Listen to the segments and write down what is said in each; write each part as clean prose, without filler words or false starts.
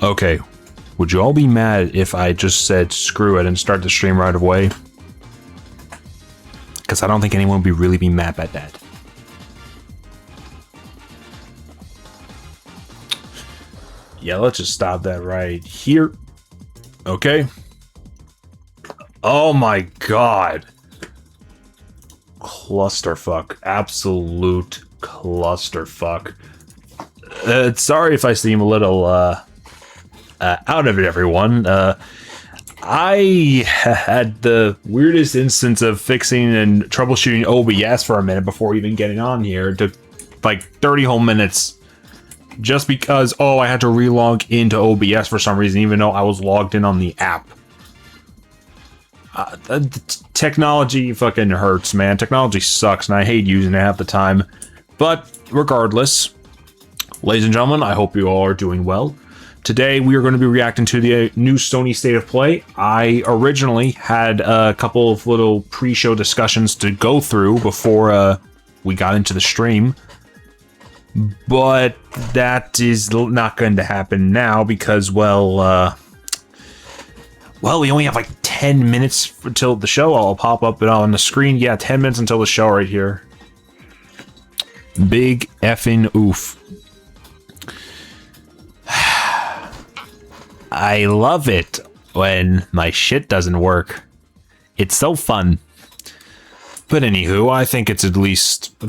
Okay, would you all be mad if I just said screw it and start the stream right away? Because I don't think anyone would really be mad at that. Yeah, let's just stop that right here. Okay. Oh my god. Clusterfuck. Absolute clusterfuck. Sorry if I seem a little, out of it, everyone. I had the weirdest instance of fixing and troubleshooting OBS for a minute before even getting on here. To like 30 whole minutes. Just because, I had to relog into OBS for some reason, even though I was logged in on the app. Technology fucking hurts, man. Technology sucks, and I hate using it half the time. But regardless, ladies and gentlemen, I hope you all are doing well. Today, we are going to be reacting to the new Sony State of Play. I originally had a couple of little pre-show discussions to go through before we got into the stream. But that is not going to happen now because, well, we only have like 10 minutes until the show. I'll pop up it on the screen. Yeah, 10 minutes until the show right here. Big effing oof. I love it when my shit doesn't work. It's so fun. But anywho, I think it's at least... I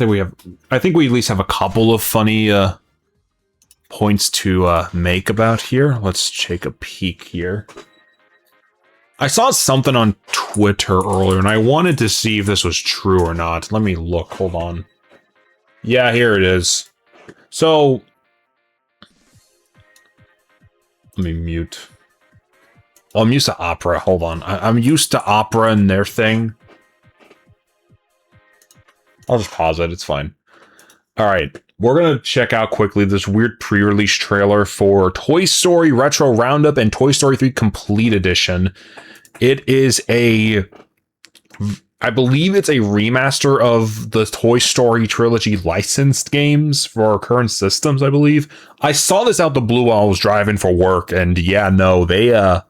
think we at least have a couple of funny points to make about here. Let's take a peek here. I saw something on Twitter earlier, and I wanted to see if this was true or not. Let me look. Hold on. Yeah, here it is. So... Let me mute. Oh, I'm used to Opera. Hold on. I'm used to Opera and their thing. I'll just pause it. It's fine. All right. We're going to check out quickly this weird pre-release trailer for Toy Story Retro Roundup and Toy Story 3 Complete Edition. It is I believe it's a remaster of the Toy Story trilogy licensed games for our current systems, I believe. I saw this out the blue while I was driving for work, and yeah, no, they, I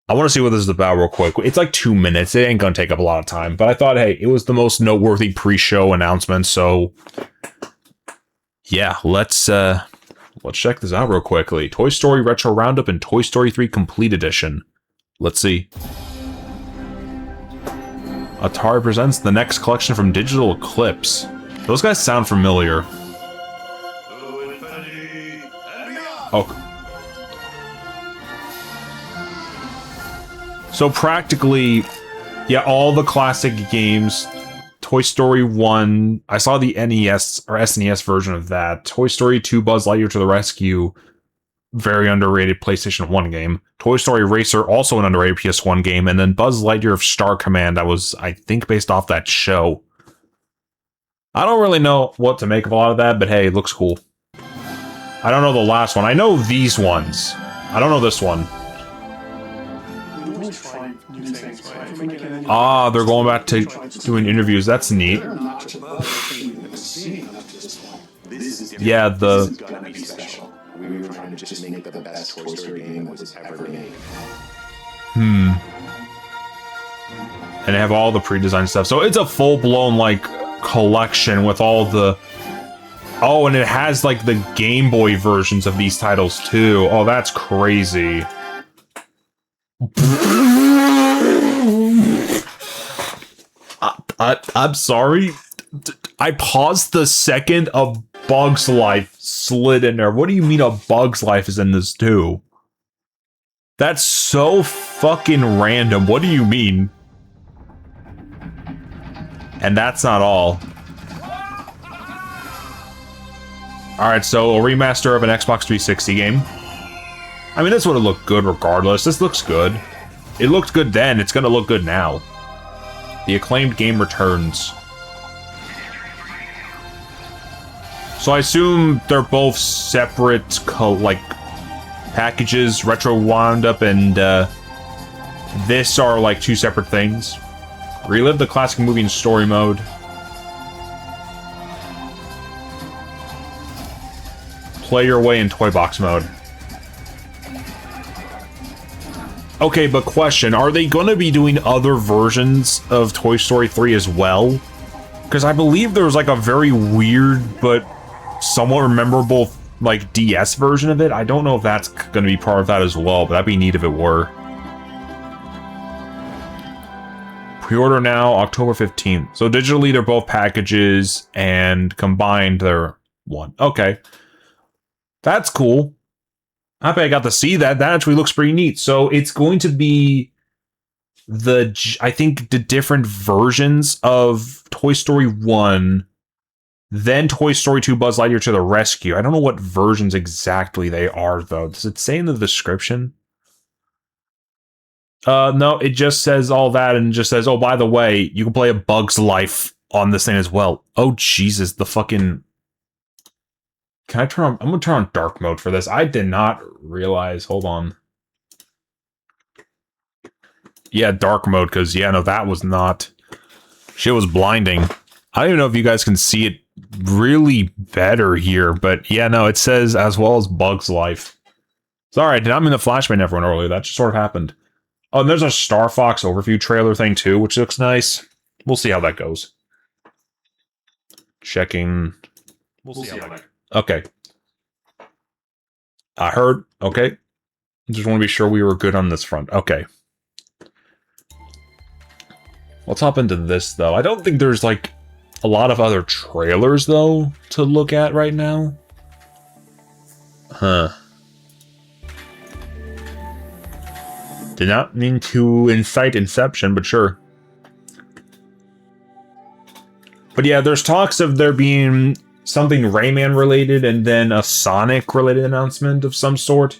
want to see what this is about real quick. It's like 2 minutes. It ain't gonna take up a lot of time, but I thought, hey, it was the most noteworthy pre-show announcement, so yeah, let's check this out real quickly. Toy Story Retro Roundup and Toy Story 3 Complete Edition. Let's see. Atari presents the next collection from Digital Eclipse. Those guys sound familiar. Oh. So practically, yeah, all the classic games. Toy Story 1, I saw the NES or SNES version of that. Toy Story 2, Buzz Lightyear to the Rescue, very underrated PlayStation 1 game. Toy Story Racer, also an underrated PS1 game. And then Buzz Lightyear of Star Command, that was, I think, based off that show. I don't really know what to make of a lot of that, but hey, it looks cool. I don't know the last one. I know these ones. I don't know this one. Ah, they're going back to doing interviews. That's neat. Yeah, we were trying to just make the best Toy Story game was ever made. And they have all the pre-designed stuff. So it's a full-blown, like, collection with all the... Oh, and it has, like, the Game Boy versions of these titles, too. Oh, that's crazy. I'm sorry. I paused the second a Bug's Life slid in there. What do you mean a Bug's Life is in this too? That's so fucking random. What do you mean? And that's not all. Alright, so a remaster of an Xbox 360 game. I mean, this would have looked good regardless. This looks good. It looked good then. It's gonna look good now. The acclaimed game returns. So I assume they're both separate, like, packages. Retro Roundup and this are like two separate things. Relive the classic movie in story mode. Play your way in toy box mode. Okay, but question, are they going to be doing other versions of Toy Story 3 as well? Because I believe there was like a very weird but somewhat memorable like DS version of it. I don't know if that's going to be part of that as well, but that'd be neat if it were. Pre-order now, October 15th. So digitally, they're both packages, and combined, they're one. Okay. That's cool. Happy I got to see that. That actually looks pretty neat. So it's going to be I think the different versions of Toy Story 1, then Toy Story 2 Buzz Lightyear to the Rescue. I don't know what versions exactly they are, though. Does it say in the description? No, it just says all that and just says, oh, by the way, you can play A Bug's Life on this thing as well. Oh, Jesus, the fucking... Can I turn on... I'm gonna turn on dark mode for this. I did not realize... Hold on. Yeah, dark mode, because, yeah, no, that was not... Shit was blinding. I don't even know if you guys can see it really better here, but, yeah, no, it says as well as Bug's Life. Sorry, I did not mean to flashbang everyone earlier. That just sort of happened. Oh, and there's a Star Fox overview trailer thing, too, which looks nice. We'll see how that goes. Checking... We'll see how that goes. Okay. I heard. Okay. Just want to be sure we were good on this front. Okay. Let's hop into this, though. I don't think there's, like, a lot of other trailers, though, to look at right now. Huh. Did not mean to incite Inception, but sure. But yeah, there's talks of there being something Rayman related and then a Sonic related announcement of some sort.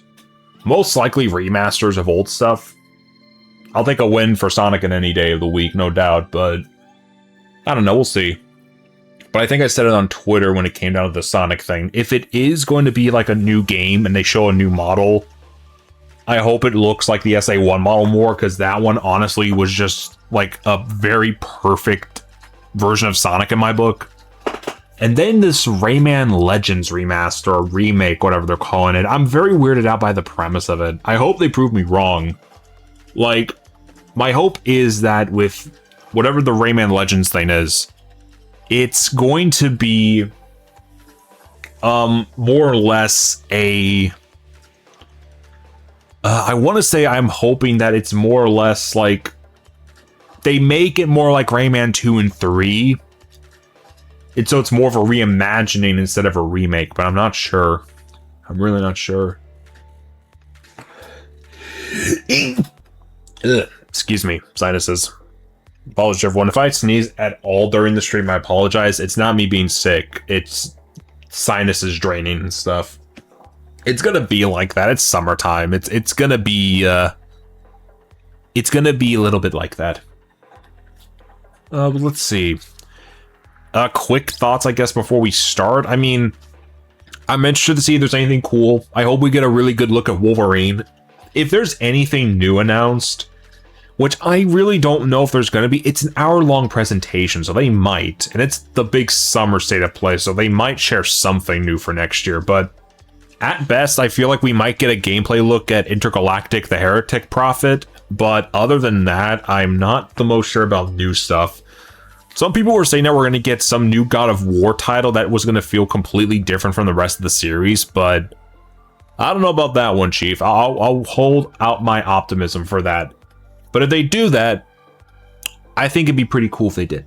Most likely remasters of old stuff. I'll take a win for Sonic in any day of the week, no doubt, but I don't know, we'll see. But I think I said it on Twitter when it came down to the Sonic thing. If it is going to be like a new game and they show a new model, I hope it looks like the SA1 model more, because that one honestly was just like a very perfect version of Sonic in my book. And then this Rayman Legends remaster or remake, whatever they're calling it, I'm very weirded out by the premise of it. I hope they prove me wrong. Like, my hope is that with whatever the Rayman Legends thing is, it's going to be more or less a... I want to say I'm hoping that it's more or less like... They make it more like Rayman 2 and 3. And so it's more of a reimagining instead of a remake, but I'm not sure. I'm really not sure. Ugh, excuse me, sinuses. Apologies, everyone. If I sneeze at all during the stream, I apologize. It's not me being sick. It's sinuses draining and stuff. It's gonna be like that. It's summertime. It's gonna be a little bit like that. But let's see. Quick thoughts, I guess, before we start. I mean, I'm interested to see if there's anything cool. I hope we get a really good look at Wolverine. If there's anything new announced, which I really don't know if there's going to be, it's an hour-long presentation, so they might. And it's the big summer state of play, so they might share something new for next year. But at best, I feel like we might get a gameplay look at Intergalactic the Heretic Prophet. But other than that, I'm not the most sure about new stuff. Some people were saying that we're going to get some new God of War title that was going to feel completely different from the rest of the series, but I don't know about that one, Chief. I'll hold out my optimism for that. But if they do that, I think it'd be pretty cool if they did.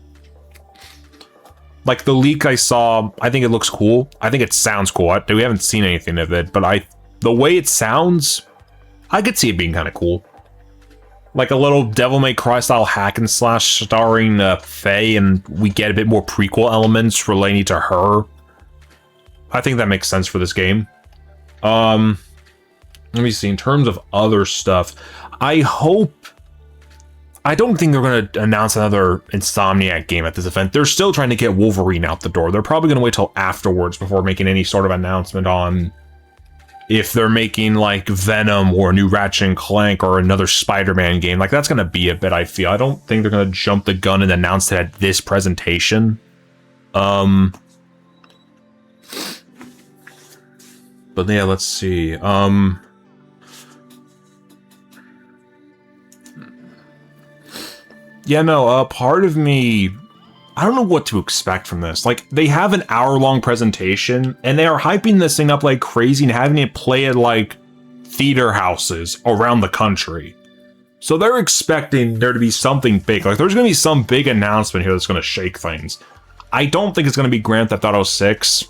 Like the leak I saw, I think it looks cool. I think it sounds cool. We haven't seen anything of it, but the way it sounds, I could see it being kind of cool. Like a little Devil May Cry style hack and slash starring Faye, and we get a bit more prequel elements relating to her. I think that makes sense for this game. Let me see. In terms of other stuff, I don't think they're going to announce another Insomniac game at this event. They're still trying to get Wolverine out the door. They're probably going to wait till afterwards before making any sort of announcement on if they're making like Venom or a new Ratchet and Clank or another Spider-Man game. Like, that's going to be a bit, I feel. I don't think they're going to jump the gun and announce it at this presentation. But yeah, let's see. Yeah, no, part of me, I don't know what to expect from this. Like, they have an hour-long presentation, and they are hyping this thing up like crazy and having it play at, like, theater houses around the country. So they're expecting there to be something big. Like, there's going to be some big announcement here that's going to shake things. I don't think it's going to be Grand Theft Auto 6,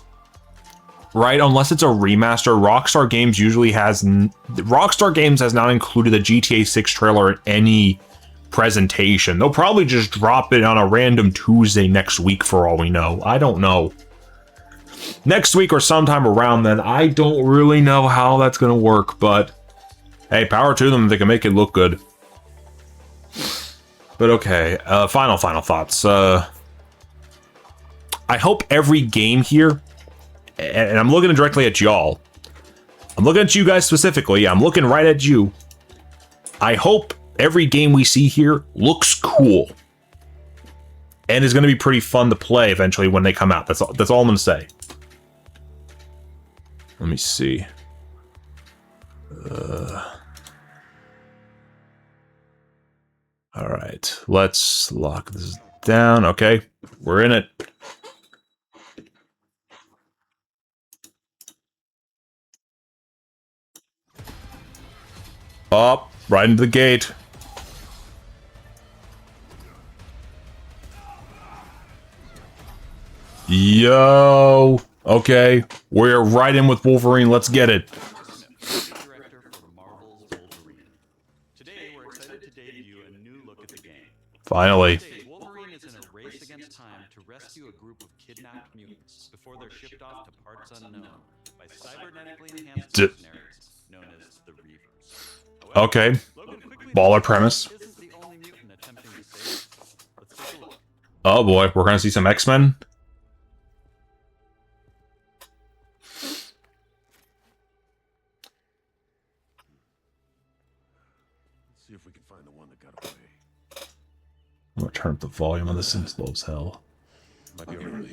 right? Unless it's a remaster. Rockstar Games usually has... Rockstar Games has not included the GTA 6 trailer in any presentation. They'll probably just drop it on a random Tuesday next week for all we know. I don't know. Next week or sometime around then. I don't really know how that's going to work, but hey, power to them if they can make it look good. But okay, final thoughts. I hope every game here, and I'm looking directly at y'all. I'm looking at you guys specifically. I'm looking right at you. I hope every game we see here looks cool and is going to be pretty fun to play eventually when they come out. That's all I'm going to say. Let me see. All right, let's lock this down. Okay, we're in it. Up, right into the gate. Yo, okay, we're right in with Wolverine. Let's get it. Finally. Wolverine is in a race against time to rescue a group of kidnapped mutants before they're shipped off to parts unknown by cybernetically enhanced mercenaries known as the Reavers. Okay. Baller premise. Oh boy, we're gonna see some X-Men. Let's see if we can find the one that got away. I'm gonna turn up the volume on this. It's low as hell. Might be early.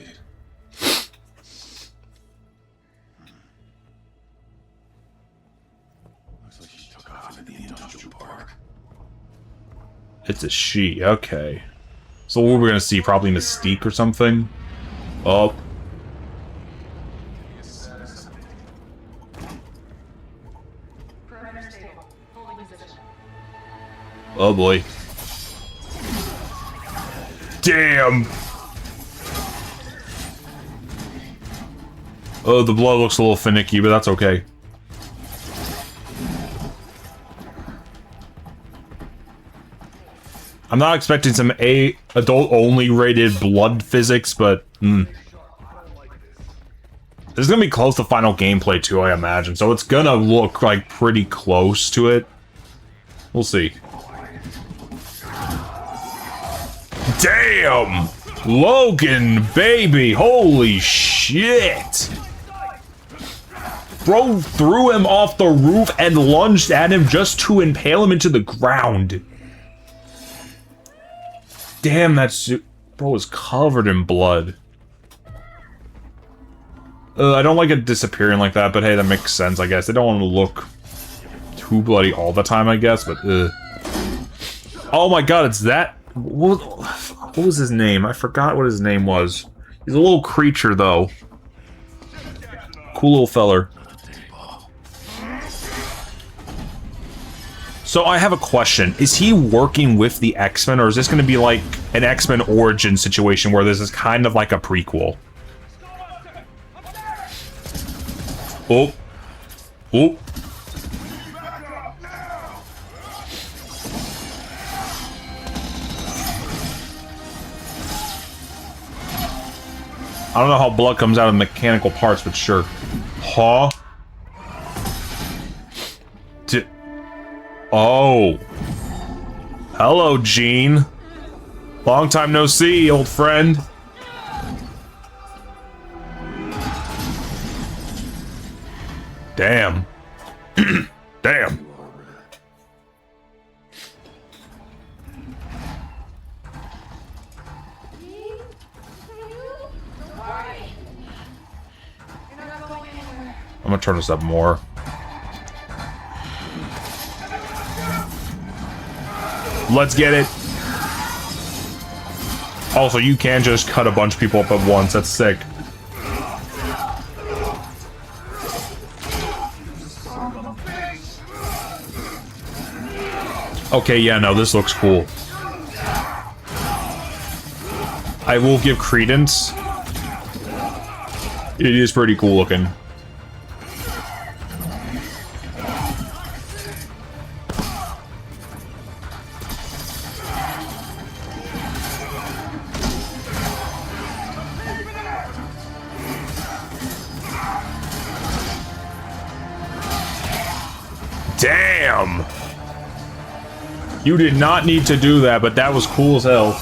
Looks like she took off into the industrial park. It's a she. Okay. So what we're gonna see? Probably Mystique or something. Oh. Oh boy. Damn! Oh, the blood looks a little finicky, but that's okay. I'm not expecting some adult-only rated blood physics, but this is gonna be close to final gameplay too, I imagine. So it's gonna look like pretty close to it. We'll see. Damn! Logan, baby! Holy shit! Bro threw him off the roof and lunged at him just to impale him into the ground. Damn, that suit... Bro is covered in blood. I don't like it disappearing like that, but hey, that makes sense, I guess. They don't want to look too bloody all the time, I guess, but oh my god, it's that... What was his name? I forgot what his name was. He's a little creature, though. Cool little feller. So I have a question. Is he working with the X-Men, or is this going to be like an X-Men origin situation where this is kind of like a prequel? Oh. Oh. I don't know how blood comes out of mechanical parts, but sure. Huh? Oh. Hello, Gene. Long time no see, old friend. Damn. Damn. I'm gonna turn this up more. Let's get it. Also, you can just cut a bunch of people up at once. That's sick. Okay, yeah, no, this looks cool. I will give credence. It is pretty cool looking. Damn! You did not need to do that, but that was cool as hell.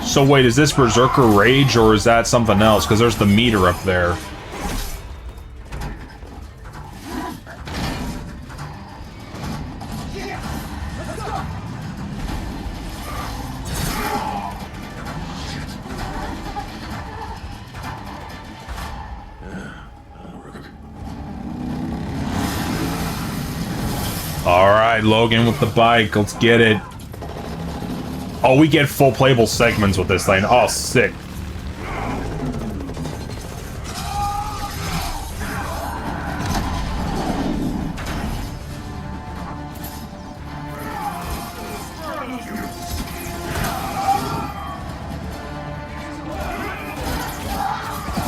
So wait, is this Berserker Rage, or is that something else? Because there's the meter up there. Alright, Logan with the bike. Let's get it. Oh, we get full playable segments with this thing. Oh, sick.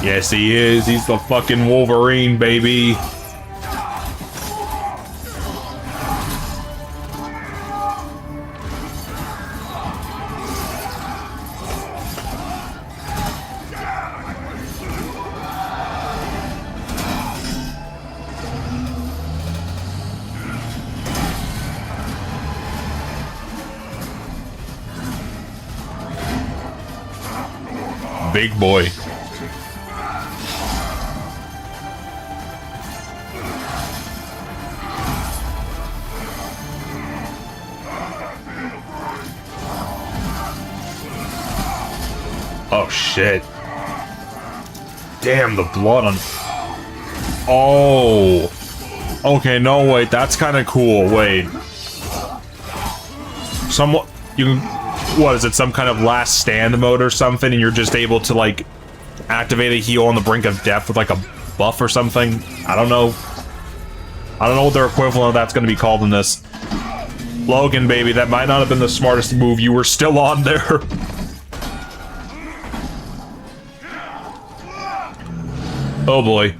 Yes, he is. He's the fucking Wolverine, baby. Big boy. Oh shit. Damn, the blood on... Oh. Okay, no, wait, that's kind of cool. Wait. Somewhat... You can... What, is it some kind of last stand mode or something, and you're just able to, like, activate a heal on the brink of death with, like, a buff or something? I don't know. I don't know what their equivalent of that's going to be called in this. Logan, baby, that might not have been the smartest move. You were still on there. Oh, boy.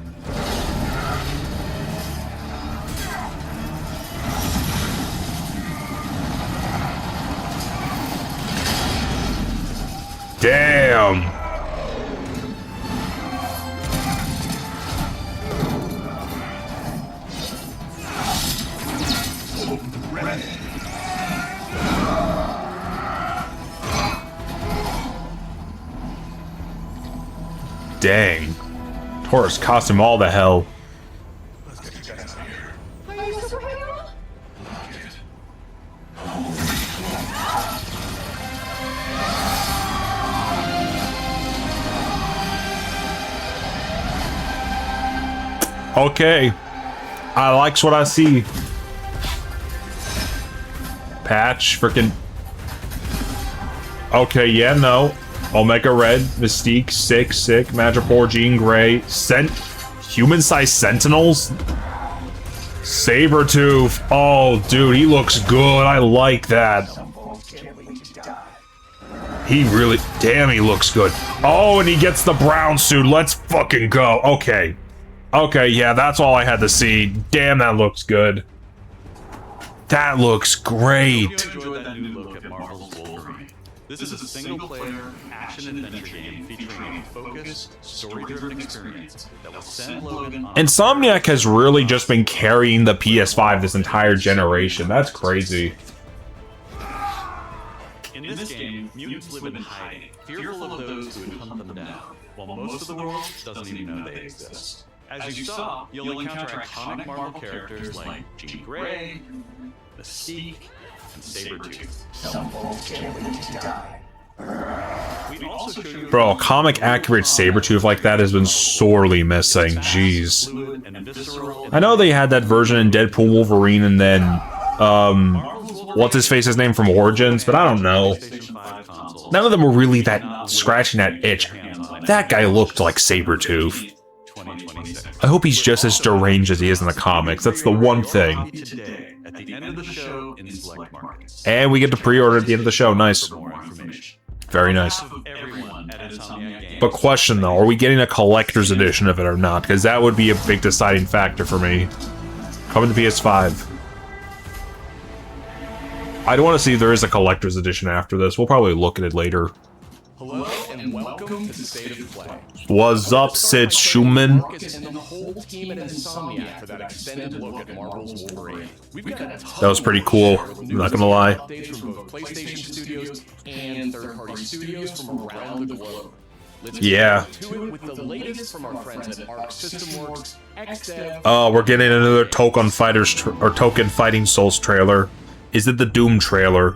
Damn! Dang. Taurus cost him all the hell. Let's get you guys out of here. Are you a superhero? Okay. I likes what I see. Patch, freaking. Okay, yeah, no. Omega Red, Mystique, sick, Madripoor, Jean Grey, human-sized Sentinels? Sabretooth. Oh, dude, he looks good. I like that. He really... Damn, he looks good. Oh, and he gets the brown suit. Let's fucking go. Okay. Okay, yeah, that's all I had to see. Damn, that looks good. That looks great. Hope you enjoyed that new look at Marvel's Wolverine. This is a single-player, action-adventure game featuring a focused, story-driven experience that will send Logan on... Insomniac has really just been carrying the PS5 this entire generation. That's crazy. In this game, mutants live in hiding, fearful of those who would hunt them down, while most of the world doesn't even know they exist. As you saw, you'll encounter iconic Marvel characters like Jean Grey, Mystique, and Sabretooth. Some folks can't wait to die. We also showed you Bro, comic accurate Sabretooth like that has been sorely missing. Jeez. fluid and visceral. I know they had that version in Deadpool Wolverine and then, what's his face's name from Origins, but I don't know. PlayStation 5 consoles. None of them were really that scratching that itch. That guy looked like Sabretooth. 2026. I hope he's just as deranged as he is in the comics. That's the one thing. Today, at the end of the show in select markets. And we get to pre-order at the end of the show. Nice. For more information. Very nice. Everyone at Insomniac Games. But question though, are we getting a collector's edition of it or not? Because that would be a big deciding factor for me. Coming to PS5. I do want to see if there is a collector's edition after this. We'll probably look at it later. Hello and welcome to State of Play. What's up, Sid Schumann? Marcus and the whole team at Insomniac for that extended look at Marvel's Wolverine. We've got a ton That was pretty cool. I'm not gonna lie. updates from both PlayStation Studios and third-party studios from around the globe. Let's Yeah. get to it with the latest from our friends at Arc System Works, XDev. Oh, we're getting another Token Fighting Souls trailer. Is it the Doom trailer?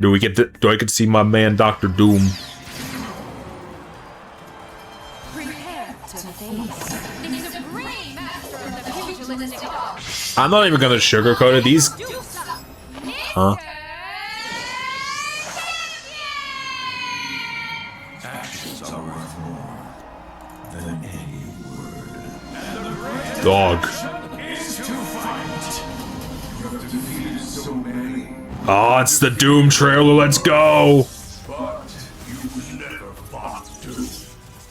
Do I get to see my man Dr. Doom? Prepare to face the supreme master of the pugilistic art. I'm not even gonna sugarcoat it. These, huh? Actions are worth more than any word. Dog. Is to fight. You have defeated so many, Oh, it's the Doom trailer. Let's go. but you never fought Doom.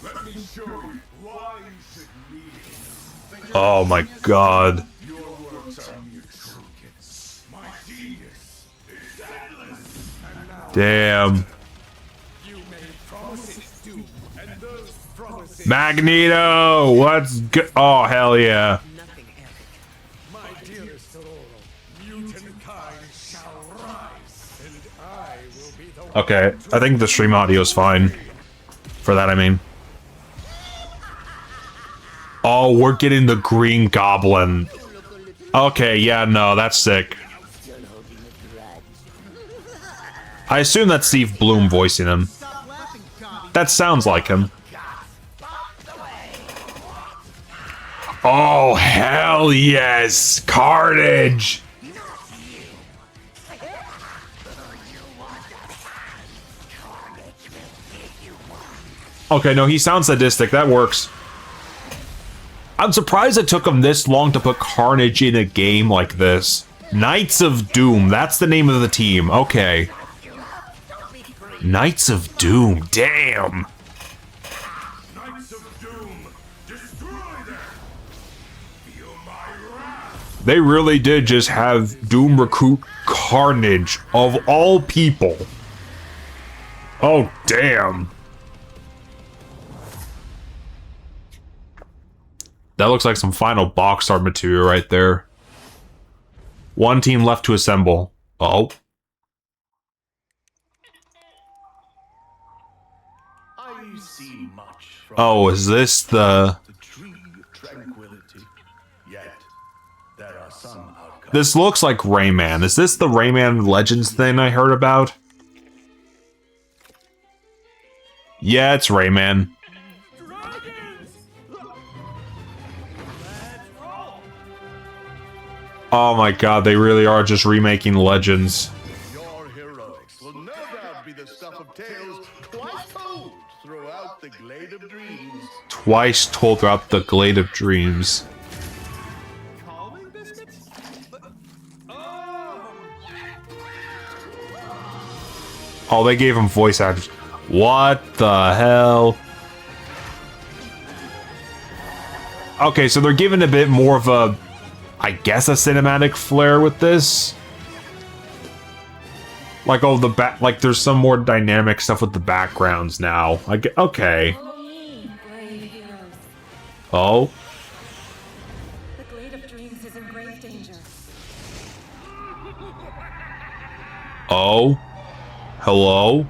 Let me show you why you should kneel. Oh my god. Your works are mere trinkets. My genius is endless. And now Damn. you made promises, Doom, and those promises. Magneto. Let's go. Oh, hell yeah. My dearest Aurora, mutant kind shall rise, and I will be the one. Okay, I think the stream audio is fine. For that, I mean. Oh, we're getting the Green Goblin. Okay, yeah, no, that's sick. I assume that's Steve Bloom voicing him. That sounds like him. Oh, hell yes! Carnage! Okay, no, he sounds sadistic. That works. I'm surprised it took him this long to put Carnage in a game like this. Knights of Doom. That's the name of the team. Okay. Knights of Doom. Damn. Knights of Doom, destroy them. Feel my wrath. They really did just have Doom recruit Carnage, of all people. Oh, damn. That looks like some final box art material right there. One team left to assemble. Oh. I see much from Oh, is this the... the tree of tranquility. Yet, there are some outcomes. This looks like Rayman. Is this the Rayman Legends thing I heard about? Yeah, it's Rayman. Oh my god, they really are just remaking Legends. Your heroics will no doubt be the stuff of tales twice told throughout the Glade of Dreams. Twice told throughout the Glade of Dreams. Calming biscuits? Oh, they gave him voice actors. What the hell? Okay, so they're giving a bit more of a, I guess, a cinematic flair with this. Like, oh, the back, like, there's some more dynamic stuff with the backgrounds now. I get, okay. Follow me, brave heroes. Oh, The Glade of Dreams is in grave danger. oh, hello.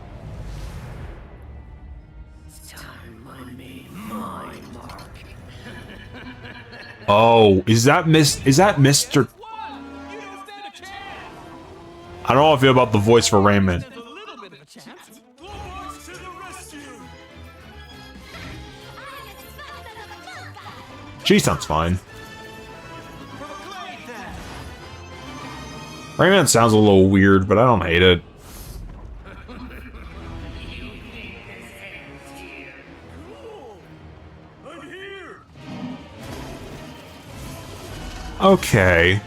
Oh, is that Mr. I don't know how I feel about the voice for Rayman. A little bit of a chance. She sounds fine. Rayman sounds a little weird, but I don't hate it. Okay.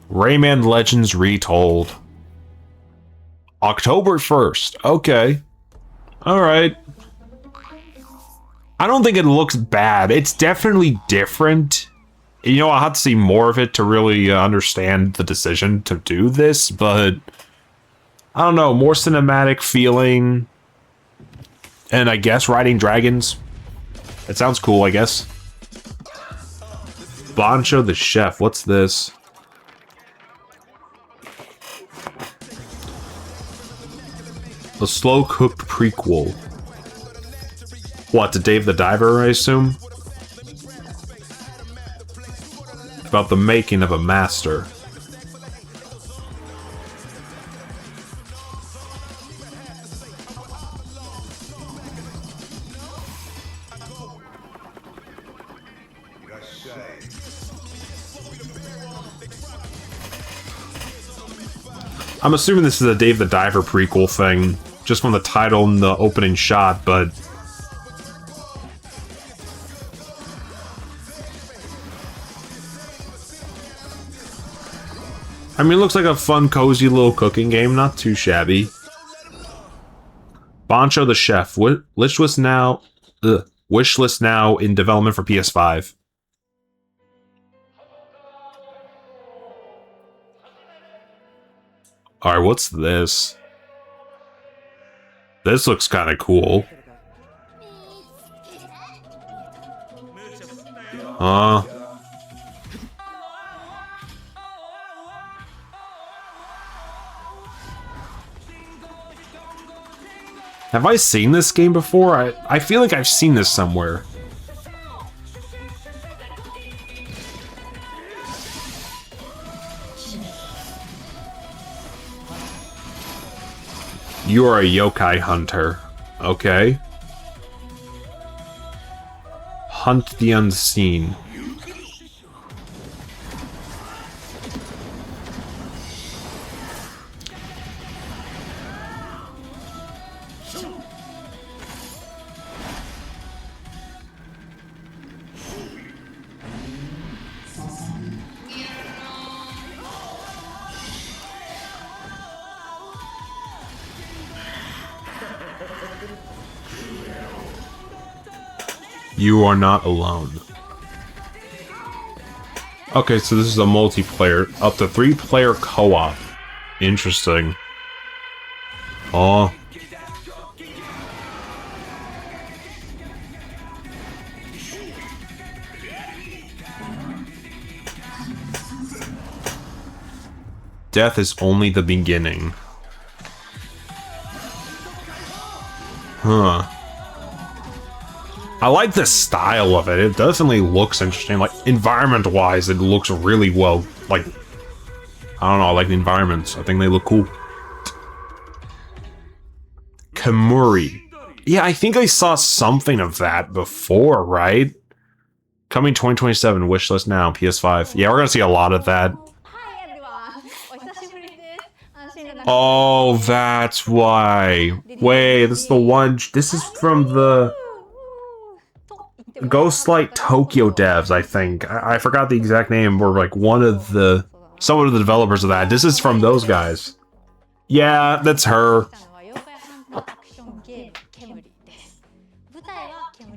Rayman Legends Retold. October 1st. Okay. Alright. I don't think it looks bad. It's definitely different. You know, I'll have to see more of it to really understand the decision to do this, but I don't know, more cinematic feeling. And I guess riding dragons. It sounds cool, I guess. Bancho the Chef, what's this? A slow-cooked prequel. What, to Dave the Diver, I assume? About the making of a master. I'm assuming this is a Dave the Diver prequel thing, just from the title and the opening shot, but... I mean, it looks like a fun, cozy little cooking game, not too shabby. Bancho the Chef, wishlist now in development for PS5. Alright, what's this? This looks kind of cool. Have I seen this game before? I feel like I've seen this somewhere. You are a yokai hunter. Okay. Hunt the unseen. You are not alone. Okay, so this is a multiplayer, up to 3-player co-op. Interesting. Oh. Death is only the beginning. Huh. I like the style of it. It definitely looks interesting. Like, environment-wise, it looks really well. Like, I don't know, I like the environments. I think they look cool. Kamuri. Yeah, I think I saw something of that before, right? Coming 2027, wishlist now, PS5. Yeah, we're gonna see a lot of that. Oh, that's why. Wait, this is the one... This is from the... Ghostlight Tokyo devs, I think. I forgot the exact name, or like one of the... Some of the developers of that. This is from those guys. Yeah, that's her.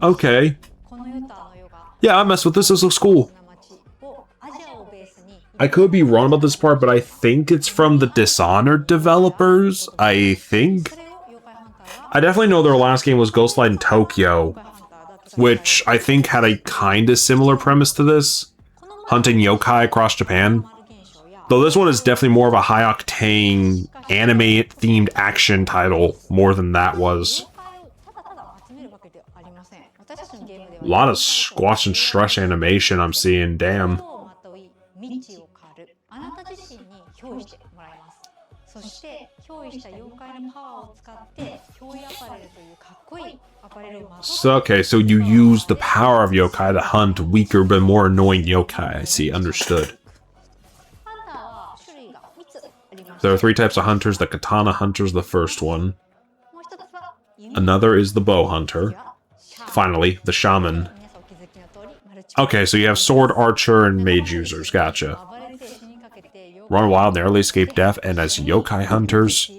Okay. Yeah, I mess with this. This looks cool. I could be wrong about this part, but I think it's from the Dishonored developers. I think. I definitely know their last game was Ghostlight in Tokyo, which I think had a kind of similar premise to this. Hunting yokai across Japan. Though this one is definitely more of a high-octane, anime-themed action title, more than that was. A lot of squash and stretch animation I'm seeing, damn. そして憑依した妖怪のパワーを使って憑依アパレルというかっこいいアパレルをまとって So, okay, so you use the power of yokai to hunt weaker but more annoying yokai. I see, understood. ハンターは種類が3つあります。 There are 3 types of hunters. The katana hunter is the first one. もう一つは弓 Another is the bow hunter. Finally, the shaman. 皆さんお気づきの通りマルチ Okay, so you have sword archer and mage users. Gotcha. 暴れて死にかけて妖怪 Run wild, narrowly escape death, and as yokai hunters.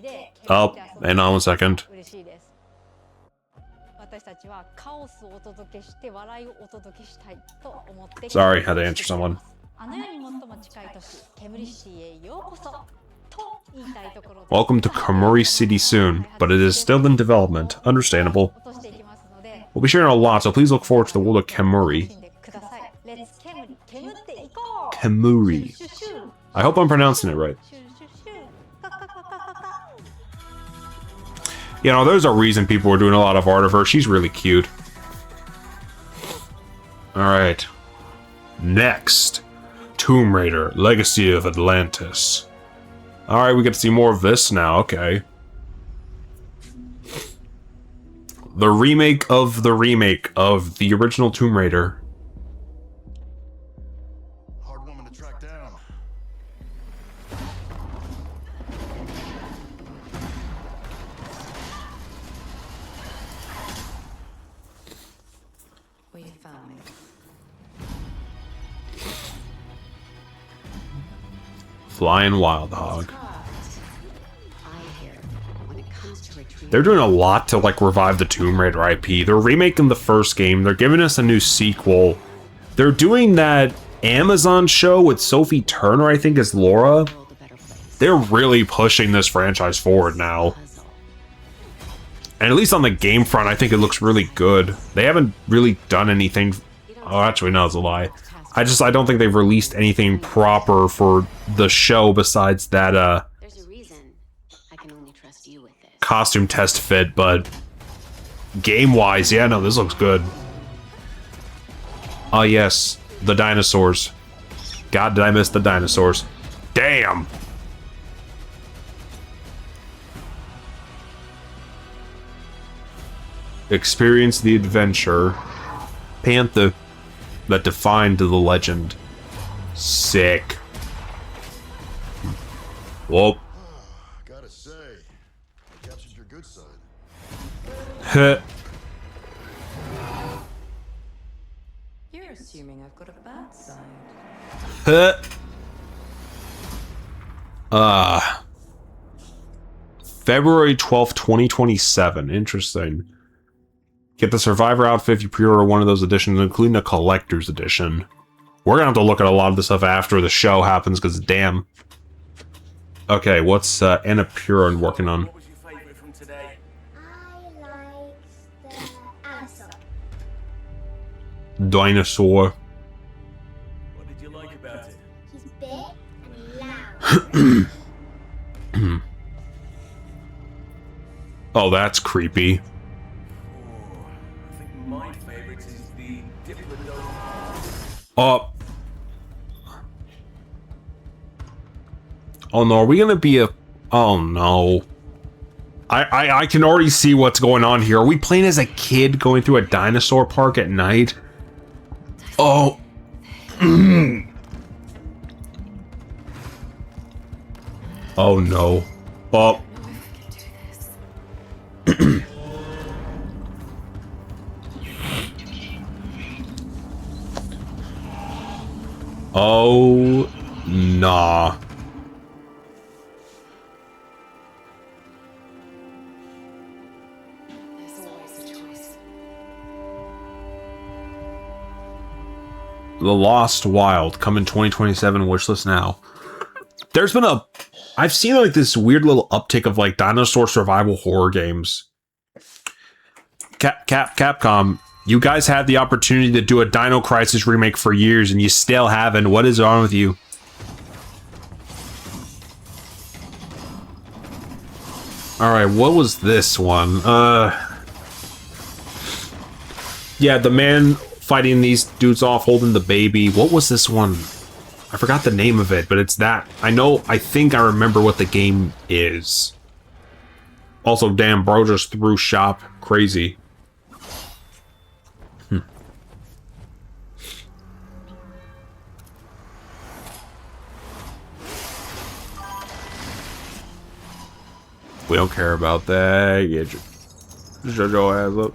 Oh, hang on 1 second. 嬉しいです。私たちはカオスをお届けして笑いをお届けしたいと思って Sorry, had to answer someone. あの世に最も近い都市ケムリシティへようこそと言いたいところです。 Welcome to Kamuri City soon, but it is still in development. Understandable. 落としていきますので We'll be sharing a lot, so please look forward to the world of Kamuri. 楽しんでください。レッツケムリ煙っていこう。 Kamuri. シュシュシュ I hope I'm pronouncing it right. シュシュシュカカカカカカ。 You know, there's a reason people were doing a lot of art of her. She's really cute. Alright. Next. Tomb Raider, Legacy of Atlantis. Alright, we get to see more of this now. Okay. The remake of the original Tomb Raider. Hard woman to track down. Well, you found me. Flying Wild Hog. They're doing a lot to, like, revive the Tomb Raider IP. They're remaking the first game. They're giving us a new sequel. They're doing that Amazon show with Sophie Turner, I think, as Laura. They're really pushing this franchise forward now. And at least on the game front, I think it looks really good. They haven't really done anything... Oh, actually, no, it's a lie. I don't think they've released anything proper for the show besides that, There's a reason I can only trust you with this. costume test fit, but game-wise, yeah, no, this looks good. Oh, yes, the dinosaurs. God, did I miss the dinosaurs. Damn! Experience the adventure. Panther that defined the legend. Sick. Whoa. Gotta say, I captured your good side. Heh. You're assuming I've got a bad side. February 12th, 2027. Interesting. Get the Survivor outfit if you pre-order one of those editions, including the Collector's Edition. We're gonna have to look at a lot of this stuff after the show happens, because damn. Okay, what's Anna Puron working on? What was your favorite from today? I liked the asshole. Dinosaur. What did you like about it? He's big and loud. Oh, that's creepy. Oh, I think my favorite is the Diplodocus. Oh. Oh no, are we gonna be a... Oh no. I can already see what's going on here. Are we playing as a kid going through a dinosaur park at night? Oh. Oh no. Oh. Oh, nah. There's always a choice. The Lost Wild, coming 2027, wishlist now. There's been a... I've seen like this weird little uptick of like dinosaur survival horror games. Capcom, you guys had the opportunity to do a Dino Crisis remake for years and you still haven't. What is wrong with you? Alright, what was this one? Yeah, the man fighting these dudes off holding the baby. What was this one? I forgot the name of it, but it's that. I think I remember what the game is. Also, damn, bro just threw shop. Crazy. We don't care about that. Yeah, just shut your ass up.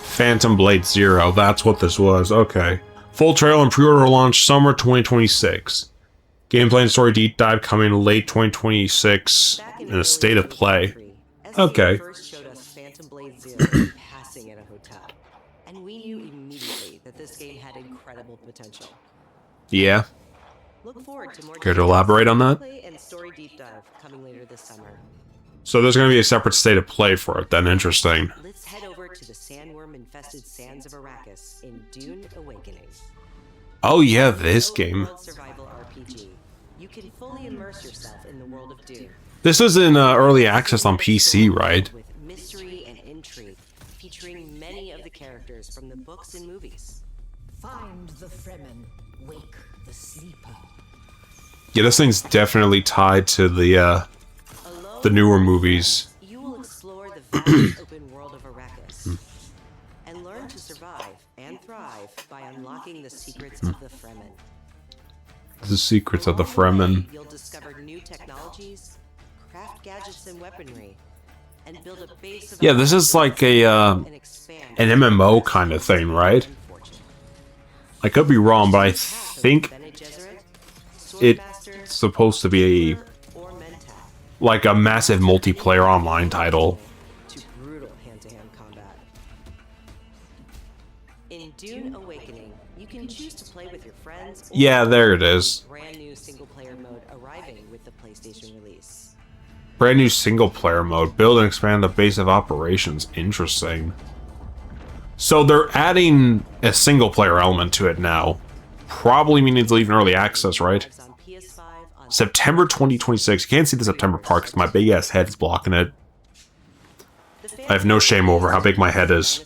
Phantom Blade Zero. That's what this was. Okay. Full trailer and pre-order launch summer 2026. Gameplay and story deep dive coming late 2026 in a state of play. Okay. First showed us Phantom Blade Zero passing at a hotel, and we knew immediately that this game had incredible potential. Yeah. Look forward to more Care to elaborate on that? gameplay and story deep dive coming later this summer. So there's going to be a separate state of play for it then. Interesting. Let's head over to the sandworm-infested sands of Arrakis in Dune Awakening. Oh yeah, this game. Survival RPG. You can fully immerse yourself in the world of Dune. This was in early access on PC, right? With mystery and intrigue, featuring many of the characters from the books and movies. Find the Fremen, wake the sleeper. Yeah, this thing's definitely tied to the newer movies. You will explore the vast open world of Arrakis and learn to survive and thrive by unlocking the secrets of the Fremen. The secrets of the Fremen. You'll discover new technologies, craft gadgets and weaponry, and build a base of Yeah, this is like a an MMO kind of thing, right? I could be wrong, but I think it's supposed to be a like a massive multiplayer online title. To brutal hand-to-hand combat. In Dune Awakening, you can choose to play with your friends. Or Yeah, there it is. brand new single-player mode arriving with the PlayStation release. Brand new single player mode. Build and expand the base of operations. Interesting. So they're adding a single player element to it now. Probably meaning it's leaving early access, right? September 2026. You can't see the September part because my big ass head is blocking it. I have no shame over how big my head is.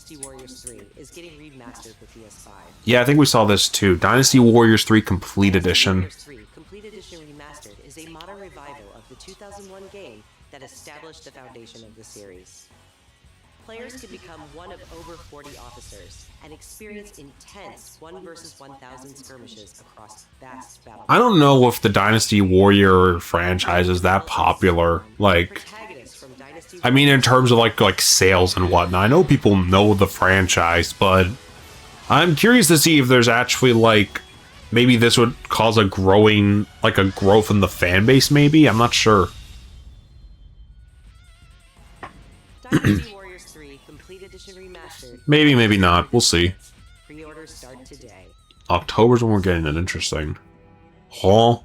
Yeah, I think we saw this too. Dynasty Warriors 3 Complete Edition. Complete Edition Remastered is a modern revival of the 2001 game that established the foundation of the series. Players can become one of over 40 officers and experience intense 1 versus 1,000 skirmishes across vast battlefields. I don't know if the Dynasty Warrior franchise is that popular. Like, I mean, in terms of like sales and whatnot. I know people know the franchise, but I'm curious to see if there's actually like maybe this would cause a growth in the fan base. Maybe I'm not sure. Dynasty Warriors 3 Complete Edition Remastered. Maybe, maybe not. We'll see. Pre-orders start today. October's when we're getting it. Interesting. Huh?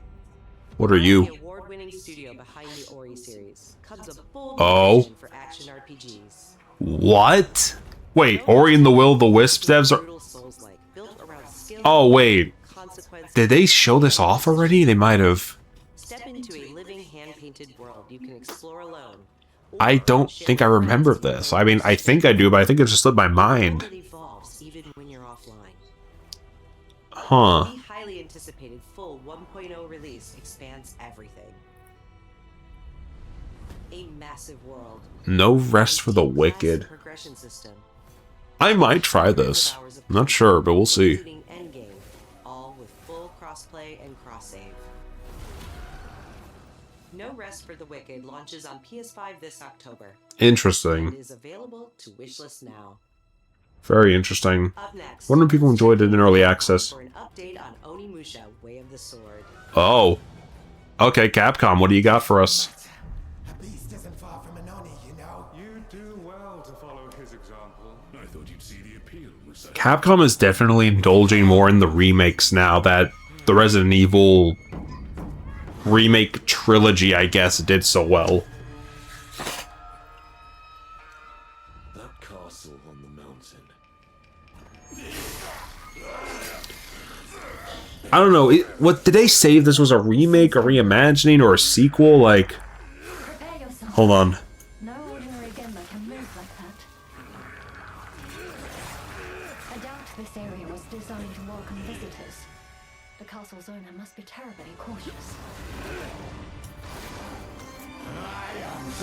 What are you? The award-winning studio behind the Ori series comes a bold Oh. for action RPGs. What? Wait, Ori and the Will of the Wisps devs are... Oh, wait. Did they show this off already? They might have. Step into a living hand-painted world you can explore alone. I don't think I remember this. I mean, I think I do, but I think it just slipped my mind. It evolves even when you're offline. Huh. The highly anticipated full 1.0 release expands everything. A massive world. No rest for the wicked. Progression system. I might try this. I'm not sure, but we'll see. Including Endgame, all with full crossplay and cross-save. No Rest for the Wicked launches on PS5 this October. Interesting. It is available to wishlist now. Very interesting. Up next, Wonder if people enjoyed it in early access. for an update on Onimusha, Way of the Sword. Oh. Okay, Capcom, what do you got for us? A beast isn't far from an Oni, you know. You do well to follow his example. I thought you'd see the appeal, Musa. Capcom is definitely indulging more in the remakes now that the Resident Evil remake trilogy, I guess, did so well. That castle on the mountain. I don't know. What did they say? If this was a remake, a reimagining, or a sequel? Like, hold on. No ordinary gamer can move like designed to welcome visitors. The castle's owner must be terribly cautious.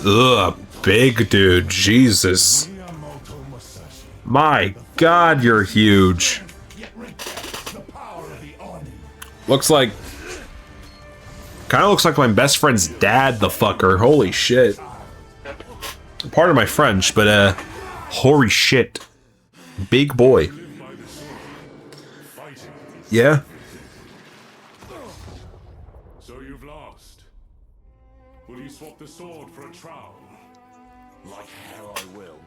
Ugh, big dude, Jesus. My God, you're huge. Looks like... Kinda looks like my best friend's dad, the fucker. Holy shit. Pardon my French, but, holy shit. Big boy. Yeah? So you've lost. Will you swap the sword for a trowel? Like hell I will.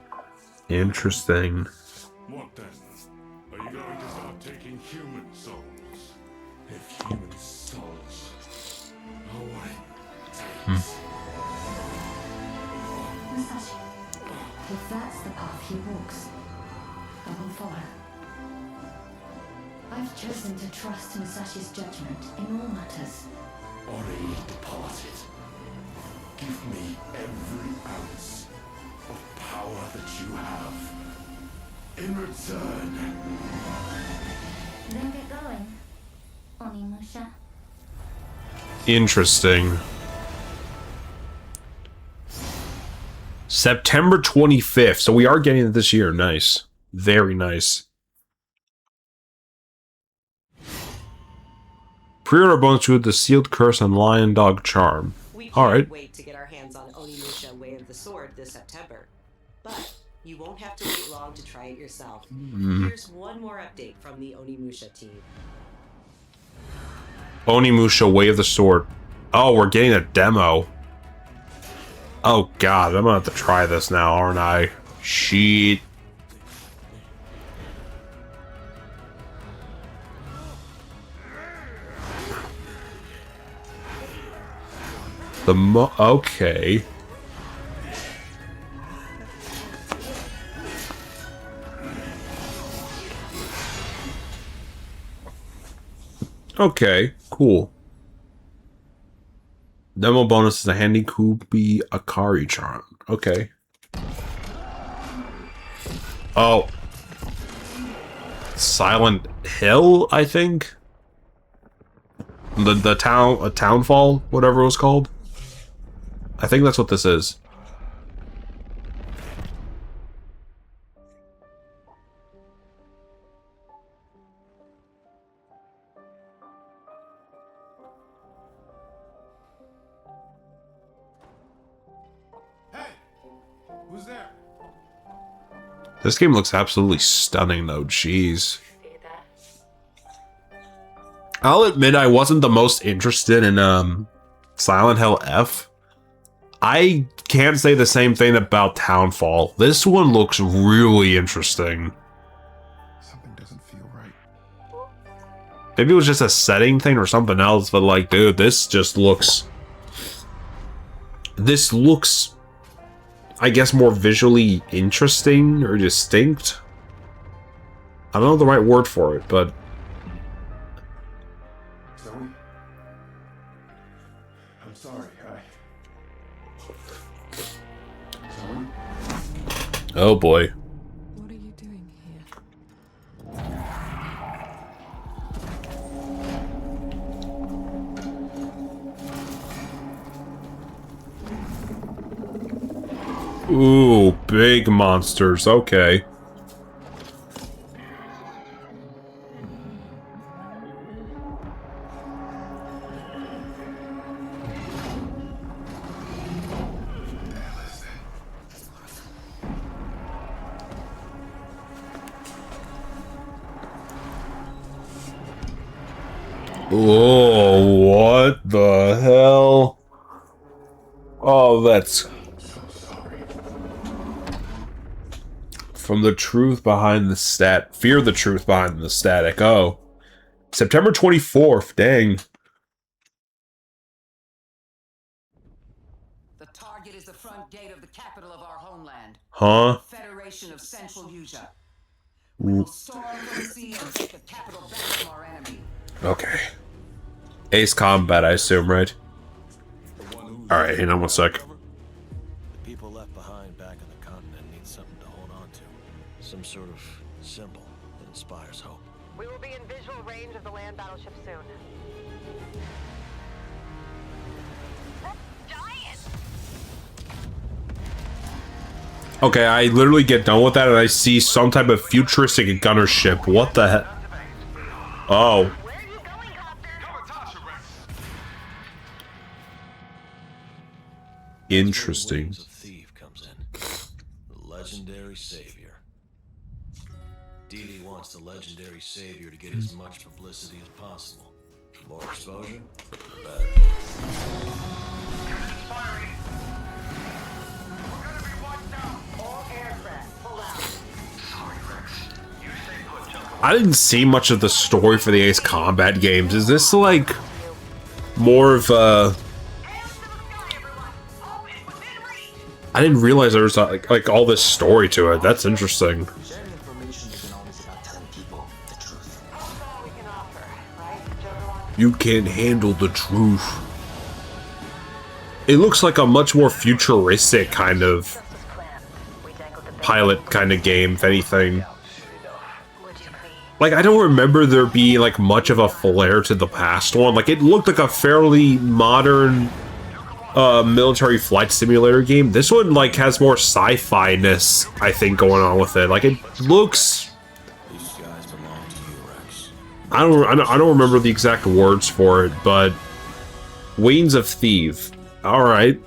Interesting. What then? Are you going to start taking human souls? If human souls are what it takes. Musashi, if that's the path he walks, I will follow. I've chosen to trust Musashi's judgment in all matters. Ori departed. Give me every ounce of power that you have. In return. Then get going, Onimusha. Interesting. September 25th. So we are getting it this year. Nice. Very nice. Pre-order bonus with the Sealed Curse and Lion Dog Charm. We All right. can't wait to get our hands on Onimusha Way of the Sword this September. But you won't have to wait long to try it yourself. Here's one more update from the Onimusha team. Onimusha Way of the Sword. Oh, we're getting a demo. Oh God, I'm gonna have to try this now, aren't I? Shit. Okay. Okay, cool. Demo bonus is a handy Kubi Akari charm. Okay. Oh. Silent Hill, I think? The town, a townfall, whatever it was called. I think that's what this is. Who's there? This game looks absolutely stunning though, jeez. I'll admit I wasn't the most interested in Silent Hill F. I can't say the same thing about Townfall. This one looks really interesting. Something doesn't feel right. Maybe it was just a setting thing or something else, but like, dude, this just looks... This looks, I guess, more visually interesting or distinct. I don't know the right word for it, but... Zoe? I'm sorry, Zoe? Oh boy. What are you doing here? Ooh, big monsters. Okay. Oh, what the hell? Oh, that's... From the truth behind the fear the truth behind the static. Oh. September 24th, dang. The target is the front gate of the capital of our homeland. Huh? Federation of Central Asia. We will storm the sea and take the capital back from our enemy. Okay. Ace Combat, I assume, right? Alright, hang on one sec. The people left behind back on the continent need something to hold on to. Some sort of symbol that inspires hope. We will be in visual range of the land battleship soon. Okay, I literally get done with that and I see some type of futuristic gunner ship. What the heck? Oh. Interesting. Thief comes in. The legendary savior. Dee wants the legendary savior to get as much publicity as possible. More exposure, the better. I didn't see much of the story for the Ace Combat games. Is this like more of a... I didn't realize there was like all this story to it. That's interesting. You can't handle the truth. It looks like a much more futuristic kind of pilot kind of game, if anything. Like, I don't remember there being, like, much of a flair to the past one. Like, it looked like a fairly modern military flight simulator game. This one, like, has more sci-fi-ness, I think, going on with it. Like, it looks... I don't remember the exact words for it, but... Wings of Thief. Alright.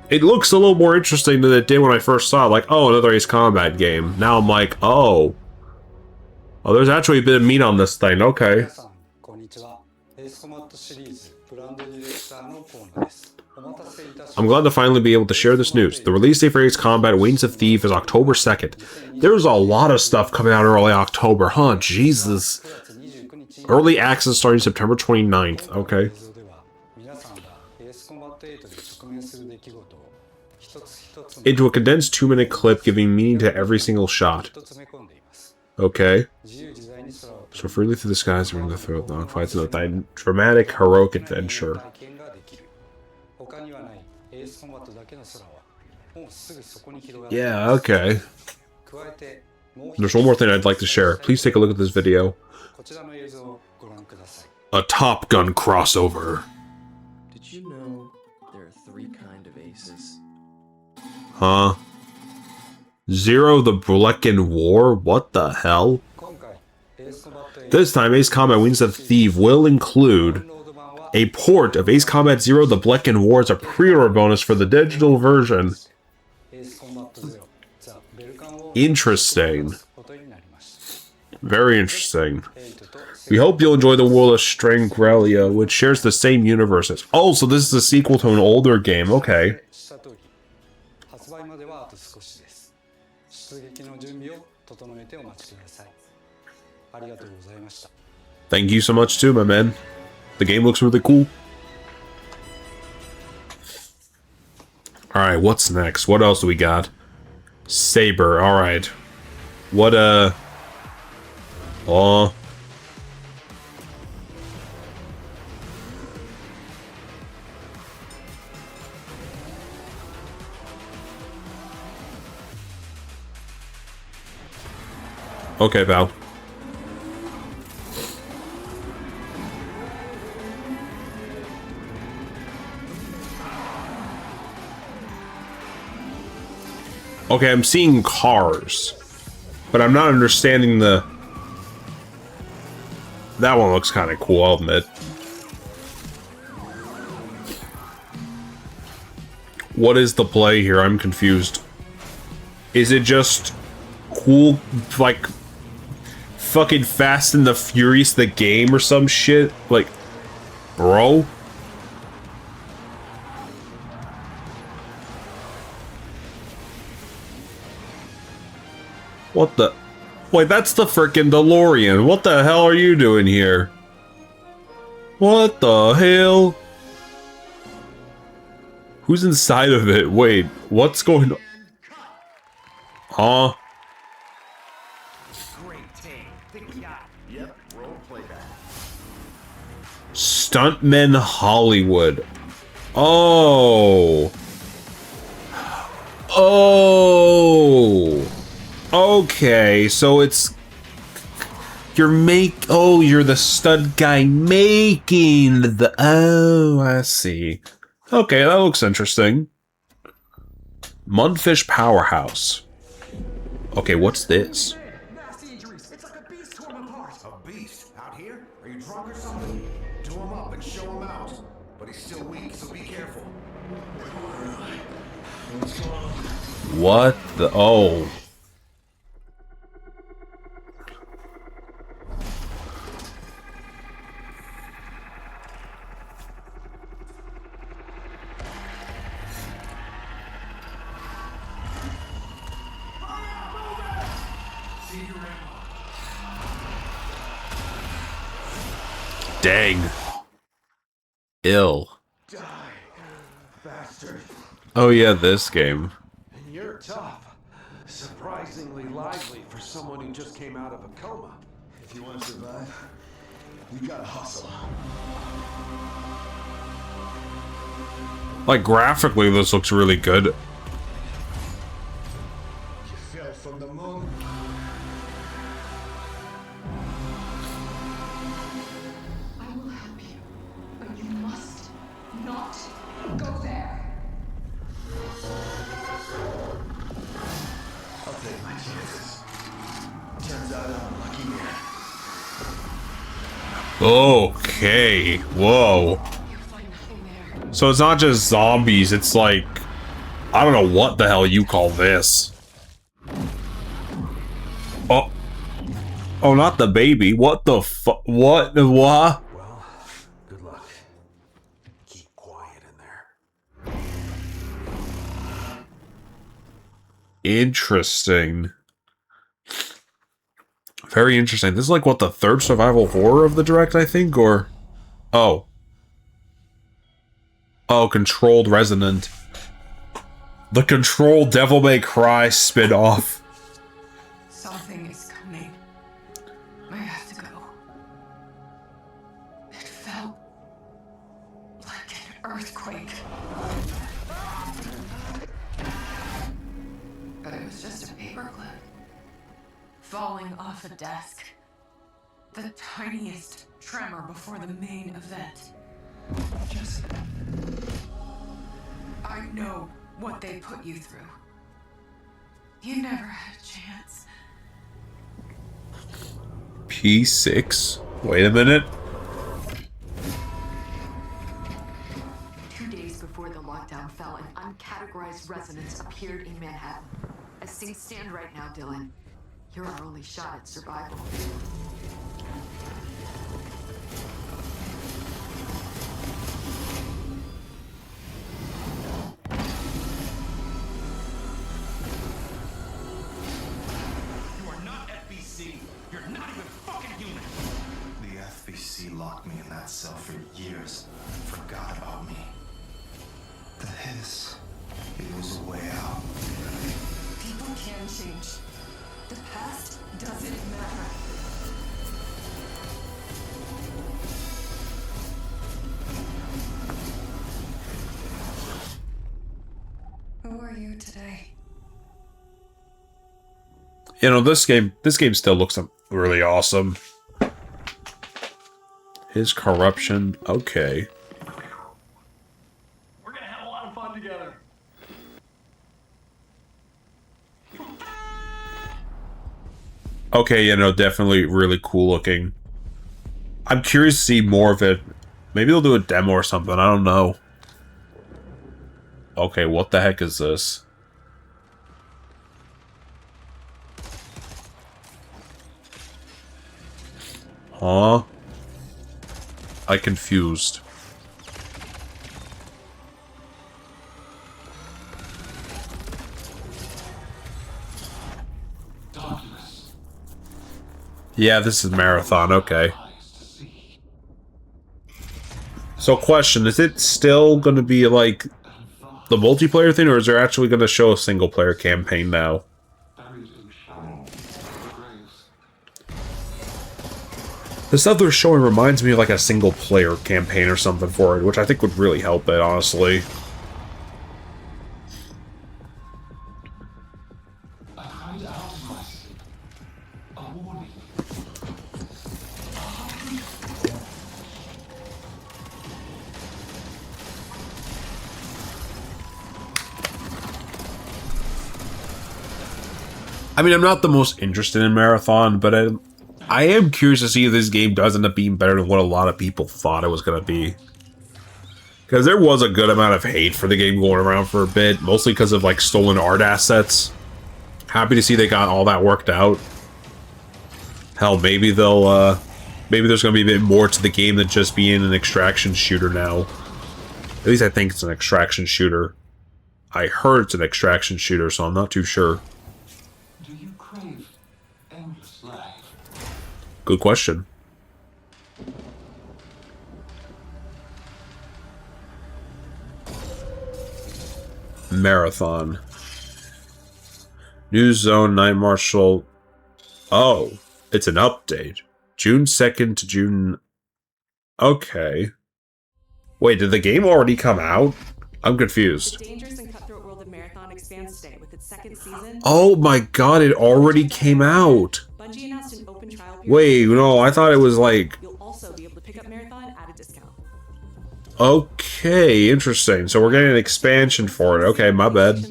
It looks a little more interesting than it did when I first saw it. Like, oh, another Ace Combat game. Now I'm like, oh... Oh, there's actually a bit of meat on this thing, okay. I'm glad to finally be able to share this news. The release date for Ace Combat Wings of Thief is October 2nd. There's a lot of stuff coming out early October, huh? Jesus. Early access starting September 29th, okay. Into a condensed 2-minute clip giving meaning to every single shot. Okay. So freely through the skies, we're going to throw dogfights in a dramatic, heroic adventure. Yeah, okay. There's one more thing I'd like to share. Please take a look at this video. A Top Gun crossover. Did you know there are 3 kinds of aces? Huh? Zero the Blecken War? What the hell? This time, Ace Combat Wings of Thief will include a port of Ace Combat Zero the Blecken War as a pre-order bonus for the digital version. Interesting. Very interesting. We hope you'll enjoy the world of Strangrelia, which shares the same universe as... Oh, so this is a sequel to an older game. Okay. Thank you so much too, my man. The game looks really cool. Alright, what's next? What else do we got? Saber, alright. What, oh. Okay, pal. Okay, I'm seeing cars, but I'm not understanding the... That one looks kind of cool, I'll admit. What is the play here? I'm confused. Is it just cool, like, fucking Fast and the Furious the game or some shit? Like, bro? What the... Wait, that's the frickin' DeLorean. What the hell are you doing here? What the hell? Who's inside of it? Wait, what's going on? Huh? Stuntmen Hollywood. Oh. Oh. Okay, so it's... you're the stud guy making the... Oh, I see. Okay, that looks interesting. Mudfish Powerhouse. Okay, what's this? Nasty injuries. It's like a beast tore him apart. A beast? Out here? Are you drunk or something? Do him up and show him out. But he's still weak, so be careful. What the... Oh. Dang. Ill. Die, bastard. Oh yeah, this game. And you're tough. Surprisingly lively for someone who just came out of a coma. If you want to survive, you gotta hustle. Like, graphically, this looks really good. You fell from the moon. I will help you, but you must not go there. I'll take my chances. Turns out I'm lucky man. Okay. Whoa. So it's not just zombies, it's like... I don't know what the hell you call this. Oh. Oh, not the baby. What the fu- What? What? Well, good luck. Keep quiet in there. Interesting. Very interesting. This is like, what, the third survival horror of the direct, I think? Or... Oh. Oh, Controlled Resonant. The Control Devil May Cry spin-off. Something is coming. I have to go. It felt like an earthquake. But it was just a paperclip. Falling off a desk. The tiniest tremor before the main event. Just... I know what they put you through. You never had a chance. P6? Wait a minute. 2 days before the lockdown fell, an uncategorized resonance appeared in Manhattan. As things stand right now, Dylan, you're our only shot at survival. You are not FBC. You're not even fucking human. The FBC locked me in that cell for years. Forgot about me. The hiss. It was a way out. People can change. The past doesn't matter. Who are you today? You know, this game still looks really awesome. His corruption, okay. We're gonna have a lot of fun together. Okay, you know, definitely really cool looking. I'm curious to see more of it. Maybe they'll do a demo or something, I don't know. Okay, what the heck is this? Huh? I confused. Yeah, this is Marathon, okay. So question, is it still going to be like the multiplayer thing, or is there actually going to show a single player campaign now? The stuff they're showing reminds me of like a single player campaign or something for it, which I think would really help it, honestly. I mean, I'm not the most interested in Marathon, but I am curious to see if this game does end up being better than what a lot of people thought it was going to be. Because there was a good amount of hate for the game going around for a bit, mostly because of, like, stolen art assets. Happy to see they got all that worked out. Hell, maybe they'll, maybe there's going to be a bit more to the game than just being an extraction shooter now. At least I think it's an extraction shooter. I heard it's an extraction shooter, so I'm not too sure. Do you crave endless life? Good question. Marathon. News Zone, Night Marshal. Oh, it's an update. June 2nd to June... Okay. Wait, did the game already come out? I'm confused. The dangerous and cutthroat world of Marathon expands today with its second season. Oh my god, it already came out! Bungie announced an open trial period. Wait, no, I thought it was like... You'll also be able to pick up Marathon at a discount. Okay, interesting. So we're getting an expansion for it. Okay, my bad.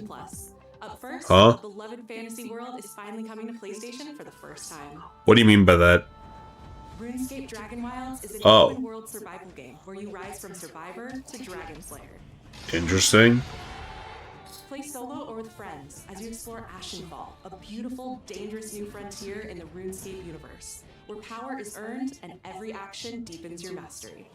Up first, Huh? Beloved Fantasy World is finally coming to PlayStation for the first time. What do you mean by that? RuneScape Dragon Wilds is an Oh. open world survival game where you rise from survivor to dragon slayer. Interesting. Play solo or with friends as you explore Ashenfall, a beautiful, dangerous new frontier in the RuneScape universe, where power is earned and every action deepens your mastery.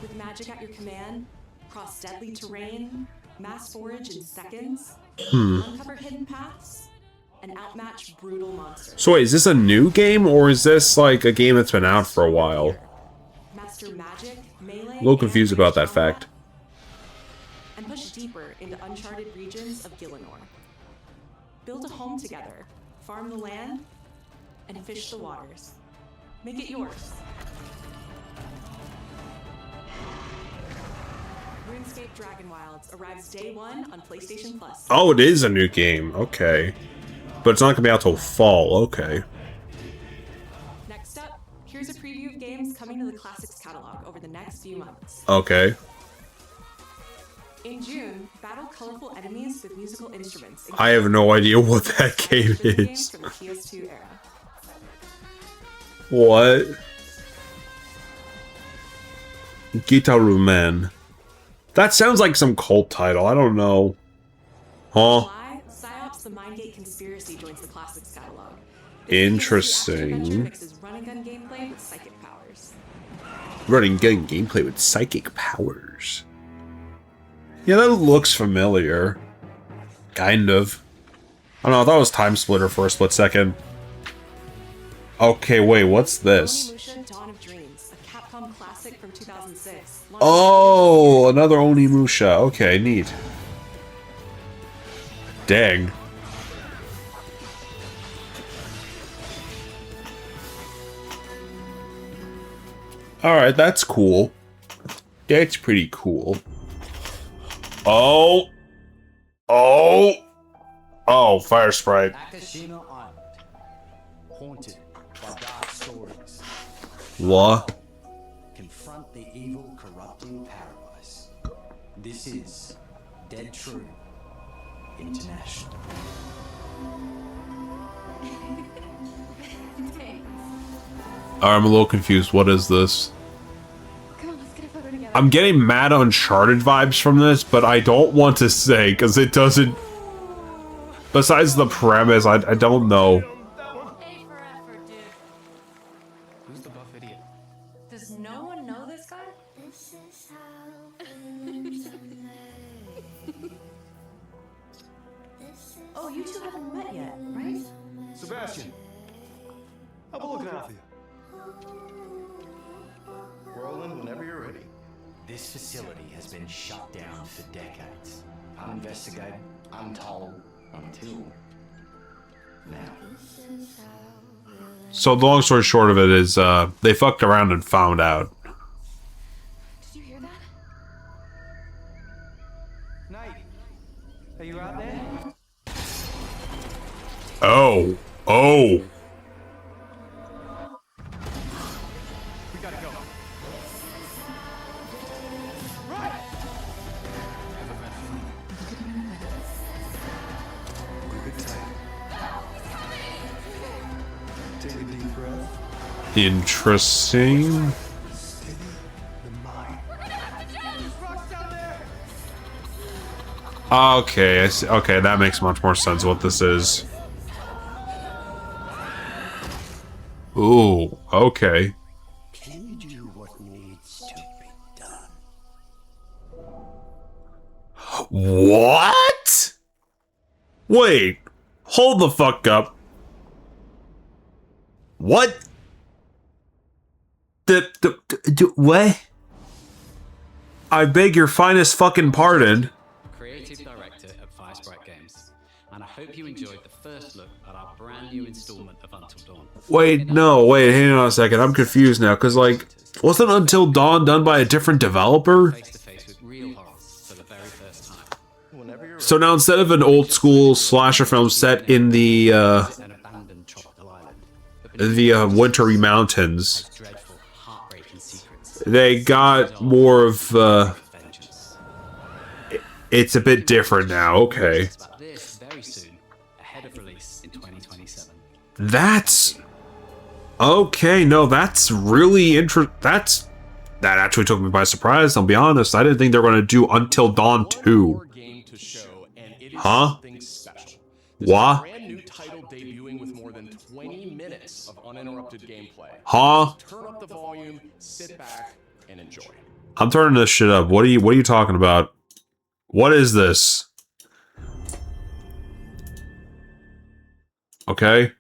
With magic at your command, cross deadly terrain, mass forage in seconds, uncover hidden paths, and outmatch brutal monsters. So wait, is this a new game, or is this like a game that's been out for a while? Master magic, melee, A little confused about that fact. and push deeper into uncharted regions of Gielinor. Build a home together, farm the land, and fish the waters. Make it yours. RuneScape Dragon Wilds arrives day 1 on PlayStation Plus. Oh, it is a new game. Okay. But it's not going to be out till fall. Okay. Next up, here's a preview of games coming to the Classics catalog over the next few months. Okay. In June, battle colorful enemies with musical instruments. I have no idea what that game games is. from the PS2 era. What? Gitaru Man. That sounds like some cult title. I don't know. Huh? July, PsyOps the Mindgate Conspiracy joins the Classics catalog. Interesting. Mixes run and gun gameplay with psychic powers. Running gun gameplay with psychic powers. Yeah, that looks familiar. Kind of. I don't know, I thought it was Time Splitter for a split second. Okay, wait, what's this? Onimusha Dawn of Dreams, a Capcom classic from 2006. Oh, another Onimusha. Okay, neat. Dang. Alright, that's cool. That's pretty cool. Oh. Oh. Oh, Fire Sprite. Akashino Island, haunted by dark stories. What? Confront the evil, corrupting paradise. This is Dead True International. Alright, I'm a little confused. What is this? Come on, let's get a photo together. I'm getting mad Uncharted vibes from this, but I don't want to say because it doesn't. Besides the premise, I don't know. Who's the buff idiot? Does no one know this guy? This is how Oh, you two haven't met yet, right? Sebastian, how about looking out for you? Rolling whenever you're ready. This facility has been shut down for decades. Uninvestigated, untold, until now. So the long story short of it is, they fucked around and found out. Did you hear that? Knight, are you out there? Oh. Oh. We gotta go. We could tell Interesting. Okay, I see. Okay, that makes much more sense what this is. Ooh, okay. Can you do what needs to be done? What? Wait, hold the fuck up. What? What? I beg your finest fucking pardon. Creative Director at Firesprite Games, and I hope you enjoyed the first look at our brand new installment of Until Dawn. Wait, no, wait, hang on a second. I'm confused now, because, like, wasn't Until Dawn done by a different developer? Face-to-face with real horrors for the very first time. So now instead of an old school slasher film set in the wintry mountains, they got more of it's a bit different now. Okay, This very soon, ahead of release in 2027. that's okay. No, that's really that actually took me by surprise. I'll be honest. I didn't think they were going to do Until Dawn 2. Huh? What? Brand new title debuting with more than 20 minutes of uninterrupted gameplay. Huh? Turn up the volume, sit back, and enjoy. I'm turning this shit up. What are you talking about? What is this? Okay.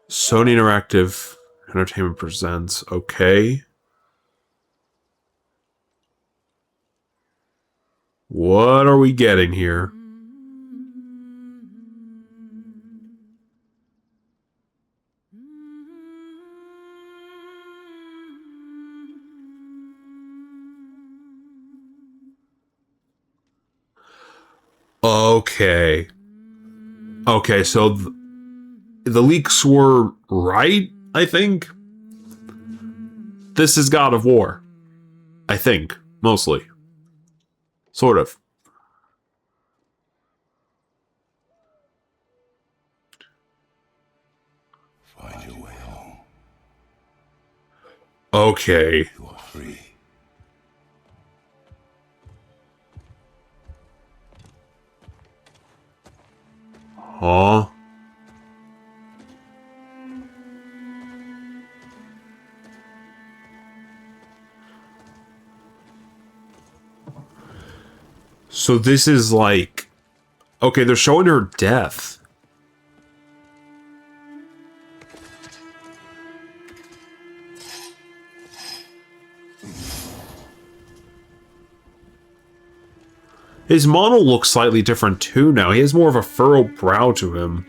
Sony Interactive Entertainment presents. Okay. What are we getting here? Okay. Okay, so the leaks were right, I think. This is God of War. I think. Mostly. Sort of. Find your way home. Okay. You are free. Huh? So this is like... Okay, they're showing her death. His model looks slightly different too now. He has more of a furrowed brow to him.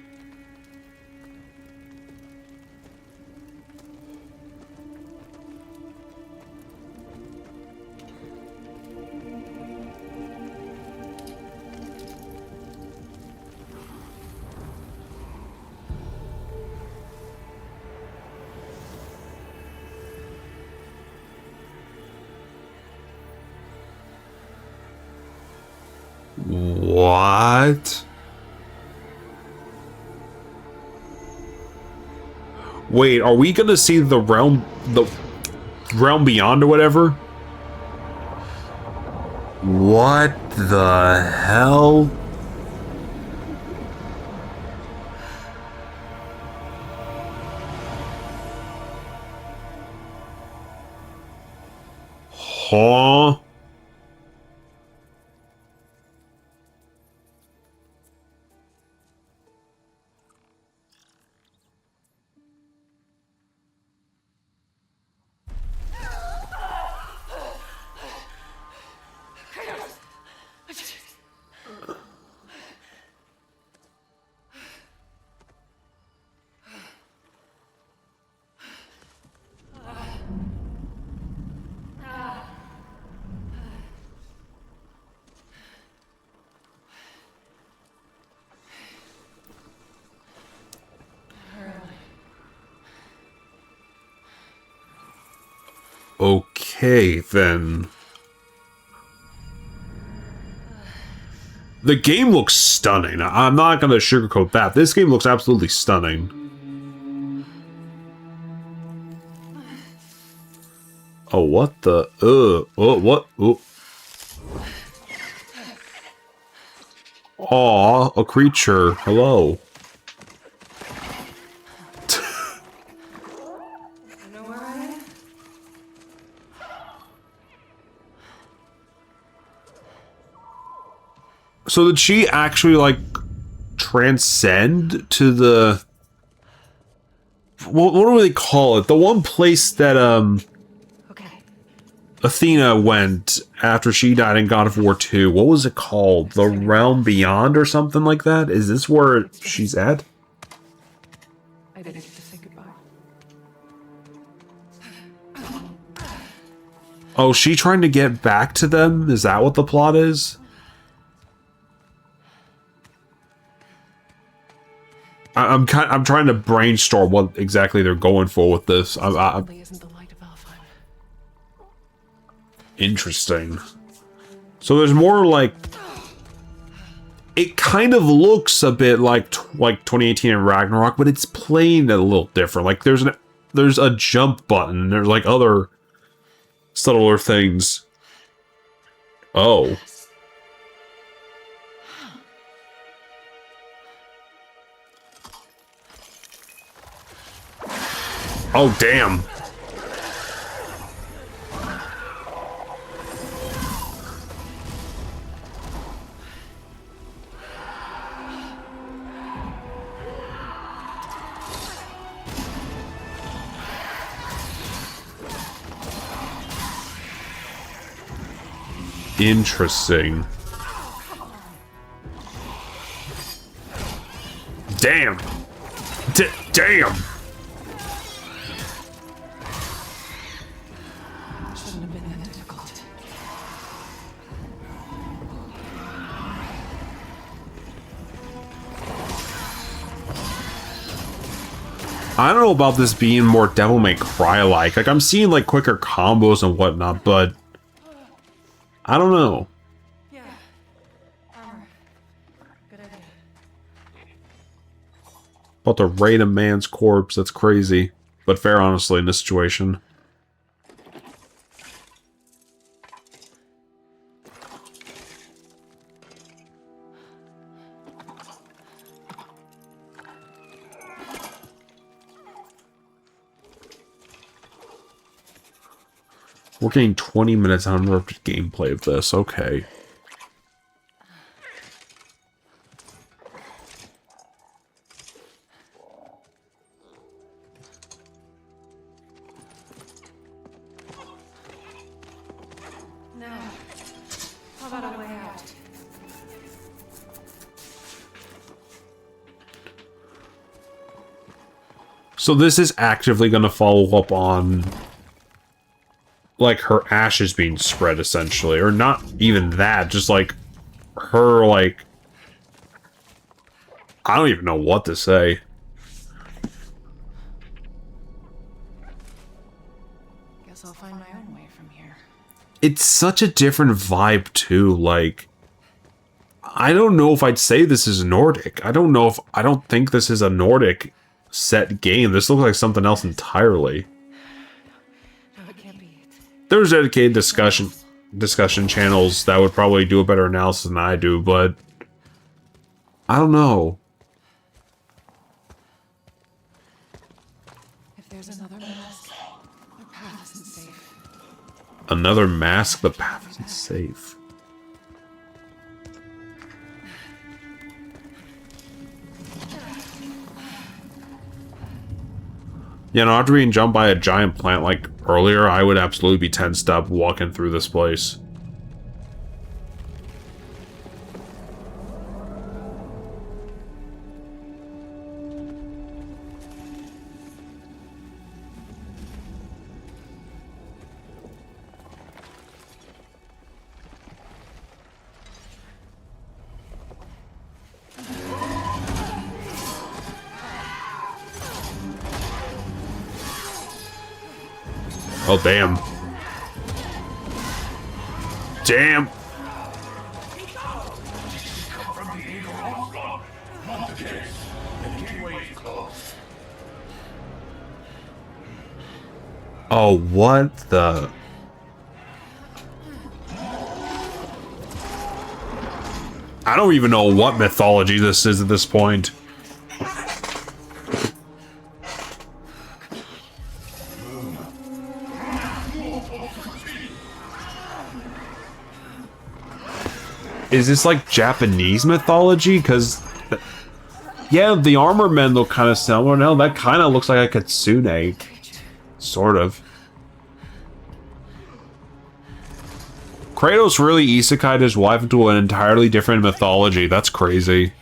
What? Wait, are we gonna see the realm beyond or whatever? What the hell? Huh? Okay, then. The game looks stunning. I'm not going to sugarcoat that. This game looks absolutely stunning. Oh, what the? Oh, what? Oh. Aw, a creature. Hello. So did she actually, like, transcend to the... What do they call it? The one place that, Athena went after she died in God of War 2. What was it called? The Realm Beyond or something like that? Is this where she's at? I didn't get to say goodbye. Oh, she trying to get back to them? Is that what the plot is? I'm trying to brainstorm what exactly they're going for with this. Interesting. So there's more like, it kind of looks a bit like 2018 and Ragnarok, but it's playing a little different. Like there's a jump button. And there's like other subtler things. Oh. Oh, damn. Interesting. Damn. Damn. Shouldn't have been that difficult. I don't know about this being more Devil May Cry like. Like I'm seeing like quicker combos and whatnot, but I don't know. Yeah. Armor. Good idea. About to raid a man's corpse, that's crazy. But fair, honestly, in this situation. We're getting 20 minutes uninterrupted gameplay of this, okay. Now, how about a way out? So this is actively going to follow up on like her ashes being spread essentially, or not even that, just like her like I don't even know what to say. Guess I'll find my own way from here. It's such a different vibe too, like I don't know if I'd say this is Nordic. I don't think this is a Nordic set game. This looks like something else entirely. There's dedicated discussion channels that would probably do a better analysis than I do, but I don't know. If there's another mask, the path isn't safe. Another mask, the path isn't safe. Yeah, no, after being jumped by a giant plant like earlier, I would absolutely be tensed up walking through this place. Oh, damn. Damn. Oh, what the... I don't even know what mythology this is at this point. Is this like Japanese mythology? Because, yeah, the armor men look kind of similar now. That kind of looks like a kitsune. Sort of. Kratos really isekai'd his wife into an entirely different mythology. That's crazy.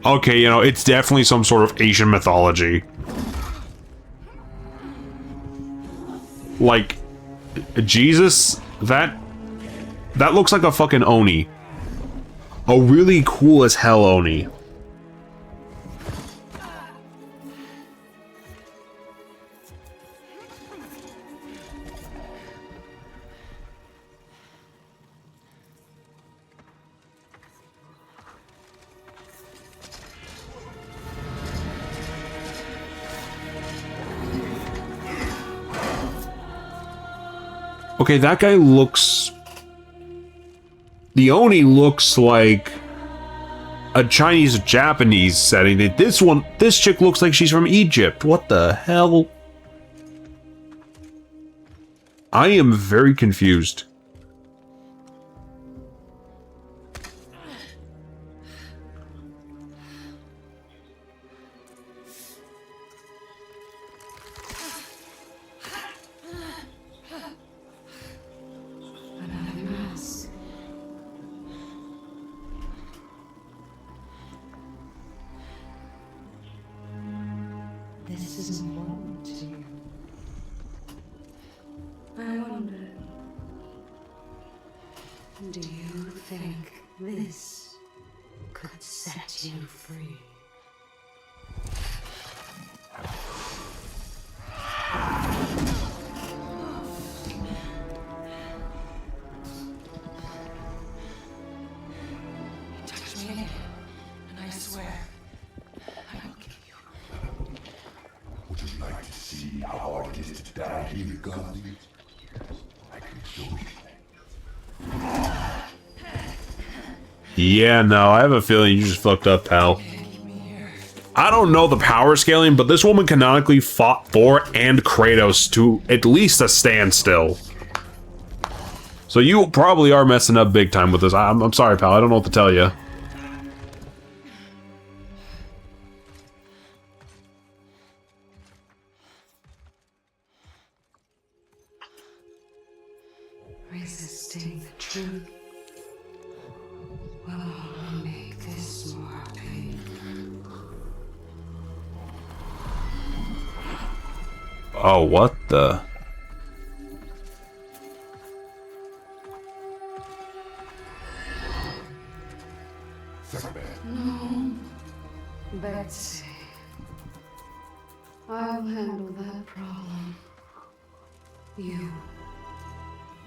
Okay, you know, it's definitely some sort of Asian mythology. Like, Jesus, that looks like a fucking Oni. A really cool as hell Oni. Okay, that guy looks... The Oni looks like a Chinese-Japanese setting. This chick looks like she's from Egypt. What the hell? I am very confused. Do you think this could set you free? Touch me again, and I swear, I will kill you. Would you like to see how hard it is to die here, Gandhi? I can show you. Yeah, no, I have a feeling you just fucked up, pal. I don't know the power scaling, but this woman canonically fought Thor and Kratos to at least a standstill. So you probably are messing up big time with this. I'm sorry, pal. I don't know what to tell you. Resisting the truth will only make this more painful. Oh, what the? No, Betsy. I'll handle that problem. You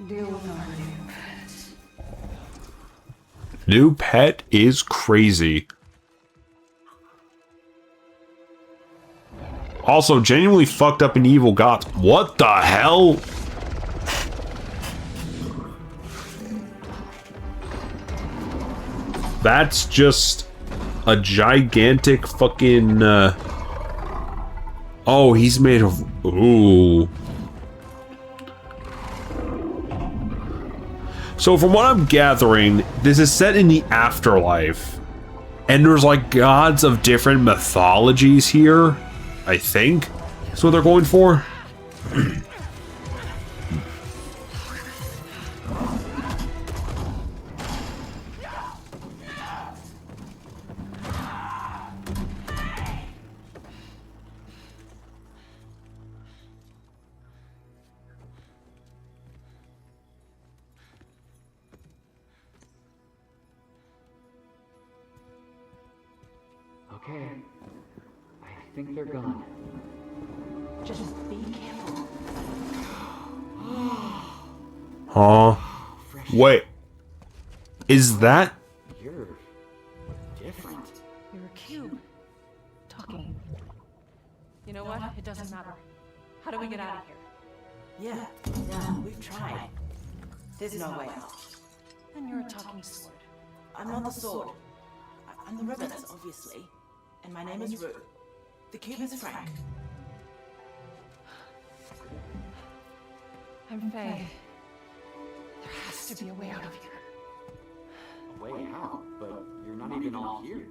deal with our new pet. New pet is crazy. Also, genuinely fucked up and evil gods. What the hell? That's just a gigantic fucking, Oh, he's made of... Ooh. So from what I'm gathering, this is set in the afterlife. And there's like gods of different mythologies here, I think. That's what they're going for. Okay. I think they're gone. Just be careful. Huh? Wait. Is that? You're different. You're a cube. Talking. You know what? It doesn't matter. How do we get out of here? Yeah, we've tried. There's no way out. Then you're a talking sword. I'm not the sword. I'm the ribbons, obviously. And my name is Rue. The cube is Frank. I'm Faye. There has to be a way out of here. A way out? But you're not even all here.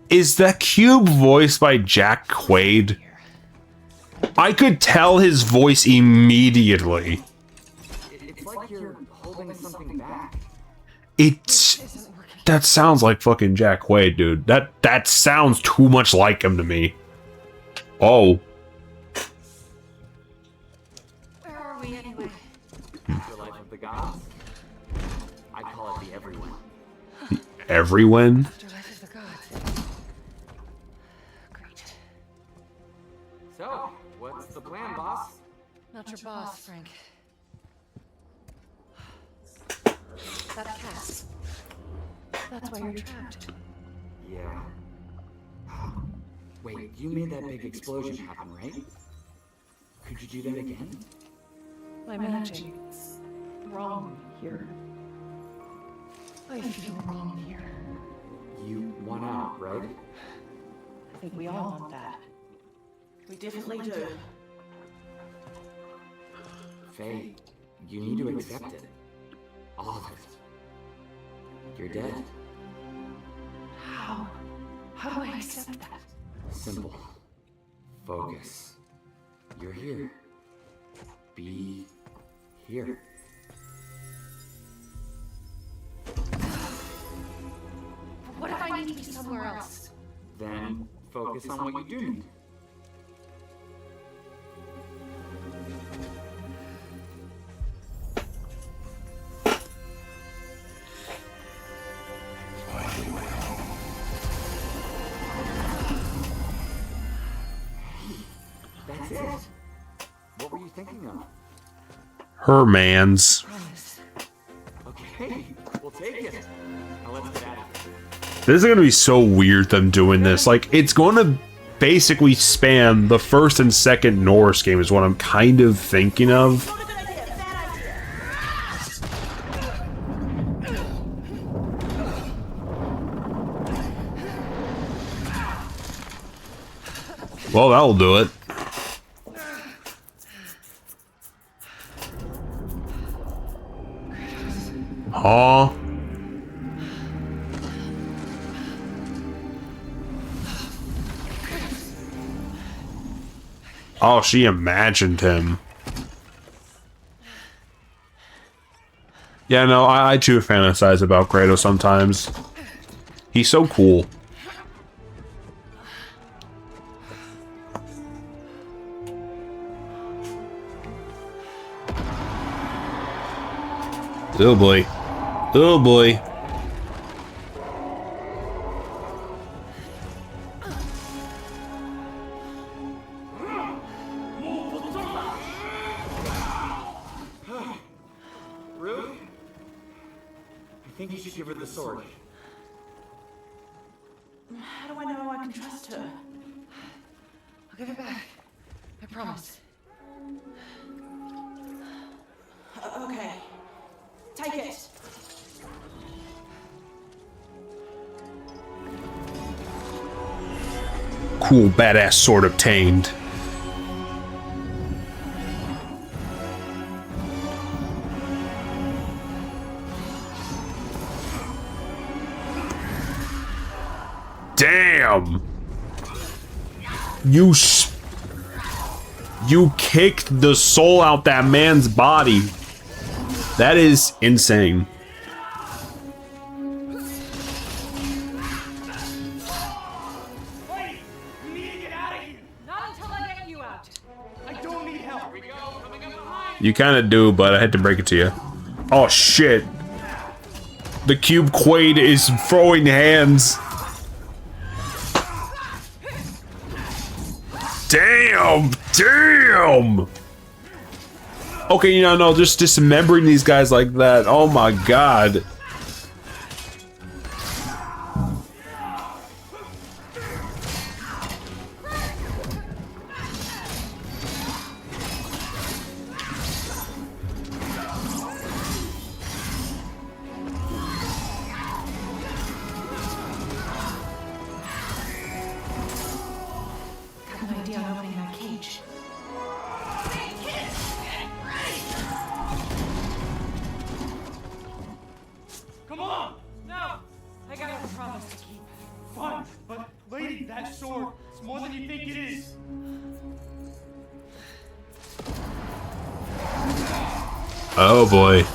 Is that cube voiced by Jack Quaid? I could tell his voice immediately. It's like you're holding something back. That sounds like fucking Jack Quaid, dude. That sounds too much like him to me. Oh. Where are we anyway? Afterlife of the gods? I call it the everyone. Everyone? Afterlife of the gods. Great. So, what's the plan, boss? Not your boss, Frank. That cat. That's why you're trapped. Yeah. Wait, you made that big explosion happen, right? Could you do that again? My magic's wrong here. I feel wrong here. You want out, right? I think we all want that. We definitely do. Faye, you need to accept it. All of it. You're dead. How? How do I accept that? Simple. Focus. You're here. Be here. What if I need to be somewhere else? Then focus on what you do need. That's it. What were you thinking of? Her mans. Okay, we'll take it. Now let's get out of here. This is gonna be so weird, them doing this. Like, it's gonna basically span the first and second Norse game is what I'm kind of thinking of. Well, that'll do it. Huh? Oh, she imagined him. Yeah, no, I too fantasize about Kratos sometimes. He's so cool. Oh boy. Oh boy. Rue? I think you should give her the sword. How do I know I can trust her? I'll give it back. I promise. Okay. Take it. Cool, badass sword obtained. Damn! You kicked the soul out that man's body. That is insane. Not until I get you out. I don't need help. Here we go. Coming up behind. You kind of do, but I had to break it to you. Oh shit. The cube Quaid is throwing hands. Damn! Damn! Okay, you know, no, just dismembering these guys like that. Oh my god. Got an idea on opening that cage. Come on! No! I got a promise to keep. Fine, but lady, that sword is more than you think it is. Oh boy.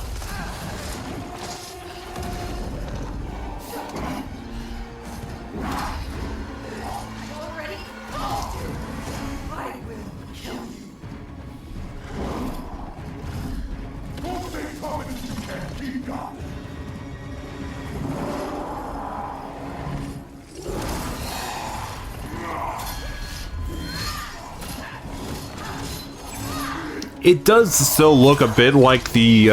Already? I will kill you. Don't say promises you can't keep, God. It does still look a bit like the,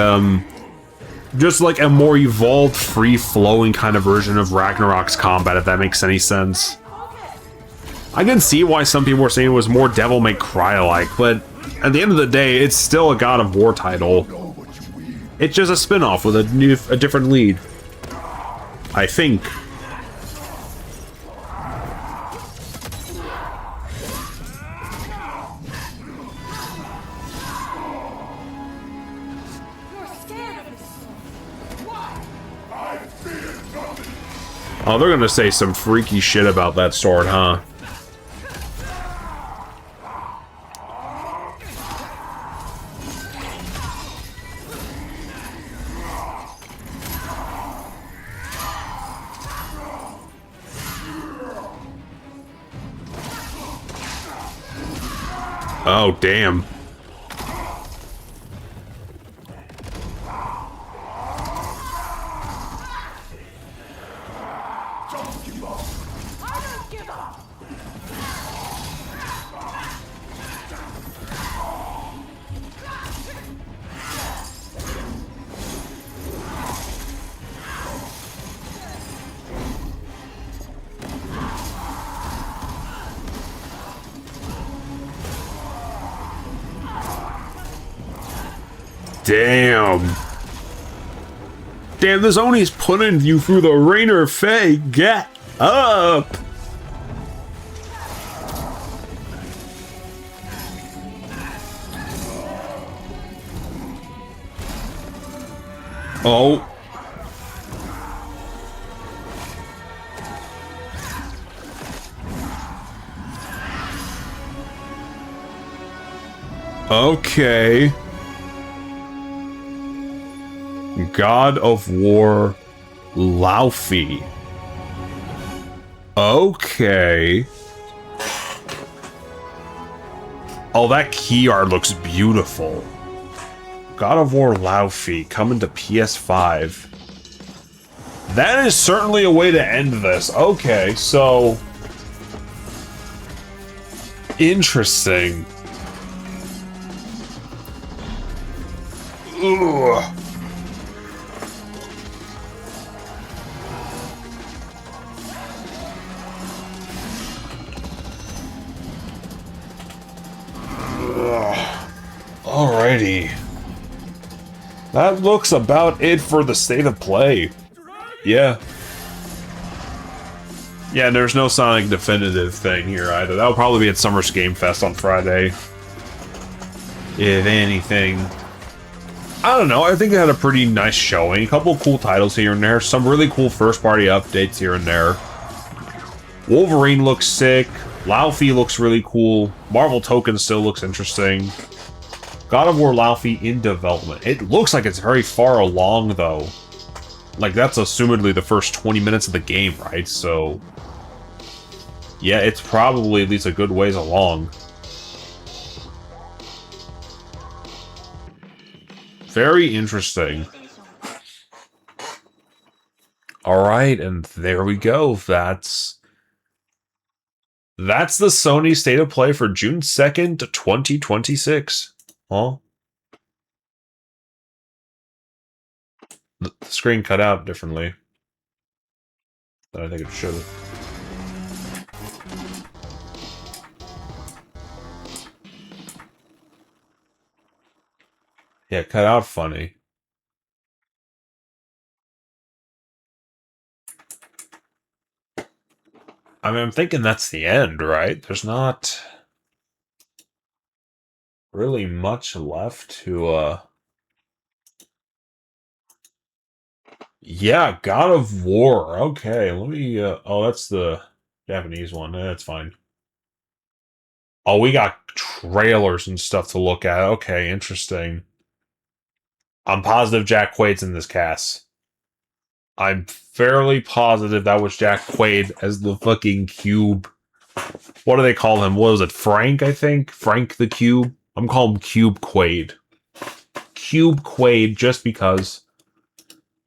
just like a more evolved, free-flowing kind of version of Ragnarok's combat, if that makes any sense. I can see why some people were saying it was more Devil May Cry-like, but at the end of the day, it's still a God of War title. It's just a spin-off with a different lead. I think. Oh, they're gonna say some freaky shit about that sword, huh? Oh, damn. Damn. Damn, this Oni's putting you through the Rainer Fey. Get up. Oh. Okay. God of War Laufey. Okay. Oh, that key art looks beautiful. God of War Laufey coming to PS5. That is certainly a way to end this. Okay, so... interesting. Ugh. Alrighty. That looks about it for the state of play. Yeah. Yeah, there's no Sonic definitive thing here either. That'll probably be at Summer's Game Fest on Friday. If anything. I don't know, I think they had a pretty nice showing. A couple cool titles here and there. Some really cool first-party updates here and there. Wolverine looks sick. Laufey looks really cool. Marvel Token still looks interesting. God of War Laufey in development. It looks like it's very far along, though. Like, that's assumedly the first 20 minutes of the game, right? So, yeah, it's probably at least a good ways along. Very interesting. Alright, and there we go. That's the Sony State of Play for June 2nd, 2026. Huh? The screen cut out differently than I think it should. Yeah, cut out funny. I mean, I'm thinking that's the end, right? There's not really much left to, Yeah, God of War. Okay, let me, oh, that's the Japanese one. That's fine. Oh, we got trailers and stuff to look at. Okay, interesting. I'm positive Jack Quaid's in this cast. I'm fairly positive that was Jack Quaid as the fucking Cube. What do they call him? What was it? Frank, I think? Frank the Cube? I'm calling him Cube Quaid. Cube Quaid, just because.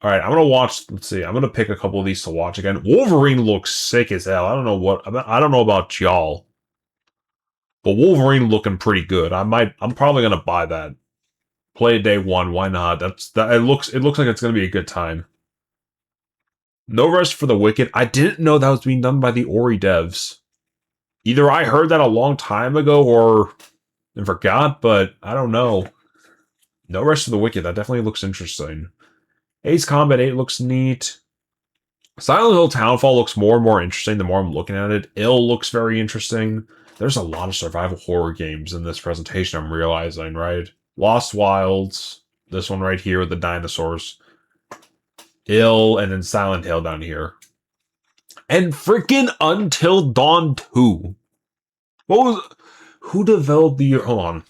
Alright, I'm gonna watch, let's see, I'm gonna pick a couple of these to watch again. Wolverine looks sick as hell. I don't know about y'all. But Wolverine looking pretty good. I'm probably gonna buy that. Play it day one, why not? It looks like it's gonna be a good time. No Rest for the Wicked. I didn't know that was being done by the Ori devs. Either I heard that a long time ago or I forgot, but I don't know. No Rest for the Wicked. That definitely looks interesting. Ace Combat 8 looks neat. Silent Hill Townfall looks more and more interesting the more I'm looking at it. Ill looks very interesting. There's a lot of survival horror games in this presentation, I'm realizing, right? Lost Wilds. This one right here with the dinosaurs. Ill, and then Silent Hill down here. And freaking Until Dawn 2. Who developed the... Hold on.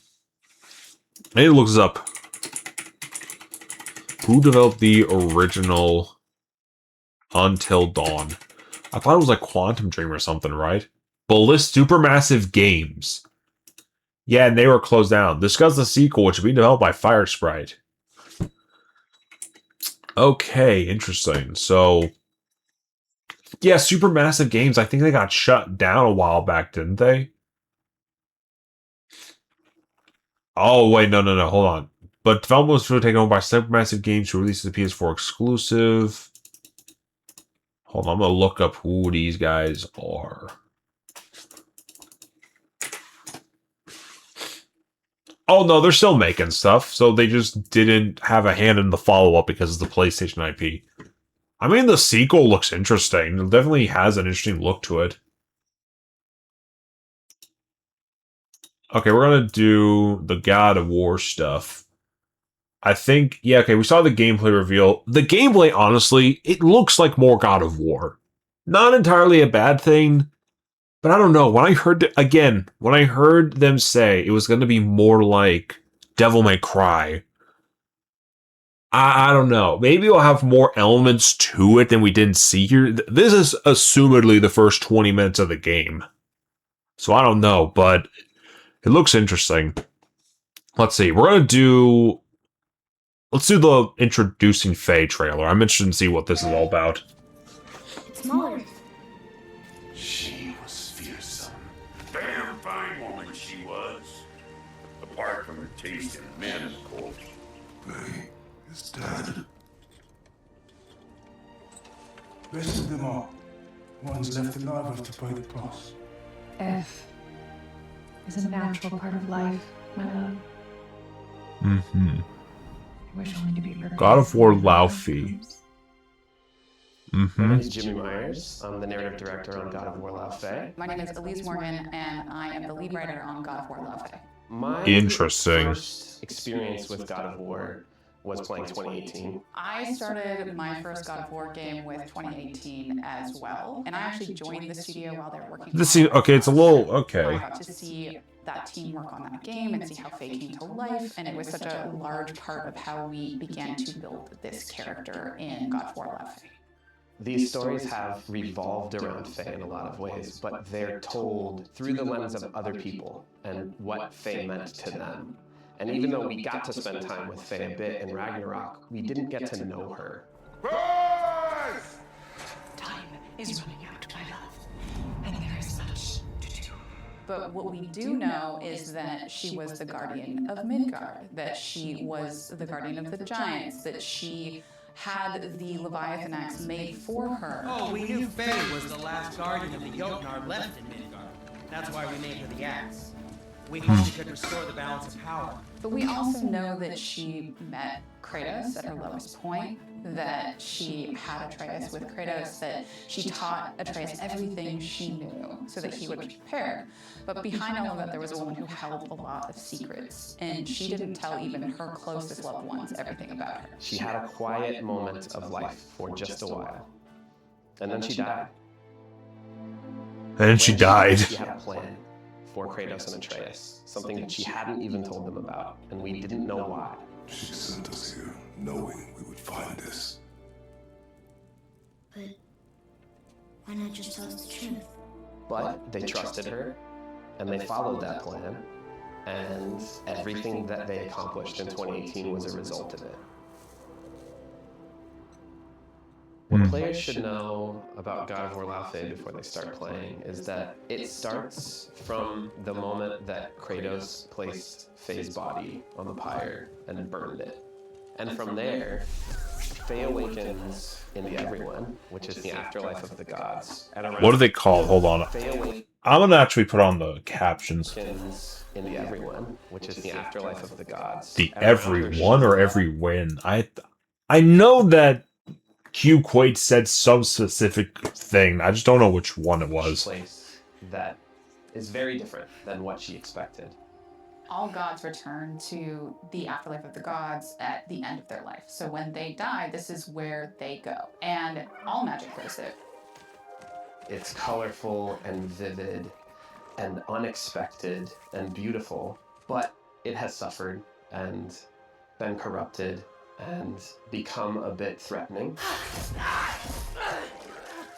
I need to look this up. Who developed the original Until Dawn? I thought it was like Quantum Dream or something, right? Supermassive Games. Yeah, and they were closed down. Discuss the sequel, which will be developed by Firesprite. Okay, interesting. So, yeah, Supermassive Games, I think they got shut down a while back, didn't they? Oh, wait, no, hold on. But development was taken over by Supermassive Games to release the PS4 exclusive. Hold on, I'm going to look up who these guys are. Oh, no, they're still making stuff, so they just didn't have a hand in the follow-up because of the PlayStation IP. I mean, the sequel looks interesting. It definitely has an interesting look to it. Okay, we're going to do the God of War stuff. I think, yeah, okay, we saw the gameplay reveal. The gameplay, honestly, it looks like more God of War. Not entirely a bad thing, but I don't know. When I heard them say it was going to be more like Devil May Cry, I don't know. Maybe we'll have more elements to it than we didn't see here. This is assumedly the first 20 minutes of the game. So I don't know, but it looks interesting. Let's see. Let's do the introducing Faye trailer. I'm interested to see what this is all about. It's smaller. She was fearsome. Damn fine woman she was. Apart from her taste in men, of course. Faye is dead. Rest of them all. One's left alive to pay the price. F is a natural part of life, my love. Mm-hmm. I wish only to be prepared. God of War Laufey. My name is Jimmy Myers. I'm the narrative director on God of War Laufey. My name is Elise Morgan, and I am the lead writer on God of War Laufey. My Interesting. first experience with God of War was playing 2018? I started my first God of War game with 2018 as well, and I actually joined the studio while they were working. Okay, it's a little okay. I got to see that team work on that game and see how Faye came to life, and it was such a large part of how we began to build this character in God of War Laufey. These stories have revolved around Faye in a lot of ways, but they're told through the lens of other people and what Faye meant to them. And even though we got to spend time with Faye a bit in Ragnarok, we didn't get to know her. Time is running out, my love, and there is much to do. But what we do know is that she was the guardian of Midgard, that she was the guardian of the giants, that she had the Leviathan axe made for her. Oh, we knew Faye was the last guardian of the Jotnar left in Midgard. That's why we made her the axe. We hoped she could restore the balance of power. But we also know that she met Kratos at her lowest point, that she had Atreus with Kratos, that she taught Atreus everything she knew so that he would be prepared. But behind all of that, there was a woman who held a lot of secrets, and she didn't tell even her closest loved ones everything about her. She had a quiet moment of life for just a while. And then she died. And she died. She had a plan for Kratos and Atreus, something that she hadn't even told them about, and we didn't know why. She sent us here knowing we would find this. But why not just tell us the truth? But they trusted her, and they followed that plan, and everything that they accomplished in 2018 was a result of it. What players should know about God of War Laufey before they start playing is that it starts from the moment that Kratos placed Faye's body on the pyre and burned it. And from there, Faye awakens in the Everyone, which is the afterlife of the gods. What are they called? Hold on. I'm gonna actually put on the captions. In the Everyone, which is the afterlife of the gods. The Everyone or Every Win? I know that Q Quaid said some specific thing. I just don't know which one it was. Place that is very different than what she expected. All gods return to the afterlife of the gods at the end of their life. So when they die, this is where they go. And all magic goes there. It's colorful and vivid and unexpected and beautiful, but it has suffered and been corrupted and become a bit threatening.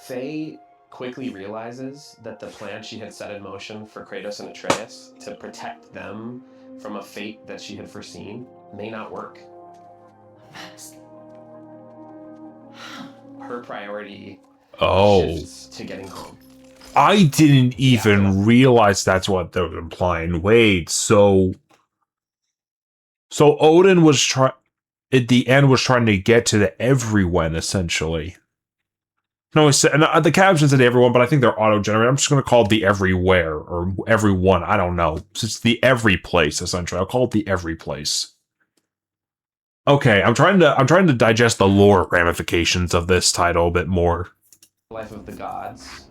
Faye quickly realizes that the plan she had set in motion for Kratos and Atreus to protect them from a fate that she had foreseen may not work. Her priority shifts to getting home. I didn't even realize that's what they were implying. Wait, so Odin was at the end was trying to get to the Everyone, essentially. No, the captions said Everyone, but I think they're auto-generated. I'm just going to call it the Everywhere, or Everyone, I don't know. So it's the Every Place, essentially. I'll call it the Every Place. Okay, I'm trying to digest the lore ramifications of this title a bit more. Life of the Gods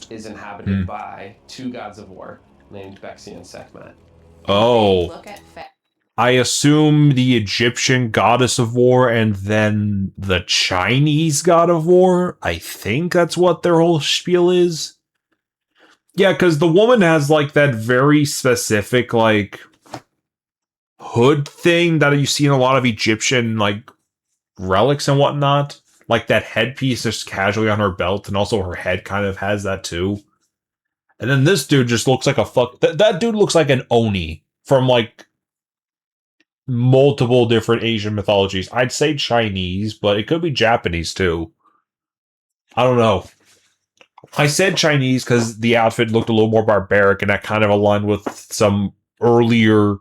is inhabited by two gods of war named Bexi and Sekhmet. Oh. I assume the Egyptian goddess of war and then the Chinese god of war. I think that's what their whole spiel is. Yeah, because the woman has like that very specific like hood thing that you see in a lot of Egyptian like relics and whatnot. Like that headpiece just casually on her belt, and also her head kind of has that too. And then this dude just looks like a that dude looks like an Oni from like multiple different Asian mythologies. I'd say Chinese, but it could be Japanese too. I don't know. I said Chinese because the outfit looked a little more barbaric, and that kind of aligned with some earlier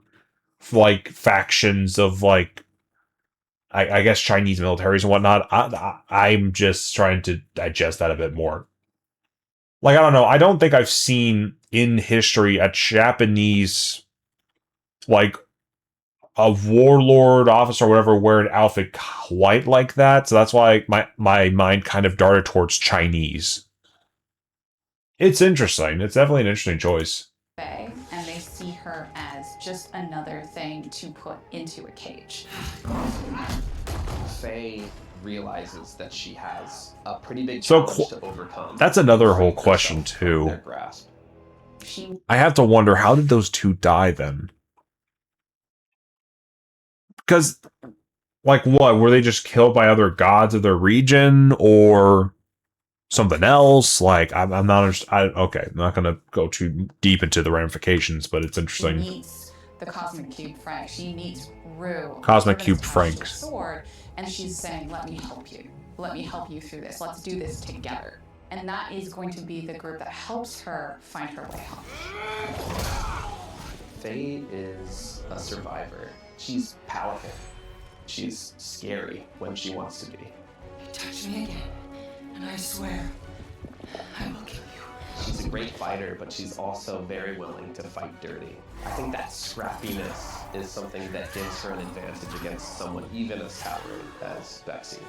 like factions of like I guess Chinese militaries and whatnot. I'm just trying to digest that a bit more. Like, I don't know. I don't think I've seen in history a Japanese, like, a warlord officer or whatever wear an outfit quite like that. So that's why my mind kind of darted towards Chinese. It's interesting. It's definitely an interesting choice. And they see her as just another thing to put into a cage. Faye realizes that she has a pretty big So challenge to overcome. that's another whole question too. Their grasp. I have to wonder, how did those two die then? Because, like, what? Were they just killed by other gods of their region or something else? Like, I'm not. Okay, I'm not gonna go too deep into the ramifications, but it's interesting. She meets the Cosmic Cube Frank. She meets Rue. Cosmic Sort of Cube attached to Frank. the sword, and she's saying, "Let me help you. Let me help you through this. Let's do this together." And that is going to be the group that helps her find her way home. Faye is a survivor. She's powerful. She's scary when she wants to be. Touch me again, and I swear, I will kill you. She's a great fighter, but she's also very willing to fight dirty. I think that scrappiness is something that gives her an advantage against someone even as towering as Bexy.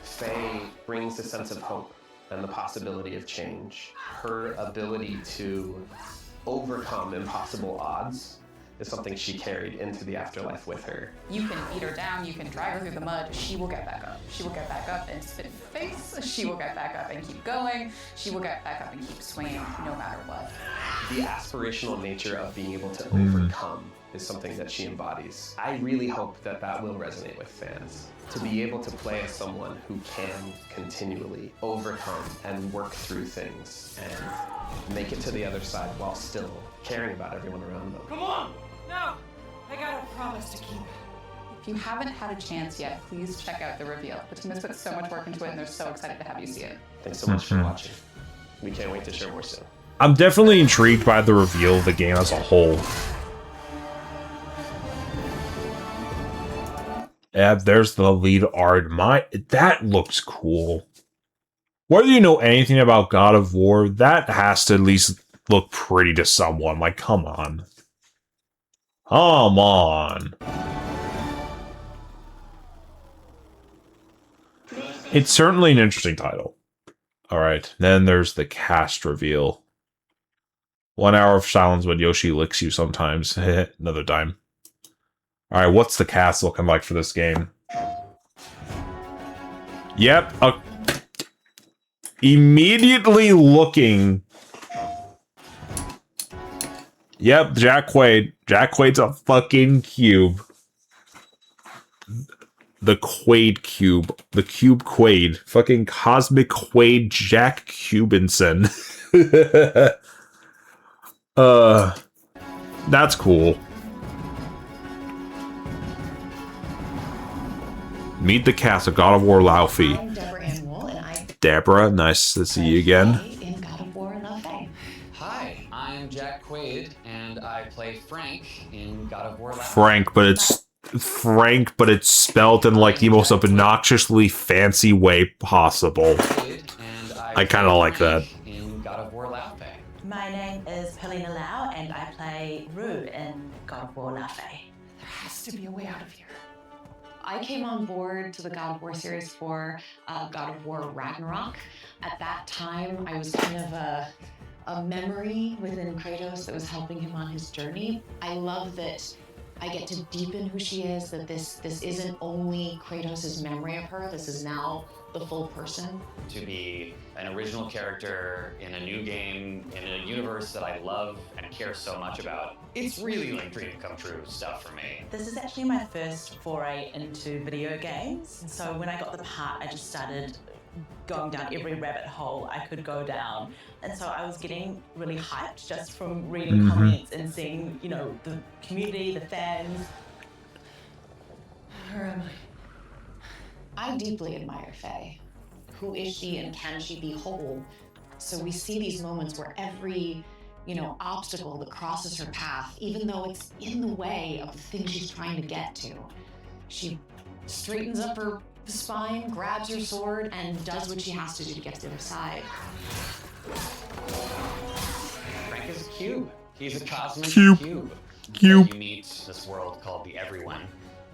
Faye brings a sense of hope and the possibility of change. Her ability to overcome impossible odds is something she carried into the afterlife with her. You can beat her down, you can drag her through the mud, she will get back up. She will get back up and spit in the face, she will get back up and keep going, she will get back up and keep swinging no matter what. The aspirational nature of being able to overcome is something that she embodies. I really hope that that will resonate with fans. To be able to play as someone who can continually overcome and work through things and make it to the other side while still caring about everyone around them. Come on! Now! I got a promise to keep. If you haven't had a chance yet, please check out the reveal. The team has put so much work into it and they're so excited to have you see it. Thanks so much for watching. We can't wait to share more soon. I'm definitely intrigued by the reveal of the game as a whole. Yeah, there's the lead art. That looks cool. Whether you know anything about God of War, that has to at least look pretty to someone. Like, come on. Come on. It's certainly an interesting title. Alright, then there's the cast reveal. 1 hour of silence when Yoshi licks you sometimes. Another time. Alright, what's the cast looking like for this game? Yep. Immediately looking. Yep, Jack Quaid. Jack Quaid's a fucking cube. The Quaid cube. The cube Quaid. Fucking Cosmic Quaid Jack Cubinson. That's cool. Meet the cast of God of War Laufey. I'm Deborah Ann Wool, and I... Deborah, nice to see you again. in God of War Laufey. Hi, I'm Jack Quaid, and I play Frank in God of War Laufey. Frank, but it's spelled in like the most obnoxiously fancy way possible. I kind of like that. In God of War Laufey. My name is Helena Lau, and I play Rue in God of War Laufey. There has to be a way out of here. I came on board to the God of War series for God of War Ragnarok. At that time, I was kind of a memory within Kratos that was helping him on his journey. I love that I get to deepen who she is, that this isn't only Kratos' memory of her, this is now the full person. To be an original character in a new game, in a universe that I love and care so much about, it's really like dream come true stuff for me. This is actually my first foray into video games. And so when I got the part, I just started going down every rabbit hole I could go down. And so I was getting really hyped just from reading comments and seeing, you know, the community, the fans. Where am I? I deeply admire Faye. Who is she and can she be whole? So we see these moments where every, obstacle that crosses her path, even though it's in the way of the thing she's trying to get to, she straightens up her spine, grabs her sword, and does what she has to do to get to the other side. Frank is a cube. He's a cosmic Cube. cube. Cube. You meet this world called the Everyone.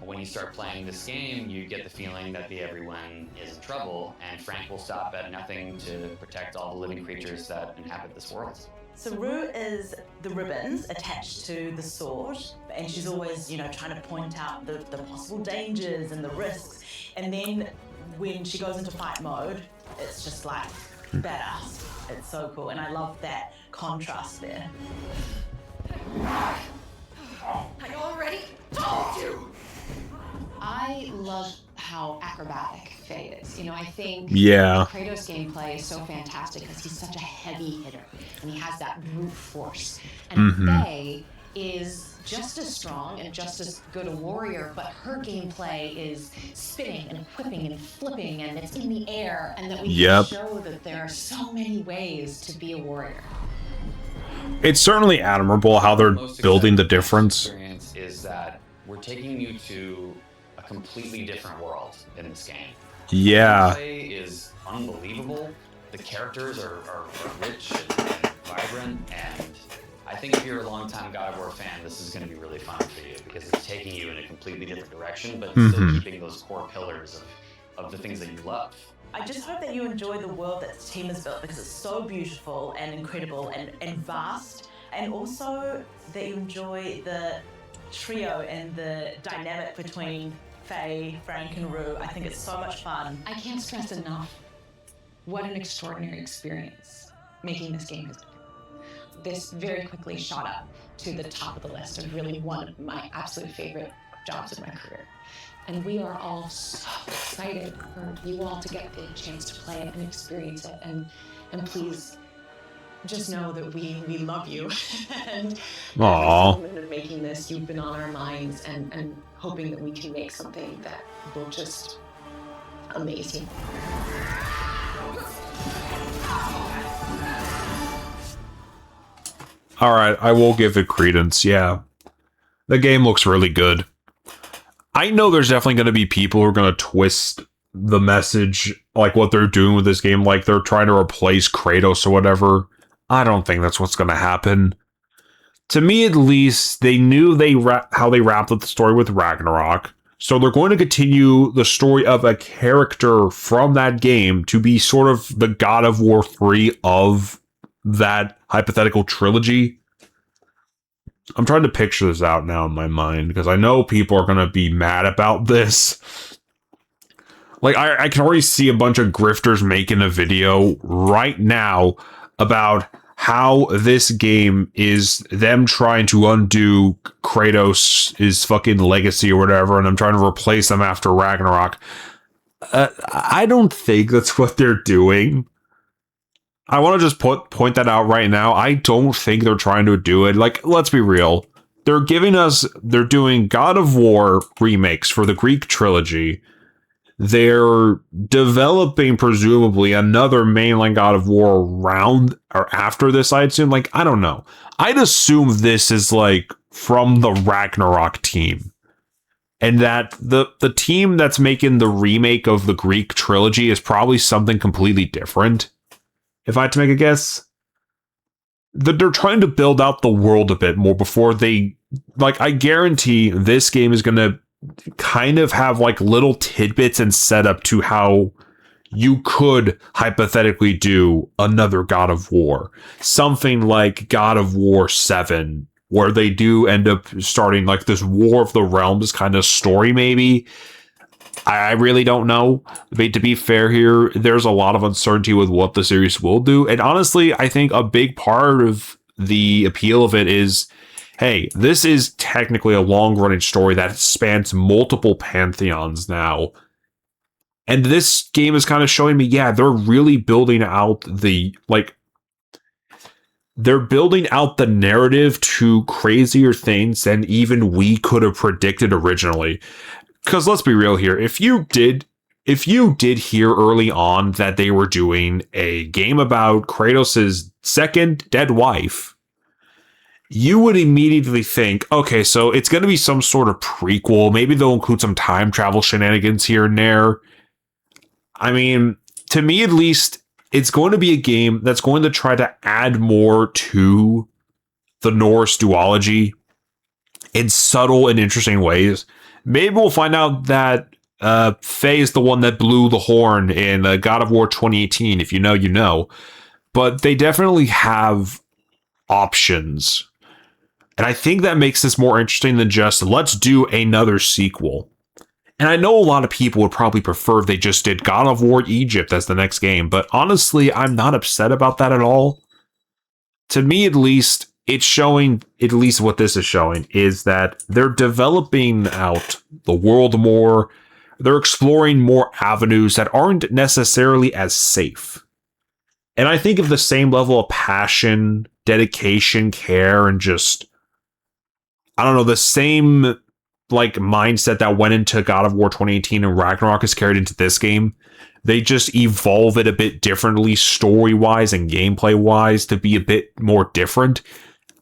When when you start playing this game, you get the feeling that everyone is in trouble, and Frank will stop at nothing to protect all the living creatures that inhabit this world. So Rue is the ribbons attached to the sword, and she's always, trying to point out the possible dangers and the risks. And then when she goes into fight mode, it's just like badass. It's so cool, and I love that contrast there. I already told you! I love how acrobatic Faye is. I think Yeah. Kratos' gameplay is so fantastic because he's such a heavy hitter and he has that brute force. And Faye is just as strong and just as good a warrior, but her gameplay is spinning and whipping and flipping, and it's in the air, and that we can show that there are so many ways to be a warrior. It's certainly admirable how they're building the difference. Experience is that we're taking you to a completely different world in this game. Yeah. The gameplay is unbelievable. The characters are rich and vibrant, and I think if you're a longtime God of War fan, this is going to be really fun for you because it's taking you in a completely different direction, but still keeping those core pillars of the things that you love. I just hope that you enjoy the world that the team has built because it's so beautiful and incredible and vast, and also that you enjoy the trio and the dynamic between Faye, Frank, and Rue. I think it's so much fun. I can't stress enough what an extraordinary experience making this game has been. This very quickly shot up to the top of the list of really one of my absolute favorite jobs of my career. And we are all so excited for you all to get the chance to play it and experience it. And please just know that we love you. And Aww. every moment of making this, you've been on our minds and hoping that we can make something that will just amazing. Alright, I will give it credence, yeah. The game looks really good. I know there's definitely going to be people who are going to twist the message, like what they're doing with this game, like they're trying to replace Kratos or whatever. I don't think that's what's going to happen. To me, at least, they knew how they wrapped up the story with Ragnarok, so they're going to continue the story of a character from that game to be sort of the God of War 3 of that hypothetical trilogy. I'm trying to picture this out now in my mind, because I know people are going to be mad about this. Like, I can already see a bunch of grifters making a video right now about how this game is them trying to undo Kratos' fucking legacy or whatever, and I'm trying to replace them after Ragnarok. I don't think that's what they're doing. I want to just point that out right now. I don't think they're trying to do it. Like, let's be real. They're doing God of War remakes for the Greek trilogy. They're developing, presumably, another mainline God of War around or after this, I'd assume. Like, I don't know. I'd assume this is, like, from the Ragnarok team. And that the team that's making the remake of the Greek trilogy is probably something completely different. If I had to make a guess. They're trying to build out the world a bit more before they... Like, I guarantee this game is going to kind of have like little tidbits and setup to how you could hypothetically do another God of War. Something like God of War 7, where they do end up starting like this War of the Realms kind of story, maybe. I really don't know. But to be fair here, there's a lot of uncertainty with what the series will do. And honestly, I think a big part of the appeal of it is, hey, this is technically a long-running story that spans multiple pantheons now. And this game is kind of showing me, yeah, they're really building out they're building out the narrative to crazier things than even we could have predicted originally. Because let's be real here, if you did hear early on that they were doing a game about Kratos' second dead wife, you would immediately think, okay, so it's going to be some sort of prequel. Maybe they'll include some time travel shenanigans here and there. I mean, to me at least, it's going to be a game that's going to try to add more to the Norse duology in subtle and interesting ways. Maybe we'll find out that Faye is the one that blew the horn in God of War 2018. If you know, you know. But they definitely have options. And I think that makes this more interesting than just, let's do another sequel. And I know a lot of people would probably prefer if they just did God of War Egypt as the next game. But honestly, I'm not upset about that at all. To me, at least, it's showing, at least what this is showing, is that they're developing out the world more. They're exploring more avenues that aren't necessarily as safe. And I think of the same level of passion, dedication, care, and just, I don't know, the same like mindset that went into God of War 2018 and Ragnarok is carried into this game. They just evolve it a bit differently, story-wise and gameplay-wise, to be a bit more different.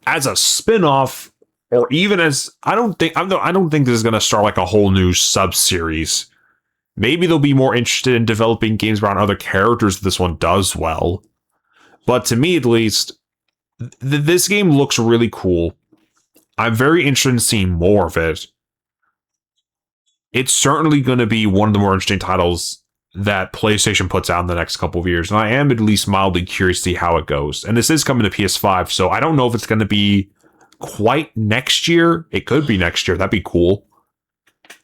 As a spin-off, or even as I don't think this is gonna start like a whole new sub-series. Maybe they'll be more interested in developing games around other characters if this one does well. But to me, at least, this game looks really cool. I'm very interested in seeing more of it. It's certainly going to be one of the more interesting titles that PlayStation puts out in the next couple of years. And I am at least mildly curious to see how it goes. And this is coming to PS5, so I don't know if it's going to be quite next year. It could be next year. That'd be cool.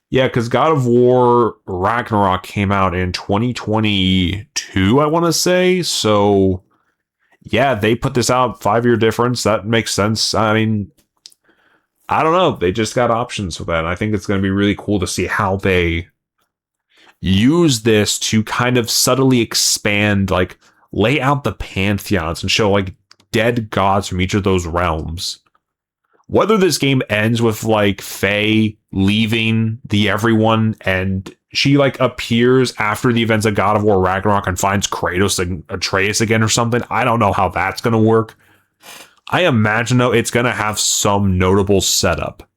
Yeah, because God of War Ragnarok came out in 2022, I want to say. So, yeah, they put this out, 5-year difference. That makes sense. I mean, I don't know. They just got options for that. And I think it's going to be really cool to see how they use this to kind of subtly expand, like, lay out the pantheons and show, like, dead gods from each of those realms. Whether this game ends with, like, Faye leaving the everyone and she, like, appears after the events of God of War Ragnarok and finds Kratos and Atreus again or something, I don't know how that's going to work. I imagine, though, it's going to have some notable setup.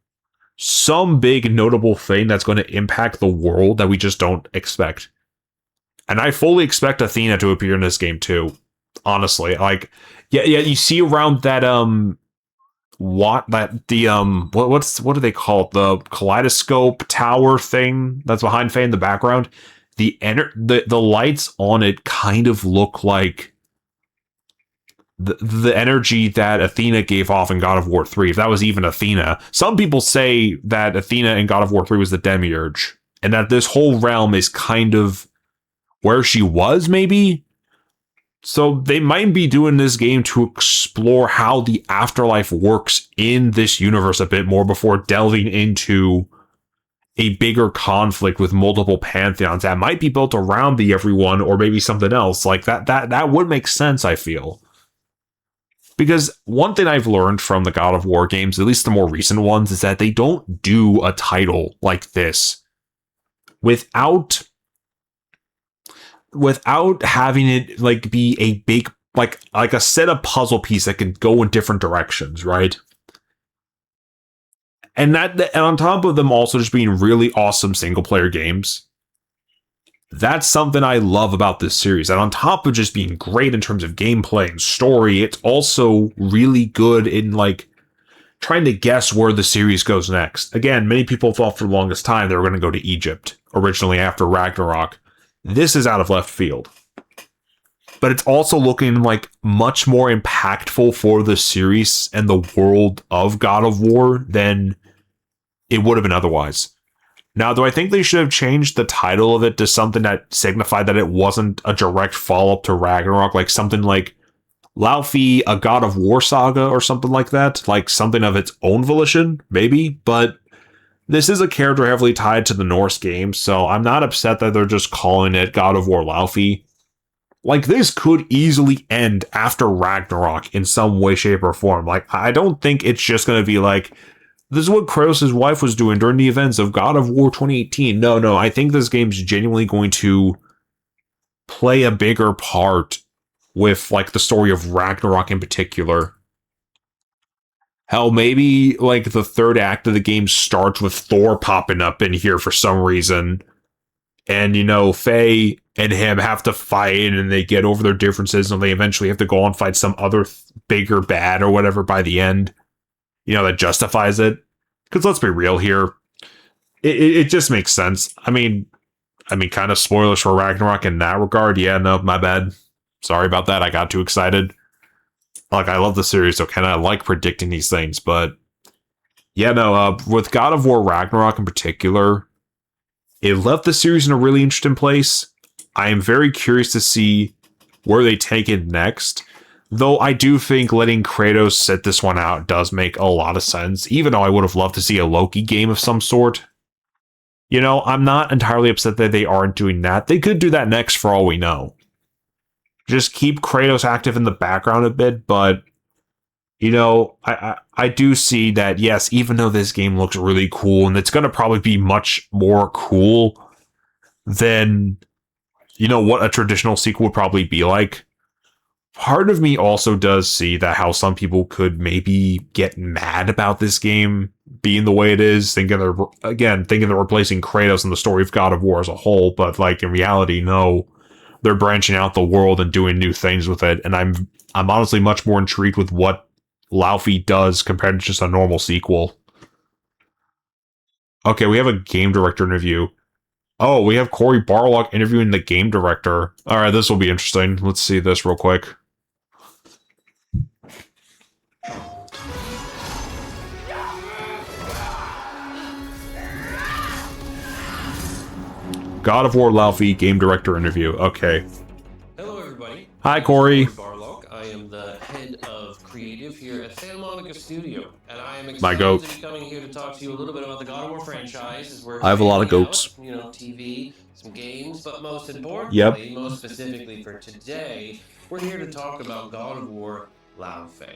Some big notable thing that's going to impact the world that we just don't expect. And I fully expect Athena to appear in this game, too. Honestly. Like, yeah, you see around that, what do they call it? The kaleidoscope tower thing that's behind Faye in the background. The lights on it kind of look like the energy that Athena gave off in God of War 3, if that was even Athena. Some people say that Athena in God of War 3 was the demiurge, and that this whole realm is kind of where she was, maybe? So they might be doing this game to explore how the afterlife works in this universe a bit more before delving into a bigger conflict with multiple pantheons that might be built around the everyone or maybe something else. Like that would make sense, I feel. Because one thing I've learned from the God of War games, at least the more recent ones, is that they don't do a title like this without having it like be a big like a set of puzzle piece that can go in different directions, right? And on top of them also just being really awesome single player games. That's something I love about this series. And on top of just being great in terms of gameplay and story, it's also really good in like trying to guess where the series goes next. Again, many people thought for the longest time they were going to go to Egypt originally after Ragnarok. This is out of left field. But it's also looking like much more impactful for the series and the world of God of War than it would have been otherwise. Now, do I think they should have changed the title of it to something that signified that it wasn't a direct follow-up to Ragnarok, like something like Laufey, a God of War saga or something like that? Like something of its own volition, maybe? But this is a character heavily tied to the Norse games, so I'm not upset that they're just calling it God of War Laufey. Like, this could easily end after Ragnarok in some way, shape, or form. Like, I don't think it's just going to be like, this is what Kratos' wife was doing during the events of God of War 2018. No, I think this game's genuinely going to play a bigger part with, like, the story of Ragnarok in particular. Hell, maybe, like, the third act of the game starts with Thor popping up in here for some reason. And, you know, Faye and him have to fight, and they get over their differences, and they eventually have to go and fight some other bigger bad or whatever by the end. You know, that justifies it. Because let's be real here, it just makes sense. I mean, kind of spoilers for Ragnarok in that regard. Yeah, no, my bad. Sorry about that. I got too excited. Like, I love the series, so kind of like predicting these things, but yeah, no, with God of War Ragnarok in particular, it left the series in a really interesting place. I am very curious to see where they take it next, though I do think letting Kratos sit this one out does make a lot of sense, even though I would have loved to see a Loki game of some sort. You know, I'm not entirely upset that they aren't doing that. They could do that next for all we know. Just keep Kratos active in the background a bit, but you know, I do see that, yes, even though this game looks really cool, and it's going to probably be much more cool than, you know, what a traditional sequel would probably be like, part of me also does see that how some people could maybe get mad about this game being the way it is, thinking they're replacing Kratos in the story of God of War as a whole, but like in reality, no, they're branching out the world and doing new things with it, and I'm honestly much more intrigued with what Laufey does compared to just a normal sequel. Okay, we have a game director interview. Oh, we have Cory Barlog interviewing the game director. Alright, this will be interesting. Let's see this real quick. God of War Laufey game director interview. Okay. Hello, everybody. Hi, Cory. Barlock. I am the head of creative here at Santa Monica Studio, and I am My excited goat. to be coming here to talk to you a little bit about the God of War franchise. As we're I have a lot of expanding goats. out, you know, TV, some games, but most importantly, Yep. most specifically for today, we're here to talk about God of War Laufey.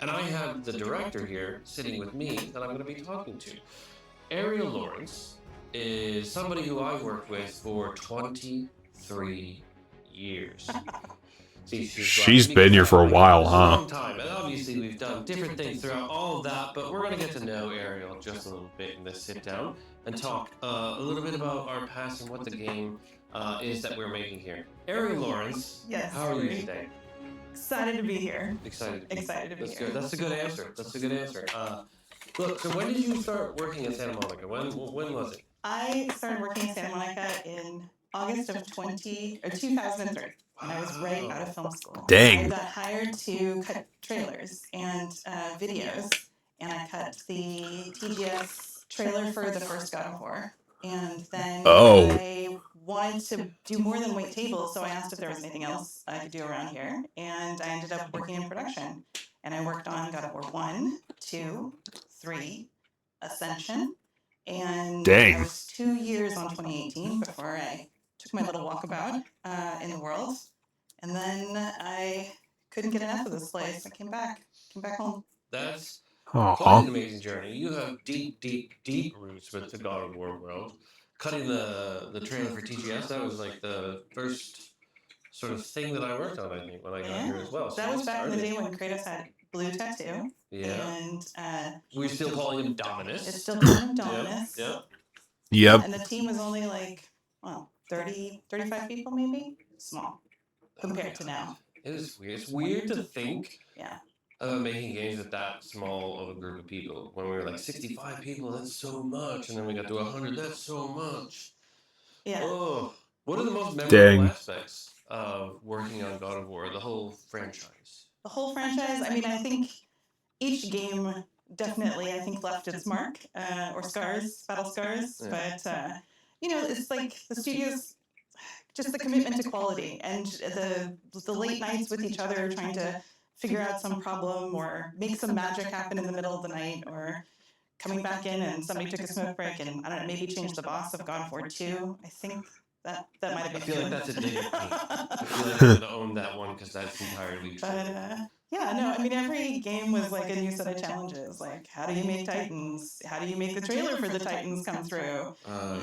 And I have the director here sitting with me that I'm going to be talking to. Ariel Lawrence is somebody who I worked with for 23 years. See, She's been here for a while, a huh? long time, and obviously we've done different things throughout all of that, but we're going to get to know Ariel just a little bit in this sit down and talk a little bit about our past and what the game is that we're making here. Ariel Lawrence, Yes. how are you today? Excited to be here. Excited to be Excited to be That's here. good. That's a good answer. That's a good answer. Look, so when did you start working in Santa Monica? When was it? I started working in Santa Monica in August of 2003, and I was right out of film school. Dang. I got hired to cut trailers and videos, and I cut the TGS trailer for the first God of War. And then I wanted to do more than wait tables, so I asked if there was anything else I could do around here, and I ended up working in production. And I worked on God of War 1, 2, 3, Ascension, and Dang. I was 2 years on 2018 before I took my little walkabout in the world. And then I couldn't get enough of this place. I came back home. That's Aw. quite an amazing journey. You have deep roots with the God of War world. Cutting the trailer for TGS, that was like the first sort of thing that I worked on, I think, when I got here as well. That was back in the day when Kratos had blue tattoo. Yeah. And we're still calling him Dominus. It's still calling him Dominus. Yeah. Yep. And the team was only like, well, 30, 35 people maybe? Small compared to now. It is weird. It's weird to think Yeah. making games with that small of a group of people. When we were like 65 people, that's so much. And then we got to 100, that's so much. Yeah. Oh, what are the most memorable Dang. aspects of working on God of War, the whole franchise? The whole franchise, I mean, I think each game definitely, I think, left its mark, or scars, battle scars. Yeah. But, you know, it's like the studio's, just the commitment to quality and the late nights with each other trying to figure out some problem or make some magic happen in the middle of the night, or coming back in and somebody took a smoke break and, I don't know, maybe changed the boss of God of War 2. I think that might have been I feel like good. that's a dig at me. I feel like I'm going to own that one because that's entirely true. But, yeah, no, I mean, every game was like a new set of challenges. Like, how do you make Titans? How do you make the trailer for the Titans come through?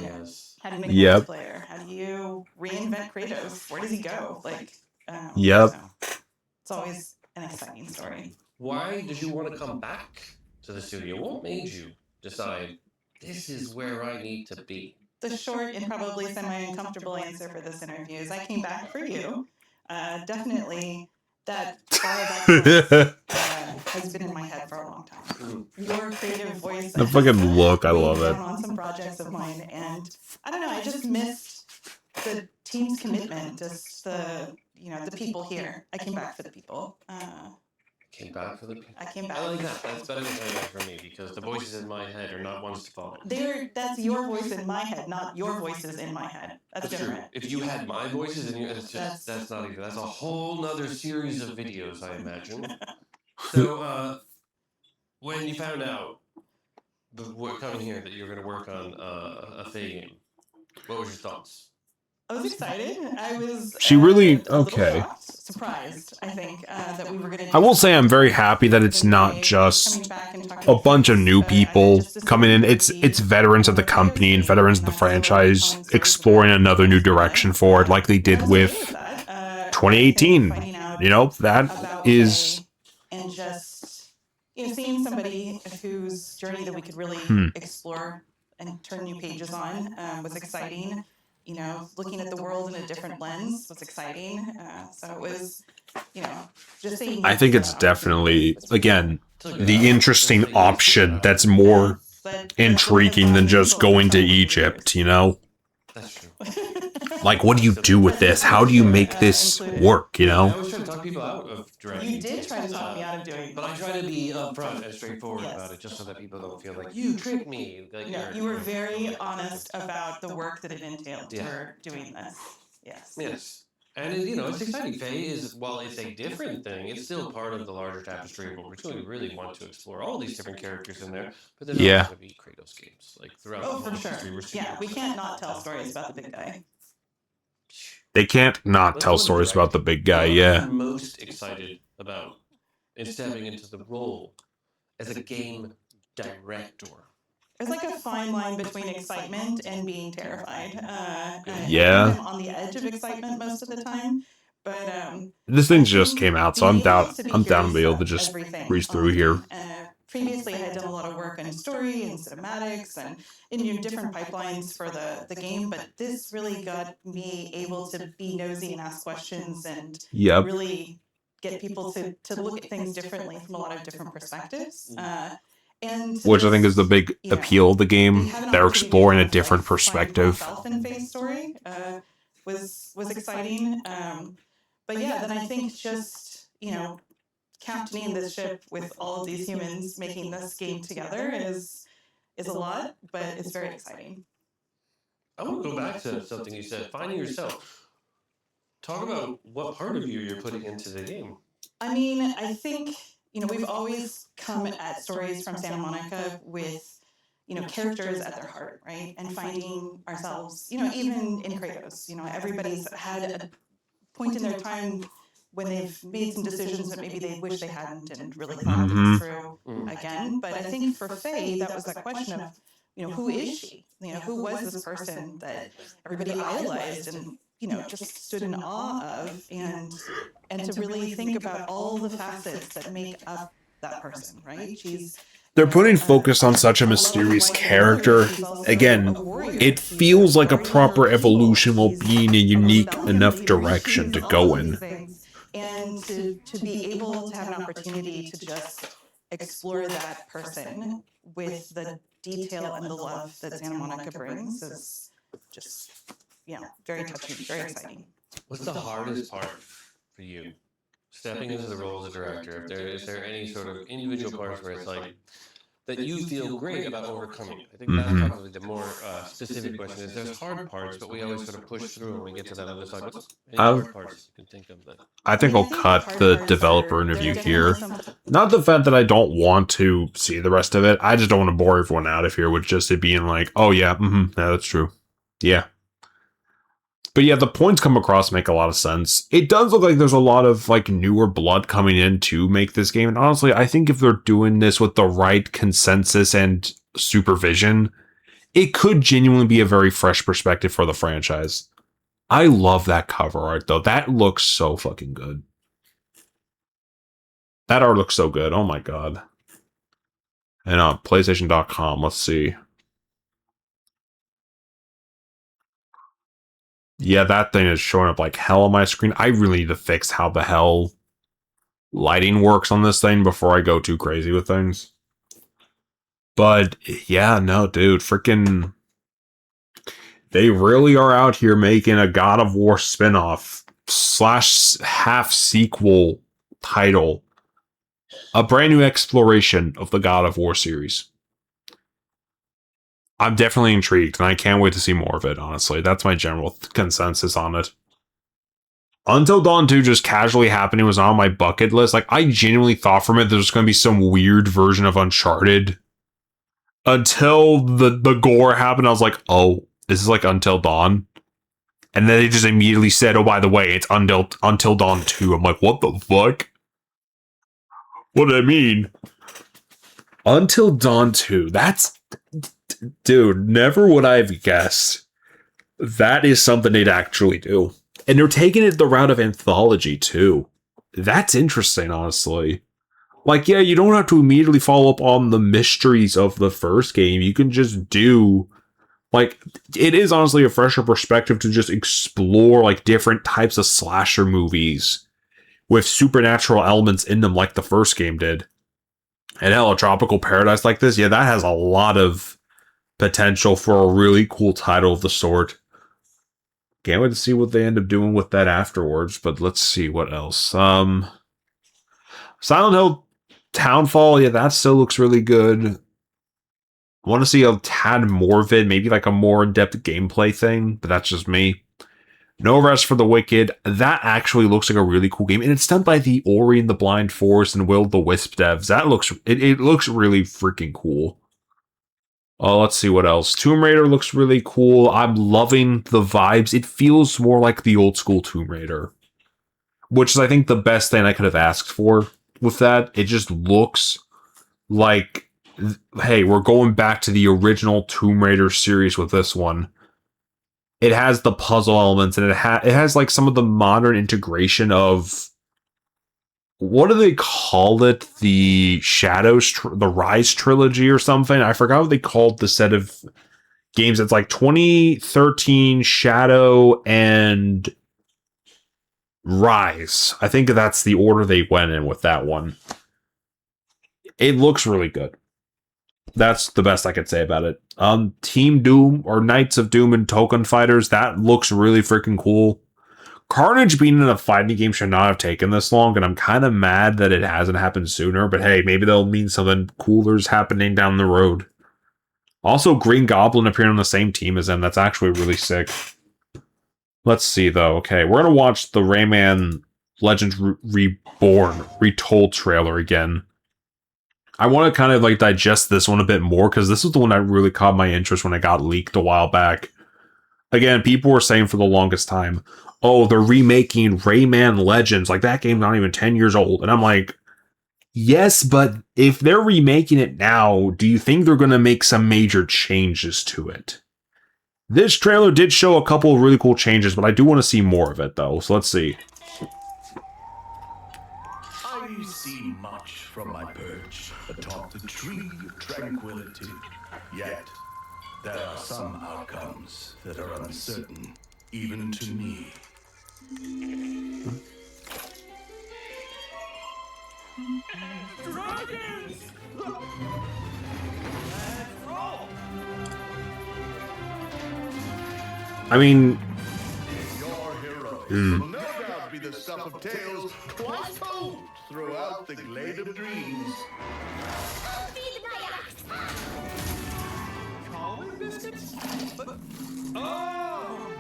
Yes. How do you make Yep. multiplayer? How do you reinvent Kratos? Where does he go? Like, Yep. So it's always an exciting story. Why did you want to come back to the studio? What made you decide this is where I need to be? The short and probably semi-uncomfortable answer for this interview is I came back for you. Definitely that fallback has been in my head for a long time. Your creative voice. The fucking look, I weighed love it. down on some projects of mine, and I don't know, I just missed the team's commitment, just the people here. I came back for the people. Came back for the people. I came back. I like that. That's better than coming back for me because the voices in my head are not ones to follow. That's your voice in my head, not your voices in my head. That's different. True. If you had my voices in your, that's not even. That's a whole nother series of videos, I imagine. So, when you found out before coming here that you were going to work on a Faye game, what was your thoughts? I was excited. I was She really a little okay. shocked, surprised, I think, that we were going to. I will say I'm very happy that it's not just a bunch of new people coming in. It's veterans of the company and veterans of the franchise exploring another new direction for it, like they did with 2018. You know, that is. And just seeing somebody whose journey that we could really explore and turn new pages on was exciting. Looking at the world in a different lens was exciting. So it was, just saying. I think it's definitely, again, the interesting option that's more intriguing than just going to Egypt, That's true. Like, what do you do with this? How do you make this work, I always try to talk people out of directing. You did try to talk me out of doing it. But I try to be upfront and straightforward about it, just so that people don't feel like you tricked me. Like, No, you were very honest about the work that it entailed for doing this. Yes. Yes. And it's exciting. Faye is, while it's a different thing, it's still part of the larger tapestry of what we're doing. We really want to explore all these different characters in there, but there's always going to be Kratos games throughout the whole for sure. history. Yeah, we can't not tell stories about the big guy. They can't not tell stories about the big guy, yeah. I'm most excited about in stepping into the role as a game director. There's like a fine line between excitement and being terrified. Yeah. I'm on the edge of excitement most of the time, but This thing just came out, so I'm down to be able to just breeze through here. Previously, I had done a lot of work on story and cinematics and in different pipelines for the game, but this really got me able to be nosy and ask questions and really get people to look at things differently from a lot of different perspectives. Which I think is the big appeal of the game. They're exploring a different perspective. Face story was exciting, but yeah, then I think just captaining this ship with all of these humans making this game together is a lot, but it's very exciting. I want to go back to something you said, finding yourself. Talk about what part of you you're putting into the game. I mean, I think, we've always come at stories from Santa Monica with, characters at their heart, right? And finding ourselves, even in Kratos, everybody's had a point in their time when they've made some decisions that maybe they wish they hadn't and really thought things through again. But I think for Faye, that was that question of, who is she? Who was this person that everybody idolized and, just stood in awe of, and to really think about all the facets that make up that person, right? They're putting focus on such a mysterious character. Again, it feels like a proper evolution while being a unique enough direction to go in. And to be able to have an opportunity to just explore that person with the detail and the love that Santa Monica brings is just, very touching, very exciting. What's the hardest part for you? Stepping into the role as a director, is there any sort of individual parts where it's like, that you feel great about overcoming? I think that's probably the more specific question. Is there's hard parts, but we always sort of push through when we get to that other side. What's any hard parts you can think of that? I think I'll cut the developer interview here. Not the fact that I don't want to see the rest of it. I just don't want to bore everyone out of here with just it being like, oh yeah, yeah, that's true. Yeah. But yeah, the points come across make a lot of sense. It does look like there's a lot of newer blood coming in to make this game. And honestly, I think if they're doing this with the right consensus and supervision, it could genuinely be a very fresh perspective for the franchise. I love that cover art though. That looks so fucking good. That art looks so good. Oh my god. And on PlayStation.com, let's see. Yeah, that thing is showing up like hell on my screen. I really need to fix how the hell lighting works on this thing before I go too crazy with things. But yeah, no, dude, freaking, they really are out here making a God of War spinoff / half sequel title, a brand new exploration of the God of War series. I'm definitely intrigued, and I can't wait to see more of it, honestly. That's my general consensus on it. Until Dawn 2 just casually happening was on my bucket list. Like, I genuinely thought from it there was going to be some weird version of Uncharted. Until the gore happened, I was like, oh, this is like Until Dawn. And then they just immediately said, oh, by the way, it's Until Dawn 2. I'm like, what the fuck? What did I mean? Until Dawn 2. That's... Dude, never would I have guessed that is something they'd actually do. And they're taking it the route of anthology, too. That's interesting, honestly. Like, yeah, you don't have to immediately follow up on the mysteries of the first game. You can just do... Like, it is honestly a fresher perspective to just explore, like, different types of slasher movies with supernatural elements in them like the first game did. And hell, a tropical paradise like this, yeah, that has a lot of potential for a really cool title of the sort. Can't wait to see what they end up doing with that afterwards, but let's see what else. Silent Hill Townfall, yeah, that still looks really good. I want to see a tad more of it, maybe like a more in-depth gameplay thing, but that's just me. No Rest for the Wicked, that actually looks like a really cool game, and it's done by the Ori and the Blind Forest and Will the Wisp devs. That looks, it looks really freaking cool. Let's see what else. Tomb Raider looks really cool. I'm loving the vibes. It feels more like the old school Tomb Raider, which is, I think, the best thing I could have asked for with that. It just looks like, hey, we're going back to the original Tomb Raider series with this one. It has the puzzle elements, and it has like some of the modern integration of, what do they call it? The Shadows, the Rise trilogy or something? I forgot what they called the set of games. It's like 2013 Shadow and Rise. I think that's the order they went in with that one. It looks really good. That's the best I could say about it. Team Doom or Knights of Doom and Token Fighters, that looks really freaking cool. Carnage being in a fighting game should not have taken this long, and I'm kind of mad that it hasn't happened sooner, but hey, maybe that'll mean something cooler is happening down the road. Also, Green Goblin appearing on the same team as them, that's actually really sick. Let's see, though. Okay, we're going to watch the Rayman Legends Reborn Retold trailer again. I want to kind of like digest this one a bit more, because this is the one that really caught my interest when it got leaked a while back. Again, people were saying for the longest time, oh, they're remaking Rayman Legends. Like, that game's not even 10 years old. And I'm like, yes, but if they're remaking it now, do you think they're going to make some major changes to it? This trailer did show a couple of really cool changes, but I do want to see more of it, though. So let's see. I see much from my perch atop the tree of tranquility. Yet, there are some outcomes that are uncertain, even to me. Dragons! Let's roll! I mean... Your heroes will no doubt be the stuff of tales twice told throughout the Glade of Dreams. Collar biscuits? But... Oh!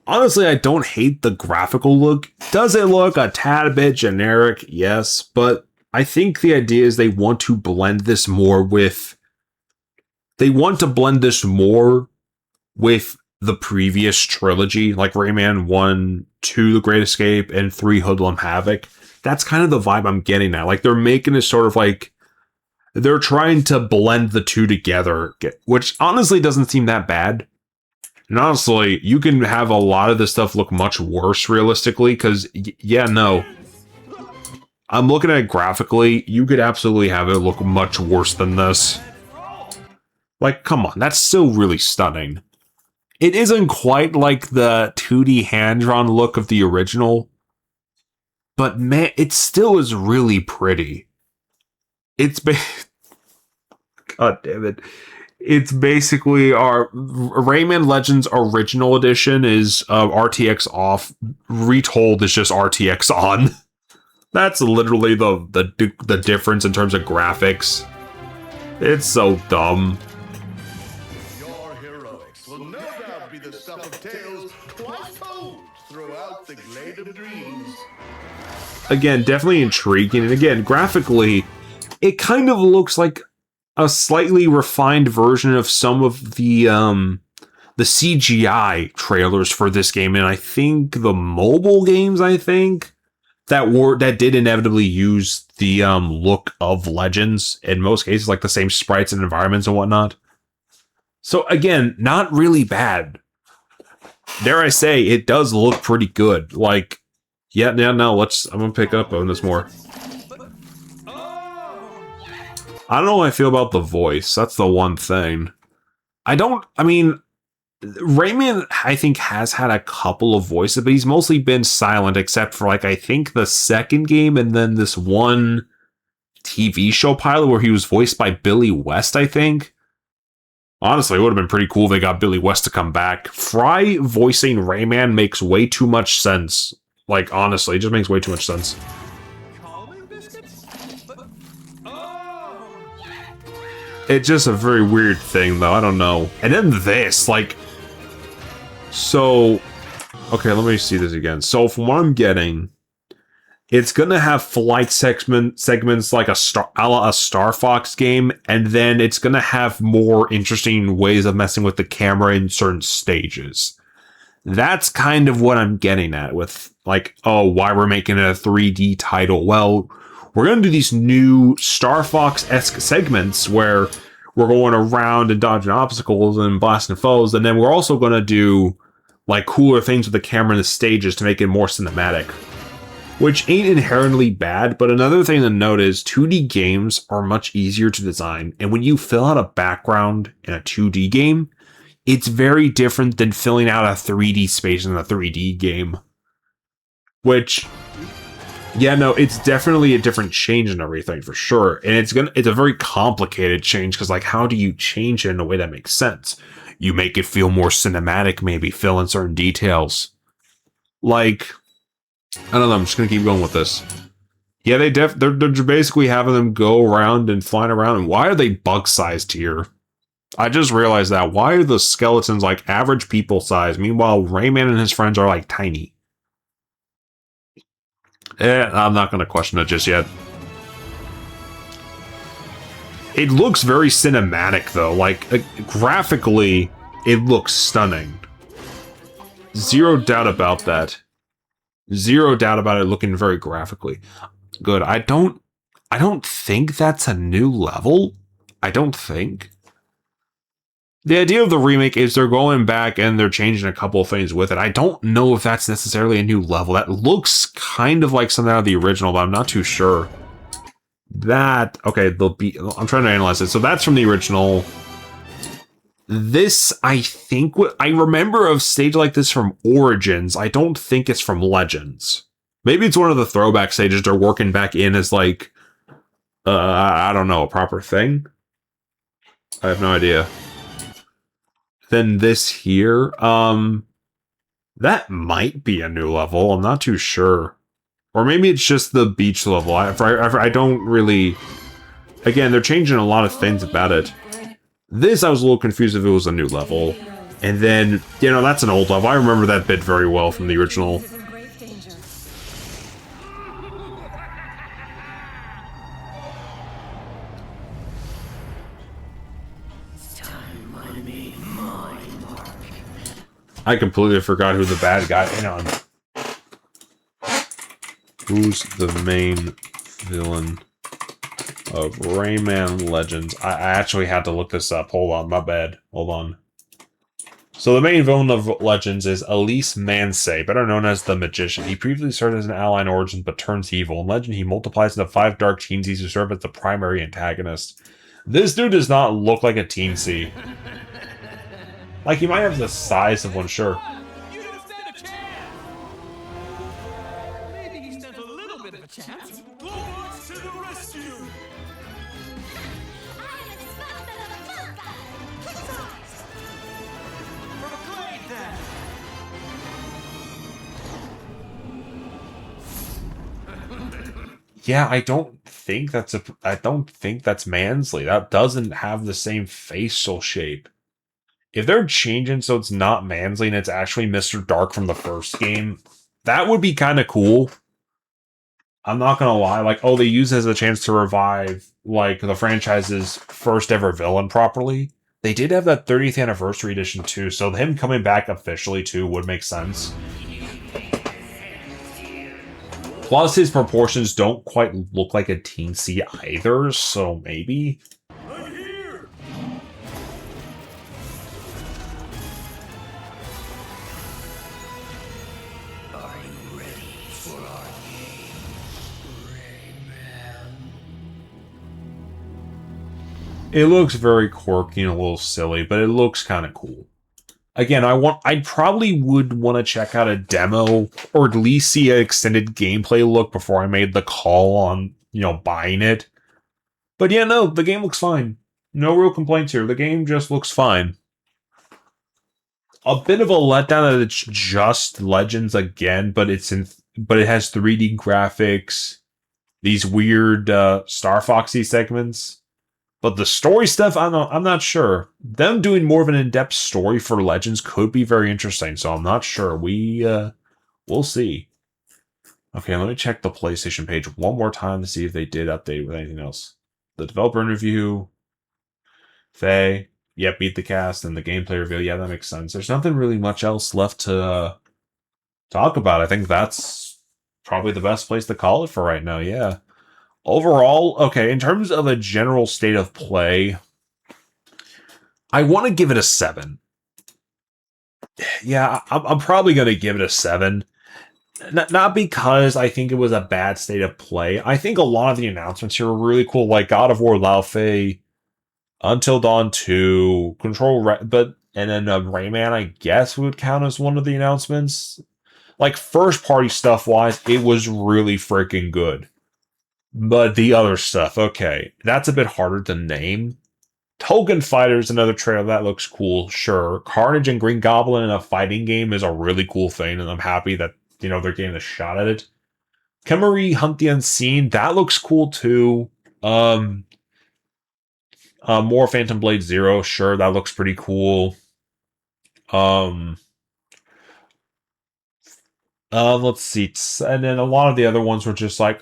Honestly, I don't hate the graphical look. Does it look a tad bit generic? Yes, but I think the idea is they want to blend this more with... They want to blend this more with the previous trilogy, like Rayman 1, 2, The Great Escape, and 3, Hoodlum Havoc. That's kind of the vibe I'm getting at. Like, they're making it sort of like... They're trying to blend the two together, which honestly doesn't seem that bad. And honestly, you can have a lot of this stuff look much worse realistically, because, yeah, no. I'm looking at it graphically, you could absolutely have it look much worse than this. Like, come on, that's still really stunning. It isn't quite like the 2D hand-drawn look of the original, but man, it still is really pretty. It's God damn it. It's basically our Rayman Legends original edition is RTX off, retold is just RTX on. That's literally the difference in terms of graphics. It's so dumb. Your heroics will no doubt be the stuff of tales twice told throughout the Glade of Dreams. Again, definitely intriguing, and again, graphically, it kind of looks like a slightly refined version of some of the CGI trailers for this game, and I think the mobile games, that did inevitably use the look of Legends, in most cases, like the same sprites and environments and whatnot. So again, not really bad. Dare I say, it does look pretty good. Like, no, I'm gonna pick up on this more. I don't know how I feel about the voice. That's the one thing. Rayman, I think, has had a couple of voices, but he's mostly been silent, except for, I think the second game and then this one TV show pilot where he was voiced by Billy West, I think. Honestly, it would have been pretty cool if they got Billy West to come back. Fry voicing Rayman makes way too much sense. Honestly, it just makes way too much sense. It's just a very weird thing, though. I don't know. And then this, So, okay, let me see this again. So, from what I'm getting, it's gonna have flight segments like a Star Fox game, and then it's gonna have more interesting ways of messing with the camera in certain stages. That's kind of what I'm getting at with, why we're making it a 3D title. Well, we're gonna do these new Star Fox-esque segments where we're going around and dodging obstacles and blasting foes, and then we're also gonna do cooler things with the camera and the stages to make it more cinematic. Which ain't inherently bad, but another thing to note is 2D games are much easier to design, and when you fill out a background in a 2D game, it's very different than filling out a 3D space in a 3D game. Which, it's definitely a different change and everything, for sure. And it's a very complicated change, because how do you change it in a way that makes sense? You make it feel more cinematic, maybe fill in certain details. I don't know, I'm just gonna keep going with this. Yeah, they're basically having them go around and flying around, and why are they bug-sized here? I just realized that. Why are the skeletons average people size? Meanwhile, Rayman and his friends are tiny. I'm not gonna question it just yet. It looks very cinematic, though. Graphically, it looks stunning. Zero doubt about that. Zero doubt about it looking very graphically good. I don't think that's a new level. I don't think. The idea of the remake is they're going back and they're changing a couple of things with it. I don't know if that's necessarily a new level. That looks kind of like something out of the original, but I'm not too sure. I'm trying to analyze it. So that's from the original. This, I think, I remember a stage like this from Origins. I don't think it's from Legends. Maybe it's one of the throwback stages they're working back in as I don't know, a proper thing. I have no idea. Then this here, that might be a new level. I'm not too sure. Or maybe it's just the beach level. I don't really... Again, they're changing a lot of things about it. This, I was a little confused if it was a new level. And then, that's an old level. I remember that bit very well from the original. I completely forgot who the bad guy... Hang on. Who's the main villain of Rayman Legends? I actually had to look this up. Hold on, my bad. Hold on. So the main villain of Legends is Elise Mansay, better known as the Magician. He previously served as an ally in Origins, but turns evil. In Legend, he multiplies into 5 dark teensies who serve as the primary antagonist. This dude does not look like a teensy. He might have the size of one, sure. Maybe he stands a little Yeah, I don't think that's Mansley. That doesn't have the same facial shape. If they're changing so it's not Mansley and it's actually Mr. Dark from the first game, that would be kind of cool. I'm not gonna lie, like, oh, they use it as a chance to revive, like, the franchise's first ever villain properly. They did have that 30th anniversary edition too, so him coming back officially too would make sense. Plus, his proportions don't quite look like a teensy either, so maybe. Are you ready for our game, Rayman? It looks very quirky and a little silly, but it looks kind of cool. Again, I probably would want to check out a demo or at least see an extended gameplay look before I made the call on, buying it. But yeah, no, the game looks fine. No real complaints here. The game just looks fine. A bit of a letdown that it's just Legends again, but it has 3D graphics, these weird Star Foxy segments. But the story stuff, I'm not sure. Them doing more of an in-depth story for Legends could be very interesting, so I'm not sure. We'll see. Okay, let me check the PlayStation page one more time to see if they did update with anything else. The developer interview, Faye, yep, beat the cast, and the gameplay reveal. Yeah, that makes sense. There's nothing really much else left to talk about. I think that's probably the best place to call it for right now, yeah. Overall, okay, in terms of a general state of play, I want to give it a 7. Yeah, I'm probably going to give it a 7. Not because I think it was a bad state of play. I think a lot of the announcements here were really cool, like God of War Laufey, Until Dawn 2, and then Rayman, I guess, would count as one of the announcements. Like, first-party stuff-wise, it was really freaking good. But the other stuff, okay, that's a bit harder to name. Token Fighter's another trailer that looks cool, sure. Carnage and Green Goblin in a fighting game is a really cool thing, and I'm happy that, they're getting a shot at it. Kemery Hunt the Unseen, that looks cool too. More Phantom Blade Zero, sure, that looks pretty cool. Let's see. And then a lot of the other ones were just like,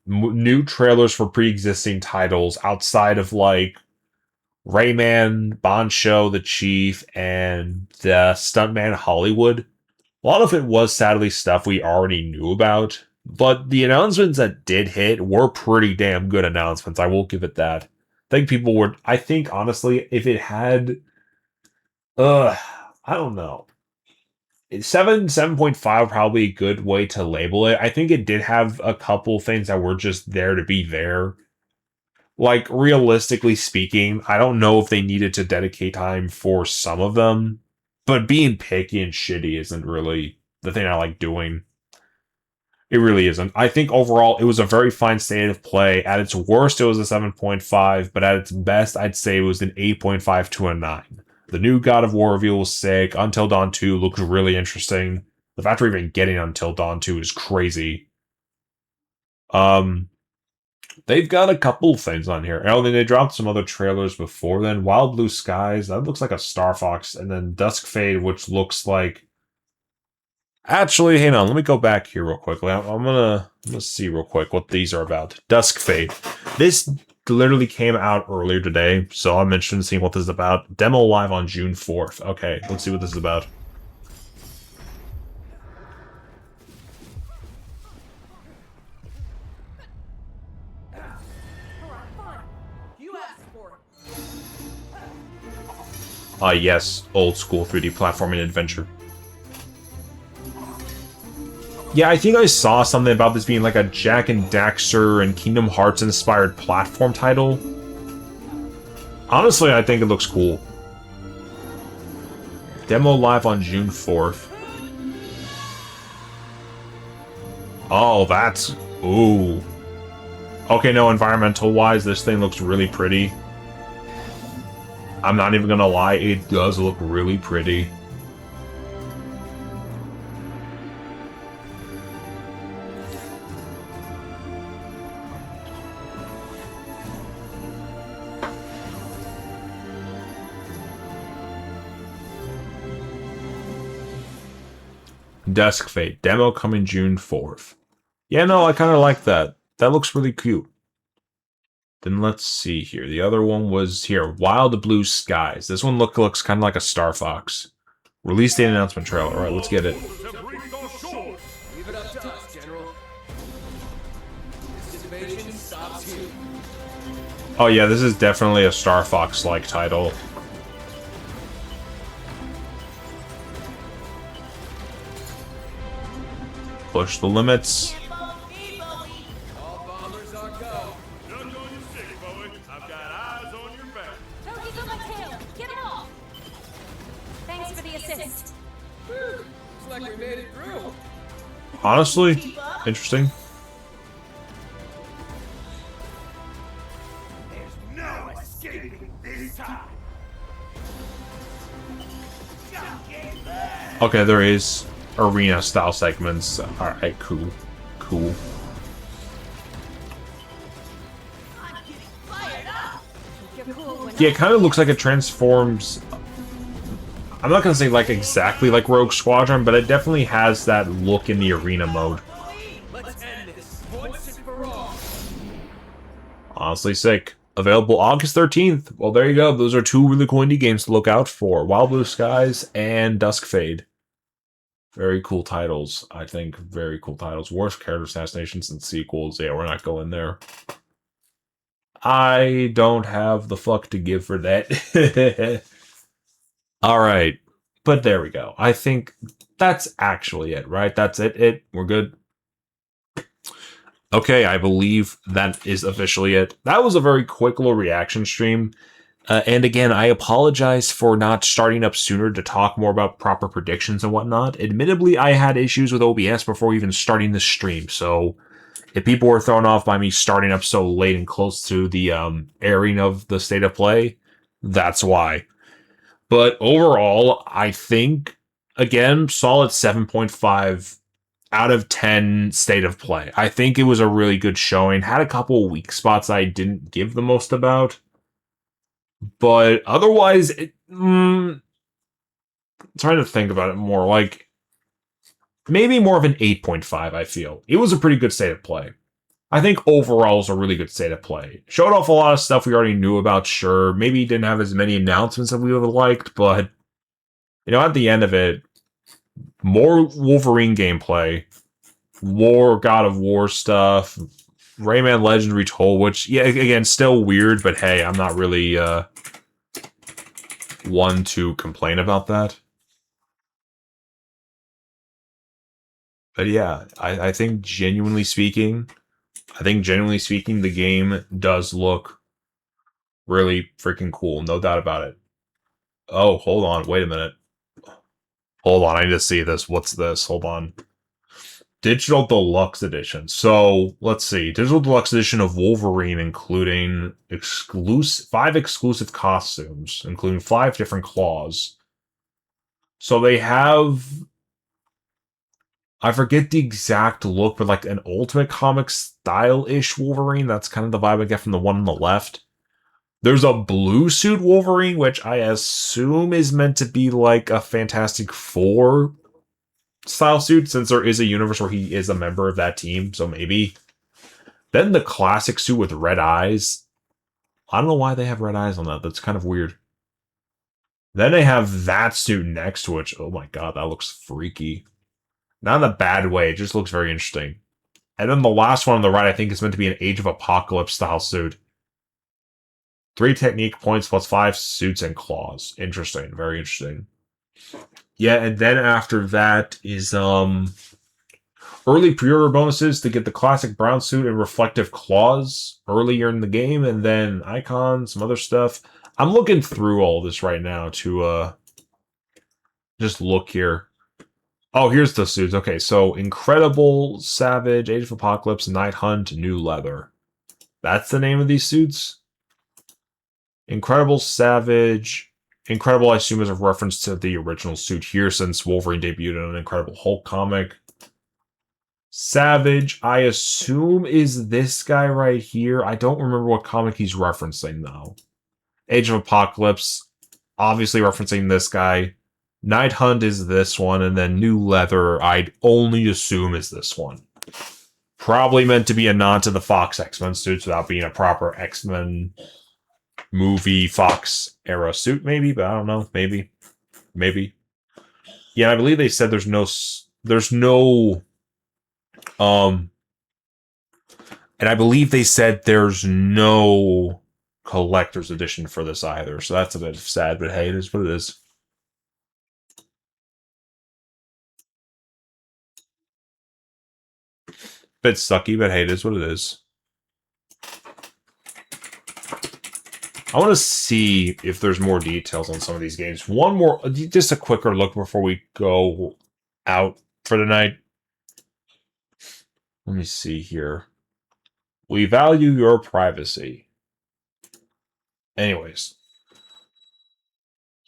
new trailers for pre-existing titles outside of like Rayman, Bancho, The Chief, and the Stuntman Hollywood. A lot of it was sadly stuff we already knew about, but the announcements that did hit were pretty damn good announcements. I will give it that. I think honestly, if it had, I don't know. 7.5 probably a good way to label it. I think it did have a couple things that were just there to be there. Like, realistically speaking, I don't know if they needed to dedicate time for some of them, but being picky and shitty isn't really the thing I like doing. It really isn't. I think overall, it was a very fine state of play. At its worst, it was a 7.5, but at its best, I'd say it was an 8.5 to a 9. The new God of War reveal was sick. Until Dawn 2 looked really interesting. The fact we're even getting Until Dawn 2 is crazy. They've got a couple things on here. Oh, then they dropped some other trailers before then. Wild Blue Skies, that looks like a Star Fox. And then Dusk Fade, which looks like... Actually, hang on. Let me go back here real quickly. I'm gonna see real quick what these are about. Dusk Fade. This literally came out earlier today, so I'm interested in seeing what this is about. Demo live on June 4th. Okay, let's see what this is about. Yes, old school 3D platforming adventure. Yeah, I think I saw something about this being like a Jak and Daxter and Kingdom Hearts inspired platform title. Honestly, I think it looks cool. Demo live on June 4th. Oh, that's... Ooh. Okay, no, environmental-wise, this thing looks really pretty. I'm not even gonna lie, it does look really pretty. Dusk Fate. Demo coming June 4th. Yeah, no, I kind of like that. That looks really cute. Then let's see here. The other one was here. Wild Blue Skies. This one looks kind of like a Star Fox. Release date announcement trailer. All right, let's get it. Leave it up to us, General. This invasion stops here. Oh yeah, this is definitely a Star Fox-like title. Push the limits. All bombers are go. I've got eyes on your back. Toki's on my tail. Get him off. Thanks for the assist. Looks like we made it through. Honestly, interesting. There's no escaping this time. Okay, there is arena-style segments. Alright, cool. Cool. Yeah, it kind of looks like it transforms... I'm not gonna say like exactly like Rogue Squadron, but it definitely has that look in the arena mode. Let's end this once and for all. Honestly sick. Available August 13th. Well, there you go. Those are two really cool indie games to look out for. Wild Blue Skies and Dusk Fade. Very cool titles, I think. Very cool titles. Worst character assassinations and sequels. Yeah, we're not going there. I don't have the fuck to give for that. Alright. But there we go. I think that's actually it, right? That's it. We're good. Okay, I believe that is officially it. That was a very quick little reaction stream. And again, I apologize for not starting up sooner to talk more about proper predictions and whatnot. Admittedly, I had issues with OBS before even starting the stream, so if people were thrown off by me starting up so late and close to the airing of the State of Play, that's why. But overall, I think, again, solid 7.5 out of 10 State of Play. I think it was a really good showing. Had a couple weak spots I didn't give the most about. But otherwise, trying to think about it more, like, maybe more of an 8.5, I feel. It was a pretty good State of Play. I think overall is a really good State of Play. Showed off a lot of stuff we already knew about, sure. Maybe didn't have as many announcements as we would have liked, but, you know, at the end of it, more Wolverine gameplay, more God of War stuff, Rayman Legend Retold, which, yeah, again, still weird, but hey, I'm not really one to complain about that. But yeah, I think genuinely speaking, the game does look really freaking cool. No doubt about it. Oh, hold on. Wait a minute. Hold on. I need to see this. What's this? Hold on. Digital Deluxe Edition. So, let's see. Digital Deluxe Edition of Wolverine, including 5 exclusive costumes, including 5 different claws. So they have... I forget the exact look, but like an Ultimate Comics style-ish Wolverine. That's kind of the vibe I get from the one on the left. There's a blue suit Wolverine, which I assume is meant to be like a Fantastic Four style suit, since there is a universe where he is a member of that team, so maybe. Then the classic suit with red eyes. I don't know why they have red eyes on that. That's kind of weird. Then they have that suit next to it. Oh my god, that looks freaky. Not in a bad way, it just looks very interesting. And then the last one on the right, I think, is meant to be an Age of Apocalypse style suit. 3 technique points plus 5 suits and claws. Interesting, very interesting. Yeah, and then after that is early pre-order bonuses to get the classic brown suit and reflective claws earlier in the game, and then icons, some other stuff. I'm looking through all this right now to just look here. Oh, here's the suits. Okay, so Incredible, Savage, Age of Apocalypse, Night Hunt, New Leather. That's the name of these suits? Incredible, Savage... Incredible, I assume, is a reference to the original suit here, since Wolverine debuted in an Incredible Hulk comic. Savage, I assume, is this guy right here. I don't remember what comic he's referencing, though. Age of Apocalypse, obviously referencing this guy. Night Hunt is this one, and then New Leather, I'd only assume is this one. Probably meant to be a nod to the Fox X-Men suits without being a proper X-Men movie Fox era suit, maybe, but I don't know. Maybe. Yeah, I believe they said there's no, and I believe they said there's no collector's edition for this either, so that's a bit sad, but hey, it is what it is. Bit sucky, but hey, it is what it is. I want to see if there's more details on some of these games. One more, just a quicker look before we go out for the night. Let me see here. We value your privacy. Anyways.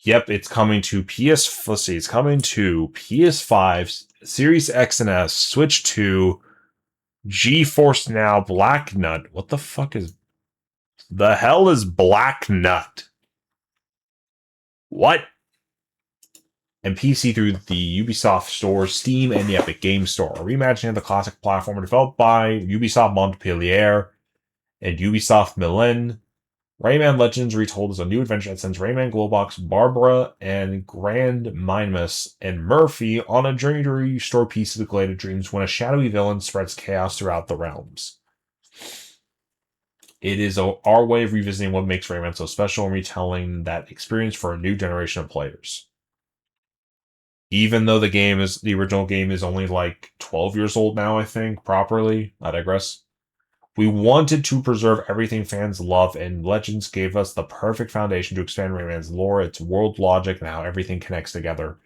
Yep, it's coming to let's see, it's coming to PS5, Series X and S, Switch 2, GeForce Now, Black Nut. What the fuck is... The hell is Black Nut? What? And PC through the Ubisoft Store, Steam, and the Epic Games Store. A reimagining of the classic platformer developed by Ubisoft Montpellier and Ubisoft Milan. Rayman Legends retold is a new adventure that sends Rayman, Globox, Barbara, and Grand Minimus and Murphy on a journey to restore peace to the Glade Dreams when a shadowy villain spreads chaos throughout the realms. It is our way of revisiting what makes Rayman so special and retelling that experience for a new generation of players. Even though the original game is only like 12 years old now, I think, properly. I digress. We wanted to preserve everything fans love, and Legends gave us the perfect foundation to expand Rayman's lore, its world logic, and how everything connects together.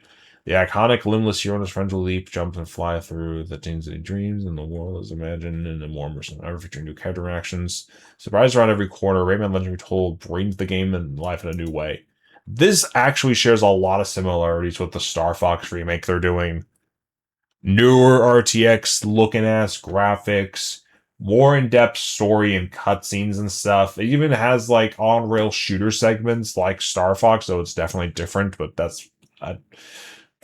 The iconic limitless hero and his friends will leap, jump, and fly through the things they dreams, and the world is imagined in a more immersive than ever, featuring new character interactions. Surprise around every corner, Rayman Legends Retold brings the game in life in a new way. This actually shares a lot of similarities with the Star Fox remake they're doing. Newer RTX looking ass graphics, more in-depth story and cutscenes and stuff. It even has like on-rail shooter segments like Star Fox, so it's definitely different, but that's...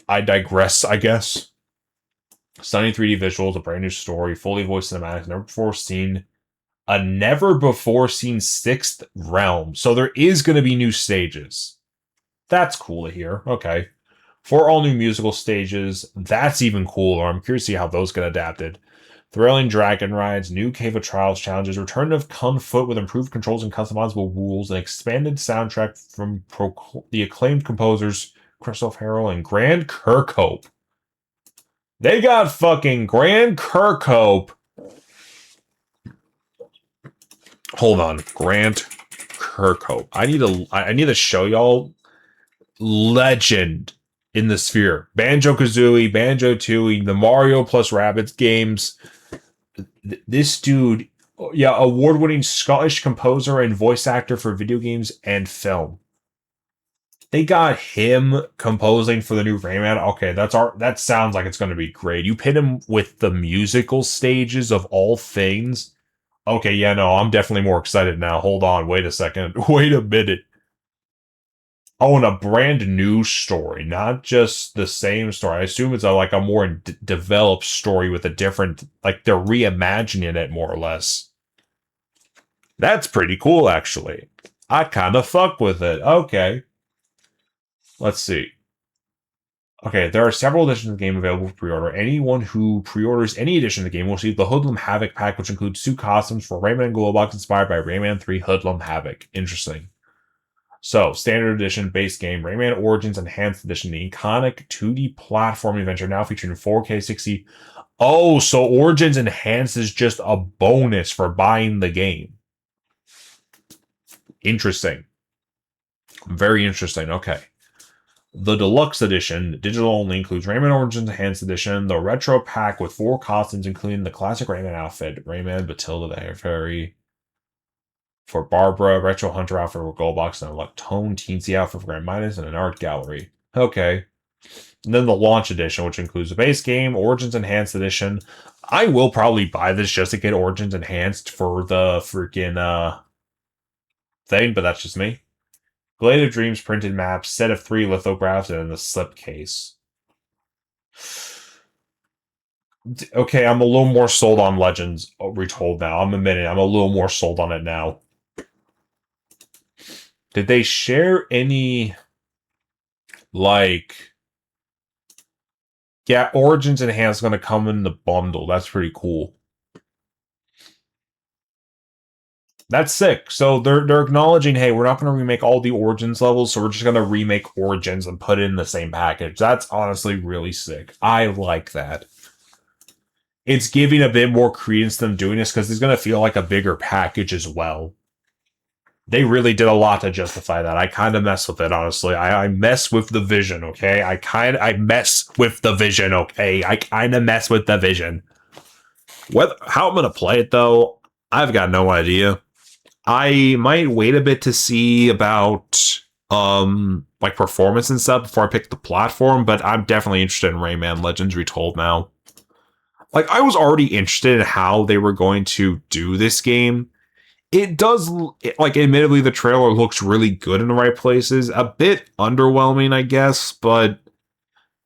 I digress, I guess. Stunning 3D visuals, a brand new story, fully voiced cinematics, a never before seen sixth realm. So there is going to be new stages. That's cool to hear. Okay. 4 all new musical stages. That's even cooler. I'm curious to see how those get adapted. Thrilling dragon rides, new Cave of Trials challenges, return of Kung Foot with improved controls and customizable rules, an expanded soundtrack from the acclaimed composers Christoph Harrell and Grant Kirkhope. They got fucking Grant Kirkhope. Hold on, Grant Kirkhope. I need to show y'all legend in the sphere. Banjo-Kazooie, Banjo-Tooie, the Mario plus Rabbids games. This dude, yeah, award-winning Scottish composer and voice actor for video games and film. They got him composing for the new Rayman. Okay, that sounds like it's going to be great. You pit him with the musical stages of all things. Okay, yeah, no, I'm definitely more excited now. Hold on, wait a second. Wait a minute. Oh, and a brand new story, not just the same story. I assume it's a more developed story with a different, like they're reimagining it more or less. That's pretty cool, actually. I kind of fuck with it. Okay. Let's see. Okay, there are several editions of the game available for pre-order. Anyone who pre-orders any edition of the game will receive the Hoodlum Havoc pack, which includes 2 costumes for Rayman and Globox inspired by Rayman 3 Hoodlum Havoc. Interesting. So, Standard Edition, base game, Rayman Origins Enhanced Edition, the iconic 2D platforming adventure now featuring 4K 60. Oh, so Origins Enhanced is just a bonus for buying the game. Interesting. Very interesting. Okay. The Deluxe Edition, digital only, includes Rayman Origins Enhanced Edition, the Retro Pack with 4 costumes, including the classic Rayman outfit, Rayman, Batilda the Hair Fairy, for Barbara, Retro Hunter outfit for Goldbox, and a Lactone Teensy outfit for Grand Midas, and an art gallery. Okay. And then the Launch Edition, which includes the base game, Origins Enhanced Edition. I will probably buy this just to get Origins Enhanced for the freaking thing, but that's just me. Glade of Dreams printed maps, set of 3 lithographs, and the slipcase. Okay, I'm a little more sold on Legends Retold now. I'm admitting I'm a little more sold on it now. Did they share any, like... Yeah, Origins Enhanced is going to come in the bundle. That's pretty cool. That's sick. So they're acknowledging, hey, we're not going to remake all the Origins levels, so we're just going to remake Origins and put it in the same package. That's honestly really sick. I like that. It's giving a bit more credence to them doing this because it's going to feel like a bigger package as well. They really did a lot to justify that. I kind of mess with it, honestly. I mess with the vision, okay? I mess with the vision, okay? I kind of mess with the vision. How I'm going to play it, though, I've got no idea. I might wait a bit to see about like performance and stuff before I pick the platform, but I'm definitely interested in Rayman Legends Retold now. Like, I was already interested in how they were going to do this game. It does, like, admittedly, the trailer looks really good in the right places. A bit underwhelming, I guess, but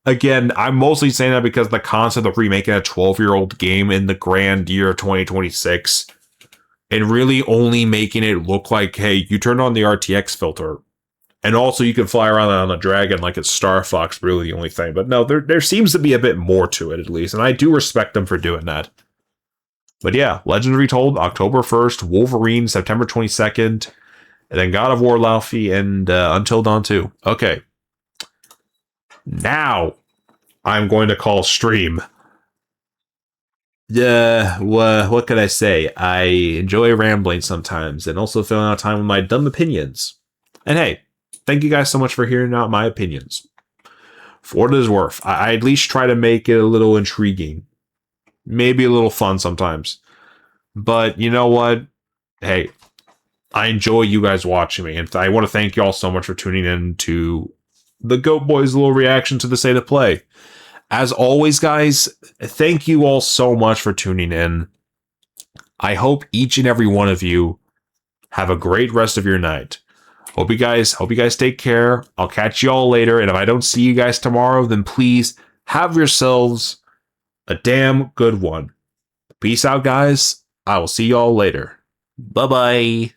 again, I'm mostly saying that because the concept of remaking a 12-year-old game in the grand year of 2026 and really only making it look like, hey, you turn on the RTX filter, and also you can fly around on a dragon like it's Star Fox, really the only thing. But no, there seems to be a bit more to it, at least, and I do respect them for doing that. But yeah, Legends Retold, October 1st, Wolverine, September 22nd, and then God of War Laufey, and Until Dawn 2. Okay. Now, I'm going to call stream. What could I say? I enjoy rambling sometimes, and also filling out time with my dumb opinions. And hey, thank you guys so much for hearing out my opinions. For what it is worth, I at least try to make it a little intriguing. Maybe a little fun sometimes. But you know what? Hey, I enjoy you guys watching me. And I want to thank you all so much for tuning in to the Goat Boys' little reaction to the State of Play. As always, guys, thank you all so much for tuning in. I hope each and every one of you have a great rest of your night. Hope you guys take care. I'll catch you all later. And if I don't see you guys tomorrow, then please have yourselves a damn good one. Peace out, guys. I will see y'all later. Bye-bye.